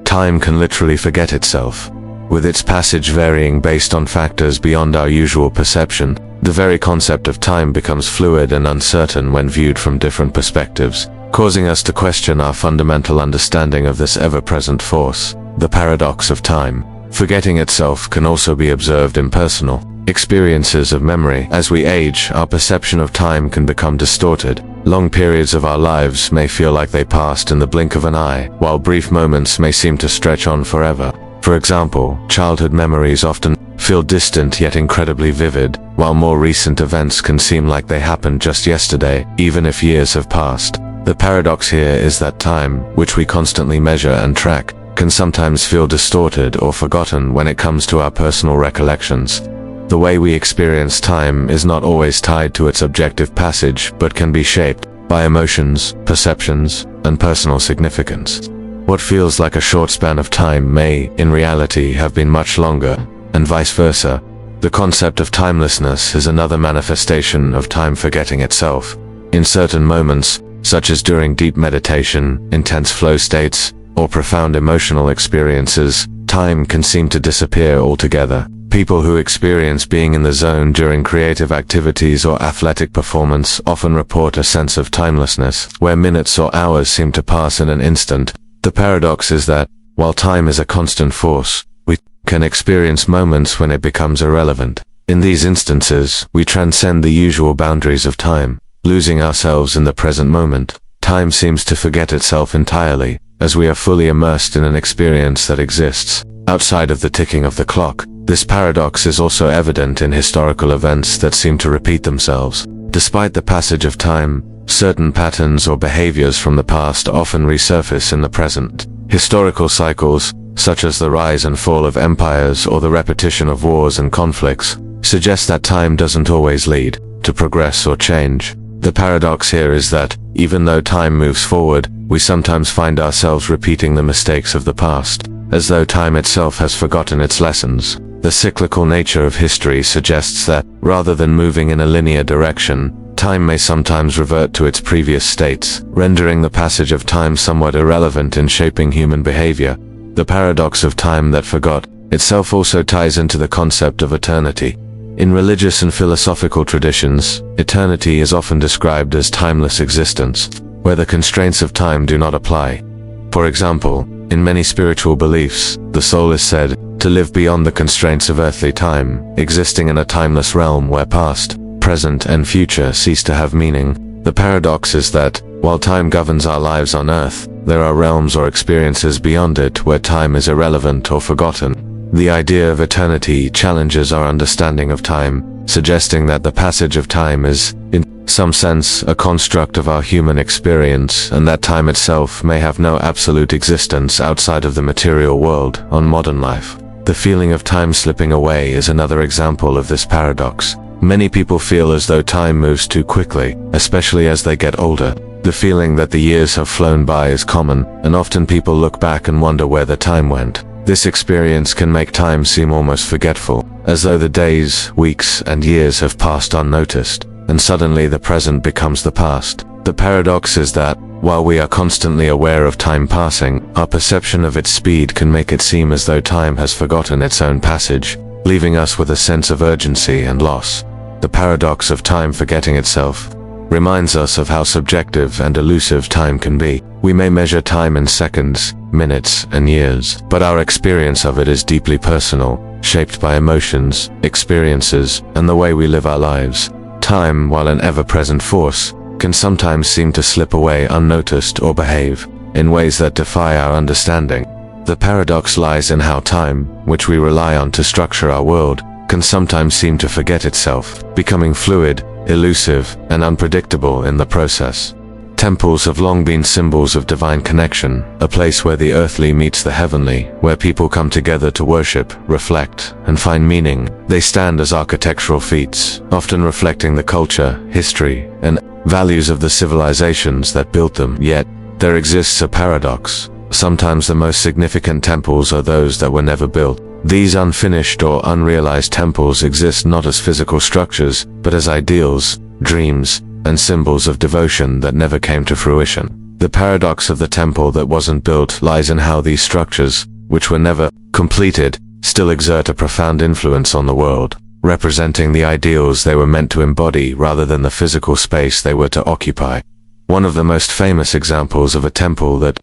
Time can literally forget itself, with its passage varying based on factors beyond our usual perception. The very concept of time becomes fluid and uncertain when viewed from different perspectives, causing us to question our fundamental understanding of this ever-present force. The paradox of time forgetting itself can also be observed in personal experiences of memory. As we age, our perception of time can become distorted. Long periods of our lives may feel like they passed in the blink of an eye, while brief moments may seem to stretch on forever. For example, childhood memories often feel distant yet incredibly vivid, while more recent events can seem like they happened just yesterday, even if years have passed. The paradox here is that time, which we constantly measure and track, can sometimes feel distorted or forgotten when it comes to our personal recollections. The way we experience time is not always tied to its objective passage, but can be shaped by emotions, perceptions, and personal significance. What feels like a short span of time may, in reality, have been much longer, and vice versa. The concept of timelessness is another manifestation of time forgetting itself. In certain moments, such as during deep meditation, intense flow states, or profound emotional experiences, time can seem to disappear altogether. People who experience being in the zone during creative activities or athletic performance often report a sense of timelessness, where minutes or hours seem to pass in an instant. The paradox is that, while time is a constant force, we can experience moments when it becomes irrelevant. In these instances, we transcend the usual boundaries of time, losing ourselves in the present moment. Time seems to forget itself entirely, as we are fully immersed in an experience that exists outside of the ticking of the clock. This paradox is also evident in historical events that seem to repeat themselves. Despite the passage of time, certain patterns or behaviors from the past often resurface in the present. Historical cycles, such as the rise and fall of empires or the repetition of wars and conflicts, suggest that time doesn't always lead to progress or change. The paradox here is that, even though time moves forward, we sometimes find ourselves repeating the mistakes of the past, as though time itself has forgotten its lessons. The cyclical nature of history suggests that, rather than moving in a linear direction, time may sometimes revert to its previous states, rendering the passage of time somewhat irrelevant in shaping human behavior. The paradox of time that forgot itself also ties into the concept of eternity. In religious and philosophical traditions, eternity is often described as timeless existence, where the constraints of time do not apply. For example, in many spiritual beliefs, the soul is said to live beyond the constraints of earthly time, existing in a timeless realm where past, present, and future cease to have meaning. The paradox is that, while time governs our lives on earth, there are realms or experiences beyond it where time is irrelevant or forgotten. The idea of eternity challenges our understanding of time, suggesting that the passage of time is, in some sense, a construct of our human experience, and that time itself may have no absolute existence outside of the material world on modern life. The feeling of time slipping away is another example of this paradox. Many people feel as though time moves too quickly, especially as they get older. The feeling that the years have flown by is common, and often people look back and wonder where the time went. This experience can make time seem almost forgetful, as though the days, weeks, and years have passed unnoticed, and suddenly the present becomes the past. The paradox is that, while we are constantly aware of time passing, our perception of its speed can make it seem as though time has forgotten its own passage, leaving us with a sense of urgency and loss. The paradox of time forgetting itself reminds us of how subjective and elusive time can be. We may measure time in seconds, minutes, and years, but our experience of it is deeply personal, shaped by emotions, experiences, and the way we live our lives. Time, while an ever-present force, can sometimes seem to slip away unnoticed or behave in ways that defy our understanding. The paradox lies in how time, which we rely on to structure our world, can sometimes seem to forget itself, becoming fluid, elusive, and unpredictable in the process. Temples have long been symbols of divine connection, a place where the earthly meets the heavenly, where people come together to worship, reflect, and find meaning. They stand as architectural feats, often reflecting the culture, history, and values of the civilizations that built them. Yet, there exists a paradox. Sometimes the most significant temples are those that were never built. These unfinished or unrealized temples exist not as physical structures, but as ideals, dreams, and symbols of devotion that never came to fruition. The paradox of the temple that wasn't built lies in how these structures, which were never completed, still exert a profound influence on the world, representing the ideals they were meant to embody rather than the physical space they were to occupy. One of the most famous examples of a temple that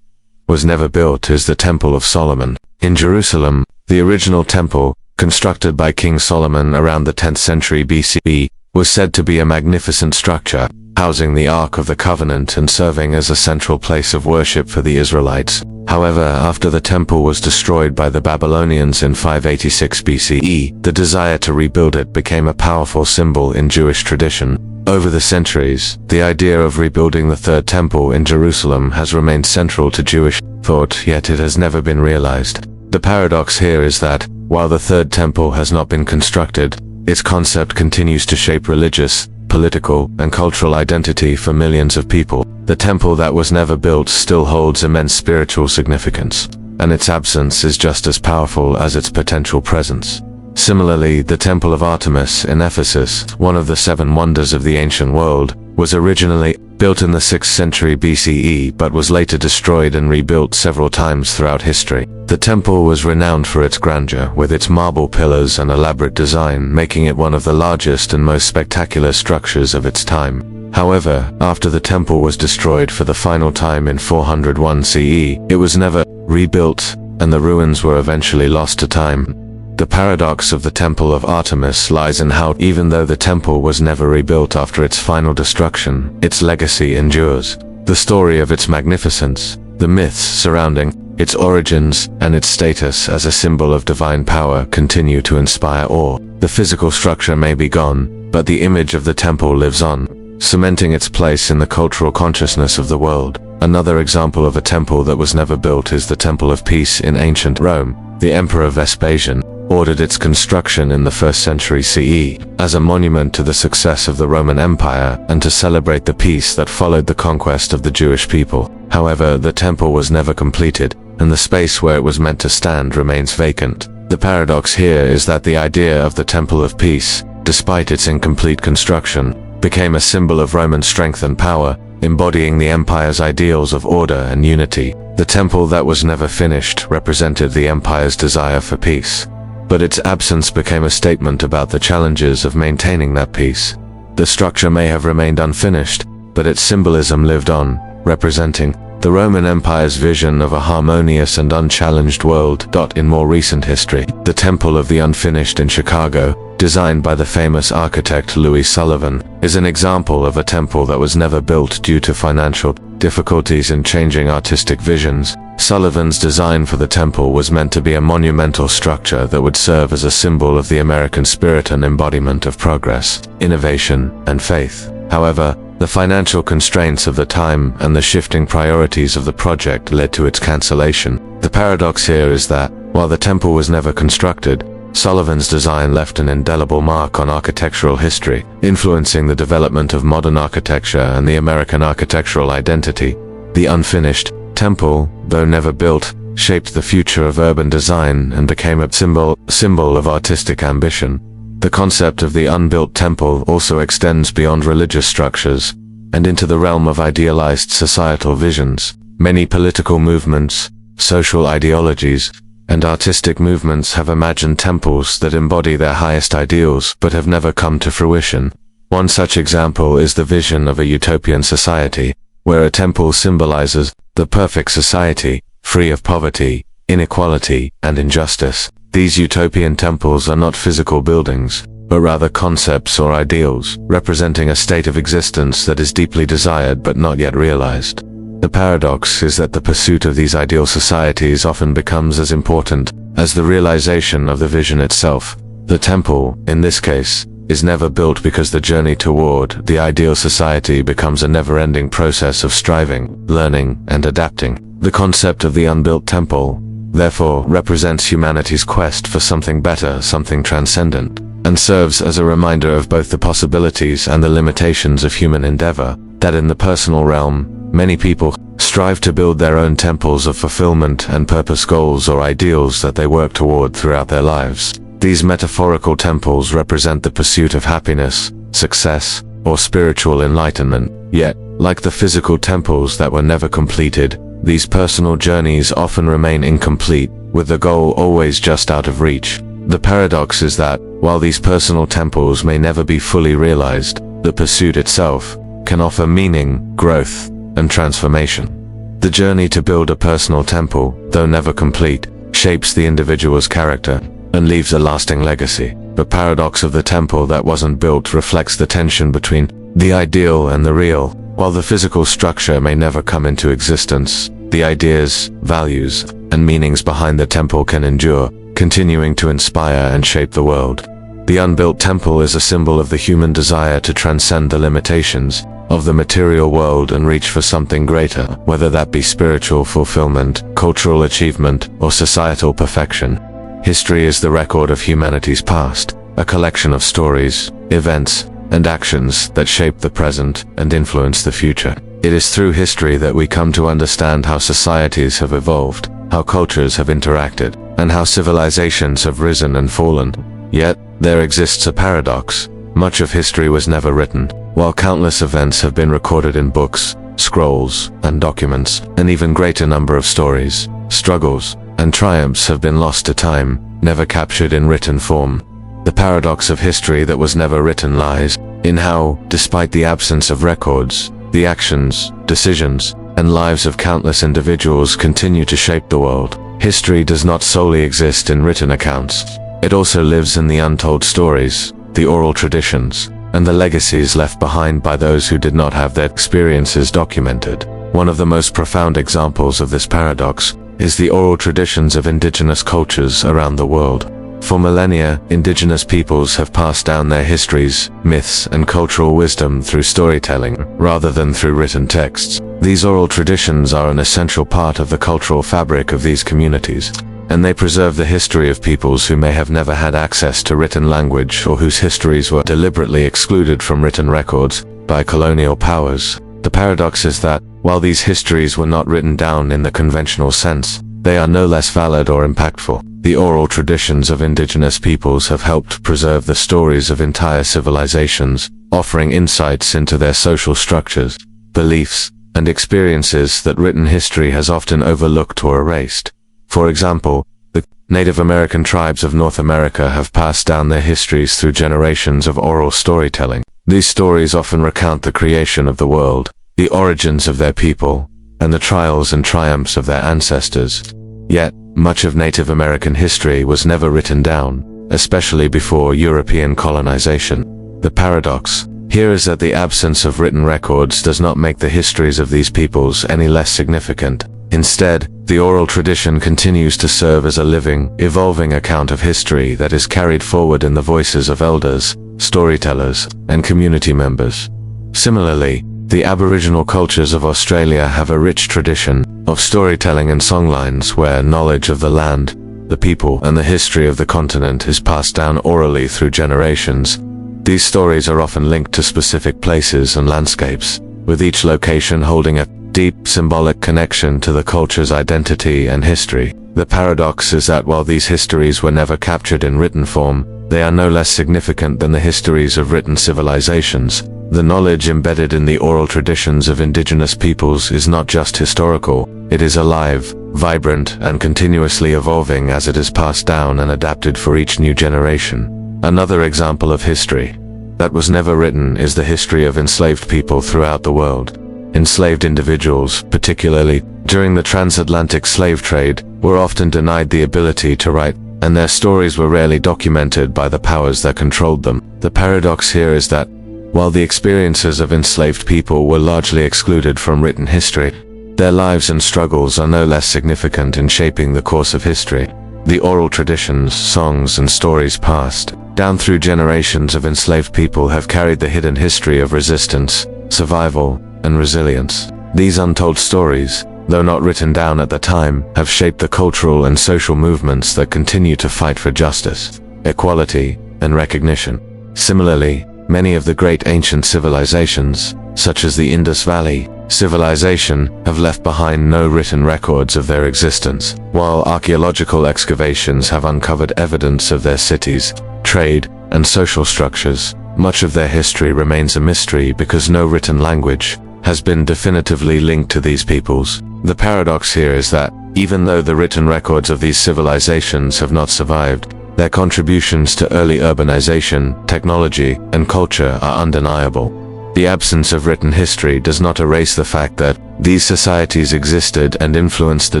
was never built is the Temple of Solomon. In Jerusalem, the original temple, constructed by King Solomon around the 10th century BCE, was said to be a magnificent structure, housing the Ark of the Covenant and serving as a central place of worship for the Israelites. However, after the temple was destroyed by the Babylonians in 586 BCE, the desire to rebuild it became a powerful symbol in Jewish tradition. Over the centuries, the idea of rebuilding the Third Temple in Jerusalem has remained central to Jewish thought, yet it has never been realized. The paradox here is that, while the Third Temple has not been constructed, its concept continues to shape religious, political, and cultural identity for millions of people. The temple that was never built still holds immense spiritual significance, and its absence is just as powerful as its potential presence. Similarly, the Temple of Artemis in Ephesus, one of the 7 wonders of the ancient world, was originally built in the 6th century BCE but was later destroyed and rebuilt several times throughout history. The temple was renowned for its grandeur, with its marble pillars and elaborate design, making it one of the largest and most spectacular structures of its time. However, after the temple was destroyed for the final time in 401 CE, it was never rebuilt, and the ruins were eventually lost to time. The paradox of the Temple of Artemis lies in how, even though the temple was never rebuilt after its final destruction, its legacy endures. The story of its magnificence, the myths surrounding its origins, and its status as a symbol of divine power continue to inspire awe. The physical structure may be gone, but the image of the temple lives on, cementing its place in the cultural consciousness of the world. Another example of a temple that was never built is the Temple of Peace in ancient Rome. The Emperor Vespasian ordered its construction in the 1st century CE as a monument to the success of the Roman Empire and to celebrate the peace that followed the conquest of the Jewish people. However, the temple was never completed, and the space where it was meant to stand remains vacant. The paradox here is that the idea of the Temple of Peace, despite its incomplete construction, became a symbol of Roman strength and power, embodying the empire's ideals of order and unity. The temple that was never finished represented the empire's desire for peace, but its absence became a statement about the challenges of maintaining that peace. The structure may have remained unfinished, but its symbolism lived on, representing the Roman Empire's vision of a harmonious and unchallenged world. In more recent history, the Temple of the Unfinished in Chicago, designed by the famous architect Louis Sullivan, is an example of a temple that was never built due to financial difficulties and changing artistic visions. Sullivan's design for the temple was meant to be a monumental structure that would serve as a symbol of the American spirit and embodiment of progress, innovation, and faith. However, the financial constraints of the time and the shifting priorities of the project led to its cancellation. The paradox here is that, while the temple was never constructed, Sullivan's design left an indelible mark on architectural history, influencing the development of modern architecture and the American architectural identity. The unfinished temple, though never built, shaped the future of urban design and became a symbol of artistic ambition. The concept of the unbuilt temple also extends beyond religious structures and into the realm of idealized societal visions. Many political movements, social ideologies, and artistic movements have imagined temples that embody their highest ideals but have never come to fruition. One such example is the vision of a utopian society, where a temple symbolizes the perfect society, free of poverty, inequality, and injustice. These utopian temples are not physical buildings, but rather concepts or ideals, representing a state of existence that is deeply desired but not yet realized. The paradox is that the pursuit of these ideal societies often becomes as important as the realization of the vision itself. The temple, in this case, is never built because the journey toward the ideal society becomes a never-ending process of striving, learning, and adapting. The concept of the unbuilt temple, therefore, represents humanity's quest for something better, something transcendent, and serves as a reminder of both the possibilities and the limitations of human endeavor, that in the personal realm, many people strive to build their own temples of fulfillment and purpose, goals or ideals that they work toward throughout their lives. These metaphorical temples represent the pursuit of happiness, success, or spiritual enlightenment. Yet, like the physical temples that were never completed, these personal journeys often remain incomplete, with the goal always just out of reach. The paradox is that, while these personal temples may never be fully realized, the pursuit itself can offer meaning, growth, and transformation. The journey to build a personal temple, though never complete, shapes the individual's character and leaves a lasting legacy. The paradox of the temple that wasn't built reflects the tension between the ideal and the real. While the physical structure may never come into existence, the ideas, values, and meanings behind the temple can endure, continuing to inspire and shape the world. The unbuilt temple is a symbol of the human desire to transcend the limitations of the material world and reach for something greater, whether that be spiritual fulfillment, cultural achievement, or societal perfection. History is the record of humanity's past, a collection of stories, events, and actions that shape the present and influence the future. It is through history that we come to understand how societies have evolved, how cultures have interacted, and how civilizations have risen and fallen. Yet, there exists a paradox. Much of history was never written. While countless events have been recorded in books, scrolls, and documents, an even greater number of stories, struggles, and triumphs have been lost to time, never captured in written form. The paradox of history that was never written lies in how, despite the absence of records, the actions, decisions, and lives of countless individuals continue to shape the world. History does not solely exist in written accounts. It also lives in the untold stories, the oral traditions, and the legacies left behind by those who did not have their experiences documented. One of the most profound examples of this paradox is the oral traditions of indigenous cultures around the world. For millennia, indigenous peoples have passed down their histories, myths, and cultural wisdom through storytelling, rather than through written texts. These oral traditions are an essential part of the cultural fabric of these communities, and they preserve the history of peoples who may have never had access to written language or whose histories were deliberately excluded from written records by colonial powers. The paradox is that, while these histories were not written down in the conventional sense, they are no less valid or impactful. The oral traditions of indigenous peoples have helped preserve the stories of entire civilizations, offering insights into their social structures, beliefs, and experiences that written history has often overlooked or erased. For example, the Native American tribes of North America have passed down their histories through generations of oral storytelling. These stories often recount the creation of the world, the origins of their people, and the trials and triumphs of their ancestors. Yet, much of Native American history was never written down, especially before European colonization. The paradox here is that the absence of written records does not make the histories of these peoples any less significant. Instead, the oral tradition continues to serve as a living, evolving account of history that is carried forward in the voices of elders, storytellers, and community members. Similarly, the Aboriginal cultures of Australia have a rich tradition of storytelling and songlines where knowledge of the land, the people, and the history of the continent is passed down orally through generations. These stories are often linked to specific places and landscapes, with each location holding a deep symbolic connection to the culture's identity and history. The paradox is that while these histories were never captured in written form, they are no less significant than the histories of written civilizations. The knowledge embedded in the oral traditions of indigenous peoples is not just historical, it is alive, vibrant, and continuously evolving as it is passed down and adapted for each new generation. Another example of history that was never written is the history of enslaved people throughout the world. Enslaved individuals, particularly during the transatlantic slave trade, were often denied the ability to write, and their stories were rarely documented by the powers that controlled them. The paradox here is that, while the experiences of enslaved people were largely excluded from written history, their lives and struggles are no less significant in shaping the course of history. The oral traditions, songs, and stories passed down through generations of enslaved people have carried the hidden history of resistance, survival, and resilience. These untold stories, though not written down at the time, have shaped the cultural and social movements that continue to fight for justice, equality, and recognition. Similarly, many of the great ancient civilizations, such as the Indus Valley civilization, have left behind no written records of their existence, while archaeological excavations have uncovered evidence of their cities, trade, and social structures. Much of their history remains a mystery because no written language has been definitively linked to these peoples. The paradox here is that, even though the written records of these civilizations have not survived, their contributions to early urbanization, technology, and culture are undeniable. The absence of written history does not erase the fact that these societies existed and influenced the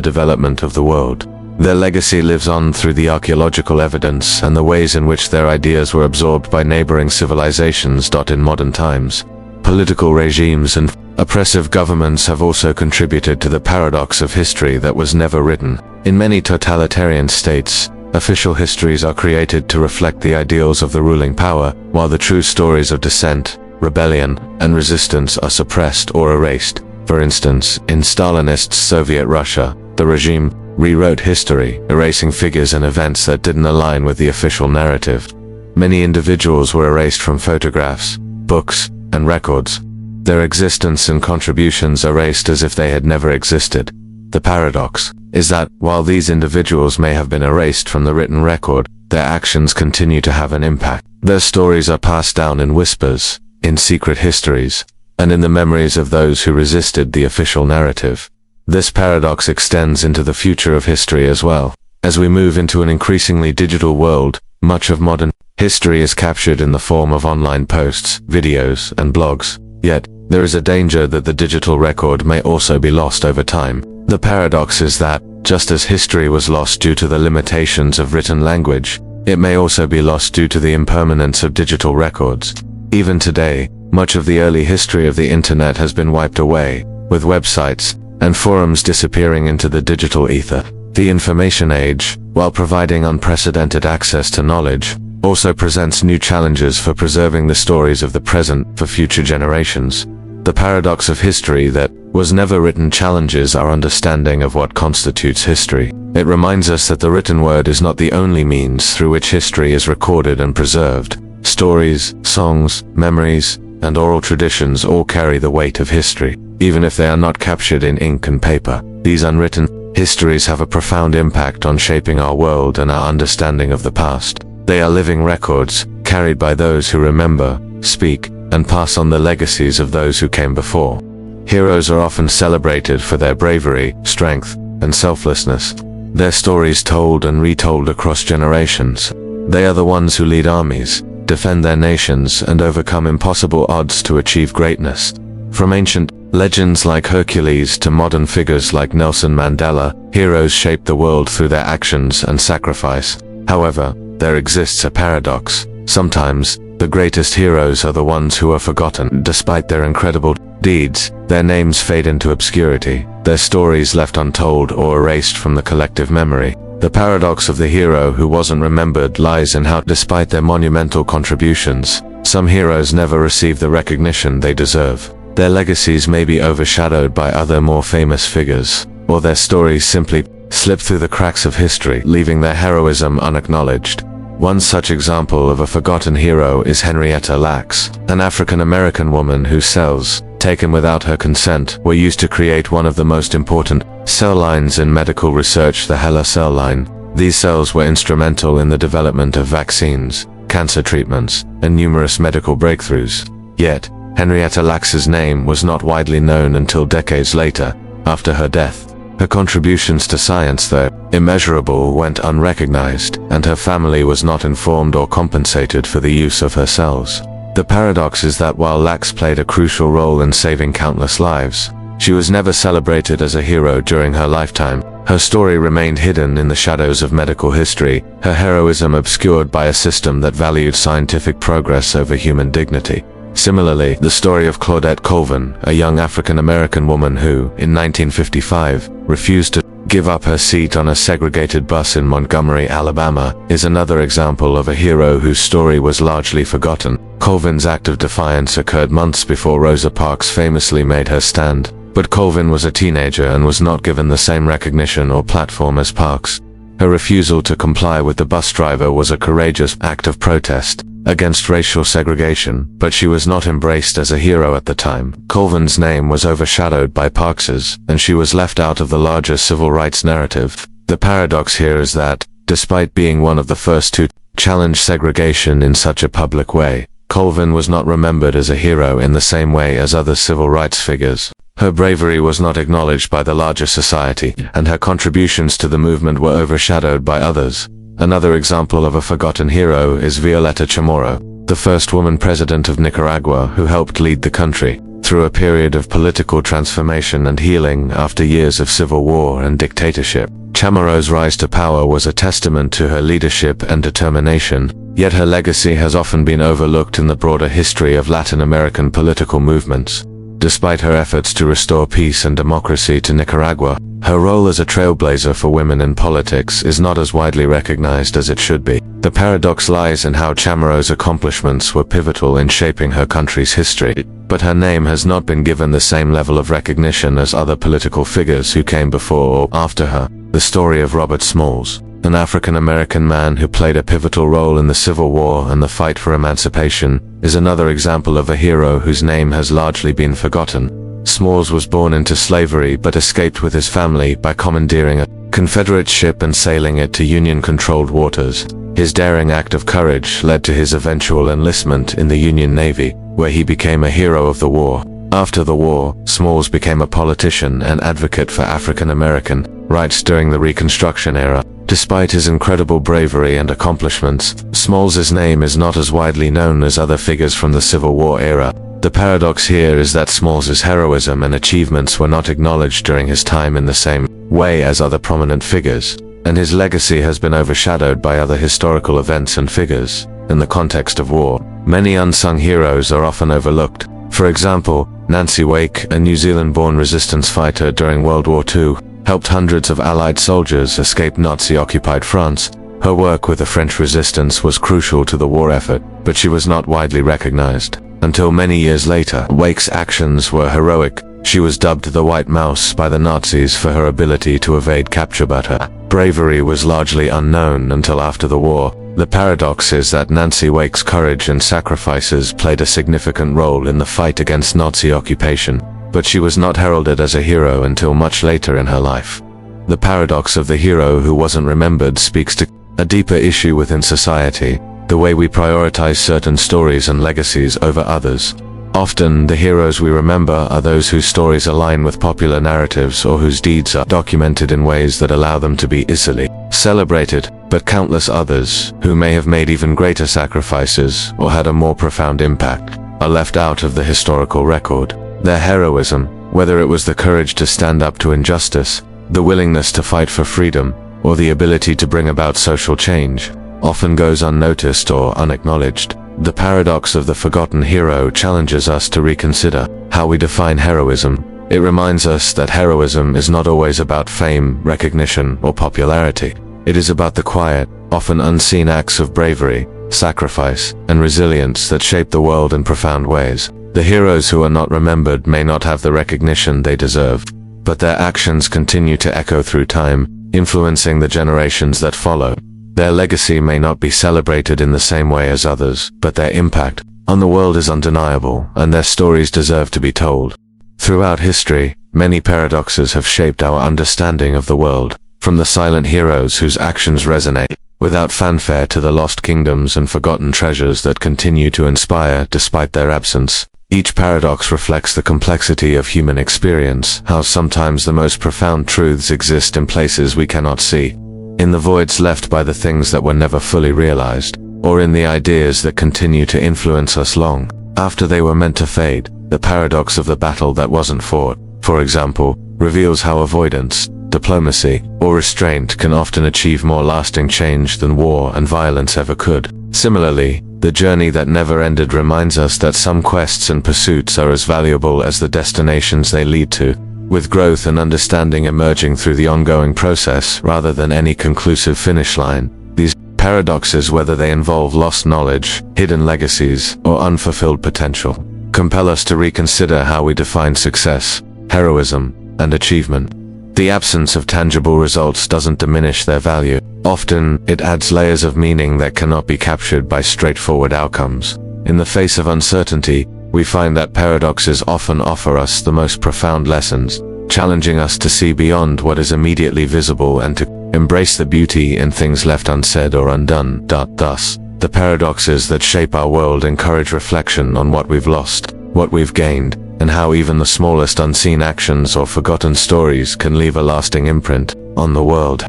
development of the world. Their legacy lives on through the archaeological evidence and the ways in which their ideas were absorbed by neighboring civilizations. In modern times, political regimes and oppressive governments have also contributed to the paradox of history that was never written. In many totalitarian states, official histories are created to reflect the ideals of the ruling power, while the true stories of dissent, rebellion, and resistance are suppressed or erased. For instance, in Stalinist Soviet Russia, the regime rewrote history, erasing figures and events that didn't align with the official narrative. Many individuals were erased from photographs, books, and records, their existence and contributions erased as if they had never existed. The paradox is that, while these individuals may have been erased from the written record, their actions continue to have an impact. Their stories are passed down in whispers, in secret histories, and in the memories of those who resisted the official narrative. This paradox extends into the future of history as well. As we move into an increasingly digital world, much of modern history is captured in the form of online posts, videos, and blogs. Yet, there is a danger that the digital record may also be lost over time. The paradox is that, just as history was lost due to the limitations of written language, it may also be lost due to the impermanence of digital records. Even today, much of the early history of the internet has been wiped away, with websites and forums disappearing into the digital ether. The information age, while providing unprecedented access to knowledge, also presents new challenges for preserving the stories of the present for future generations. The paradox of history that was never written challenges our understanding of what constitutes history. It reminds us that the written word is not the only means through which history is recorded and preserved. Stories, songs, memories, and oral traditions all carry the weight of history, even if they are not captured in ink and paper. These unwritten histories have a profound impact on shaping our world and our understanding of the past. They are living records, carried by those who remember, speak, and pass on the legacies of those who came before. Heroes are often celebrated for their bravery, strength, and selflessness. Their stories told and retold across generations. They are the ones who lead armies, defend their nations, and overcome impossible odds to achieve greatness. From ancient legends like Hercules to modern figures like Nelson Mandela, heroes shape the world through their actions and sacrifice. However, there exists a paradox. Sometimes, the greatest heroes are the ones who are forgotten. Despite their incredible deeds, their names fade into obscurity, their stories left untold or erased from the collective memory. The paradox of the hero who wasn't remembered lies in how, despite their monumental contributions, some heroes never receive the recognition they deserve. Their legacies may be overshadowed by other more famous figures, or their stories simply slip through the cracks of history, leaving their heroism unacknowledged. One such example of a forgotten hero is Henrietta Lacks, an African-American woman whose cells, taken without her consent, were used to create one of the most important cell lines in medical research, the HeLa cell line. These cells were instrumental in the development of vaccines, cancer treatments, and numerous medical breakthroughs. Yet, Henrietta Lacks's name was not widely known until decades later, after her death. Her contributions to science, though immeasurable, went unrecognized, and her family was not informed or compensated for the use of her cells. The paradox is that while Lacks played a crucial role in saving countless lives, she was never celebrated as a hero during her lifetime. Her story remained hidden in the shadows of medical history, her heroism obscured by a system that valued scientific progress over human dignity. Similarly, the story of Claudette Colvin, a young African-American woman who, in 1955, refused to give up her seat on a segregated bus in Montgomery, Alabama, is another example of a hero whose story was largely forgotten. Colvin's act of defiance occurred months before Rosa Parks famously made her stand, but Colvin was a teenager and was not given the same recognition or platform as Parks. Her refusal to comply with the bus driver was a courageous act of protest against racial segregation, but she was not embraced as a hero at the time. Colvin's name was overshadowed by Parks's, and she was left out of the larger civil rights narrative. The paradox here is that, despite being one of the first to challenge segregation in such a public way, Colvin was not remembered as a hero in the same way as other civil rights figures. Her bravery was not acknowledged by the larger society, and her contributions to the movement were overshadowed by others. Another example of a forgotten hero is Violeta Chamorro, the first woman president of Nicaragua who helped lead the country through a period of political transformation and healing after years of civil war and dictatorship. Chamorro's rise to power was a testament to her leadership and determination, yet her legacy has often been overlooked in the broader history of Latin American political movements. Despite her efforts to restore peace and democracy to Nicaragua, her role as a trailblazer for women in politics is not as widely recognized as it should be. The paradox lies in how Chamorro's accomplishments were pivotal in shaping her country's history, but her name has not been given the same level of recognition as other political figures who came before or after her. The story of Robert Smalls, an African-American man who played a pivotal role in the Civil War and the fight for emancipation, is another example of a hero whose name has largely been forgotten. Smalls was born into slavery but escaped with his family by commandeering a Confederate ship and sailing it to Union-controlled waters. His daring act of courage led to his eventual enlistment in the Union Navy, where he became a hero of the war. After the war, Smalls became a politician and advocate for African-American rights during the Reconstruction era. Despite his incredible bravery and accomplishments, Smalls's name is not as widely known as other figures from the Civil War era. The paradox here is that Smalls's heroism and achievements were not acknowledged during his time in the same way as other prominent figures, and his legacy has been overshadowed by other historical events and figures. In the context of war, many unsung heroes are often overlooked. For example, Nancy Wake, a New Zealand-born resistance fighter during World War II, helped hundreds of Allied soldiers escape Nazi-occupied France. Her work with the French resistance was crucial to the war effort, but she was not widely recognized. Until many years later, Wake's actions were heroic. She was dubbed the White Mouse by the Nazis for her ability to evade capture, but her bravery was largely unknown until after the war. The paradox is that Nancy Wake's courage and sacrifices played a significant role in the fight against Nazi occupation, but she was not heralded as a hero until much later in her life. The paradox of the hero who wasn't remembered speaks to a deeper issue within society, the way we prioritize certain stories and legacies over others. Often, the heroes we remember are those whose stories align with popular narratives or whose deeds are documented in ways that allow them to be easily celebrated, but countless others, who may have made even greater sacrifices or had a more profound impact, are left out of the historical record. Their heroism, whether it was the courage to stand up to injustice, the willingness to fight for freedom, or the ability to bring about social change, often goes unnoticed or unacknowledged. The paradox of the forgotten hero challenges us to reconsider how we define heroism. It reminds us that heroism is not always about fame, recognition, or popularity. It is about the quiet, often unseen acts of bravery, sacrifice, and resilience that shape the world in profound ways. The heroes who are not remembered may not have the recognition they deserve, but their actions continue to echo through time, influencing the generations that follow. Their legacy may not be celebrated in the same way as others, but their impact on the world is undeniable, and their stories deserve to be told. Throughout history, many paradoxes have shaped our understanding of the world, from the silent heroes whose actions resonate without fanfare to the lost kingdoms and forgotten treasures that continue to inspire despite their absence. Each paradox reflects the complexity of human experience, how sometimes the most profound truths exist in places we cannot see, in the voids left by the things that were never fully realized, or in the ideas that continue to influence us long after they were meant to fade. The paradox of the battle that wasn't fought, for example, reveals how avoidance, diplomacy, or restraint can often achieve more lasting change than war and violence ever could. Similarly, The journey that never ended reminds us that some quests and pursuits are as valuable as the destinations they lead to, with growth and understanding emerging through the ongoing process rather than any conclusive finish line. These paradoxes, whether they involve lost knowledge, hidden legacies, or unfulfilled potential, compel us to reconsider how we define success, heroism, and achievement. The absence of tangible results doesn't diminish their value. Often, it adds layers of meaning that cannot be captured by straightforward outcomes. In the face of uncertainty, we find that paradoxes often offer us the most profound lessons, challenging us to see beyond what is immediately visible and to embrace the beauty in things left unsaid or undone. Thus, the paradoxes that shape our world encourage reflection on what we've lost, what we've gained, and how even the smallest unseen actions or forgotten stories can leave a lasting imprint on the world.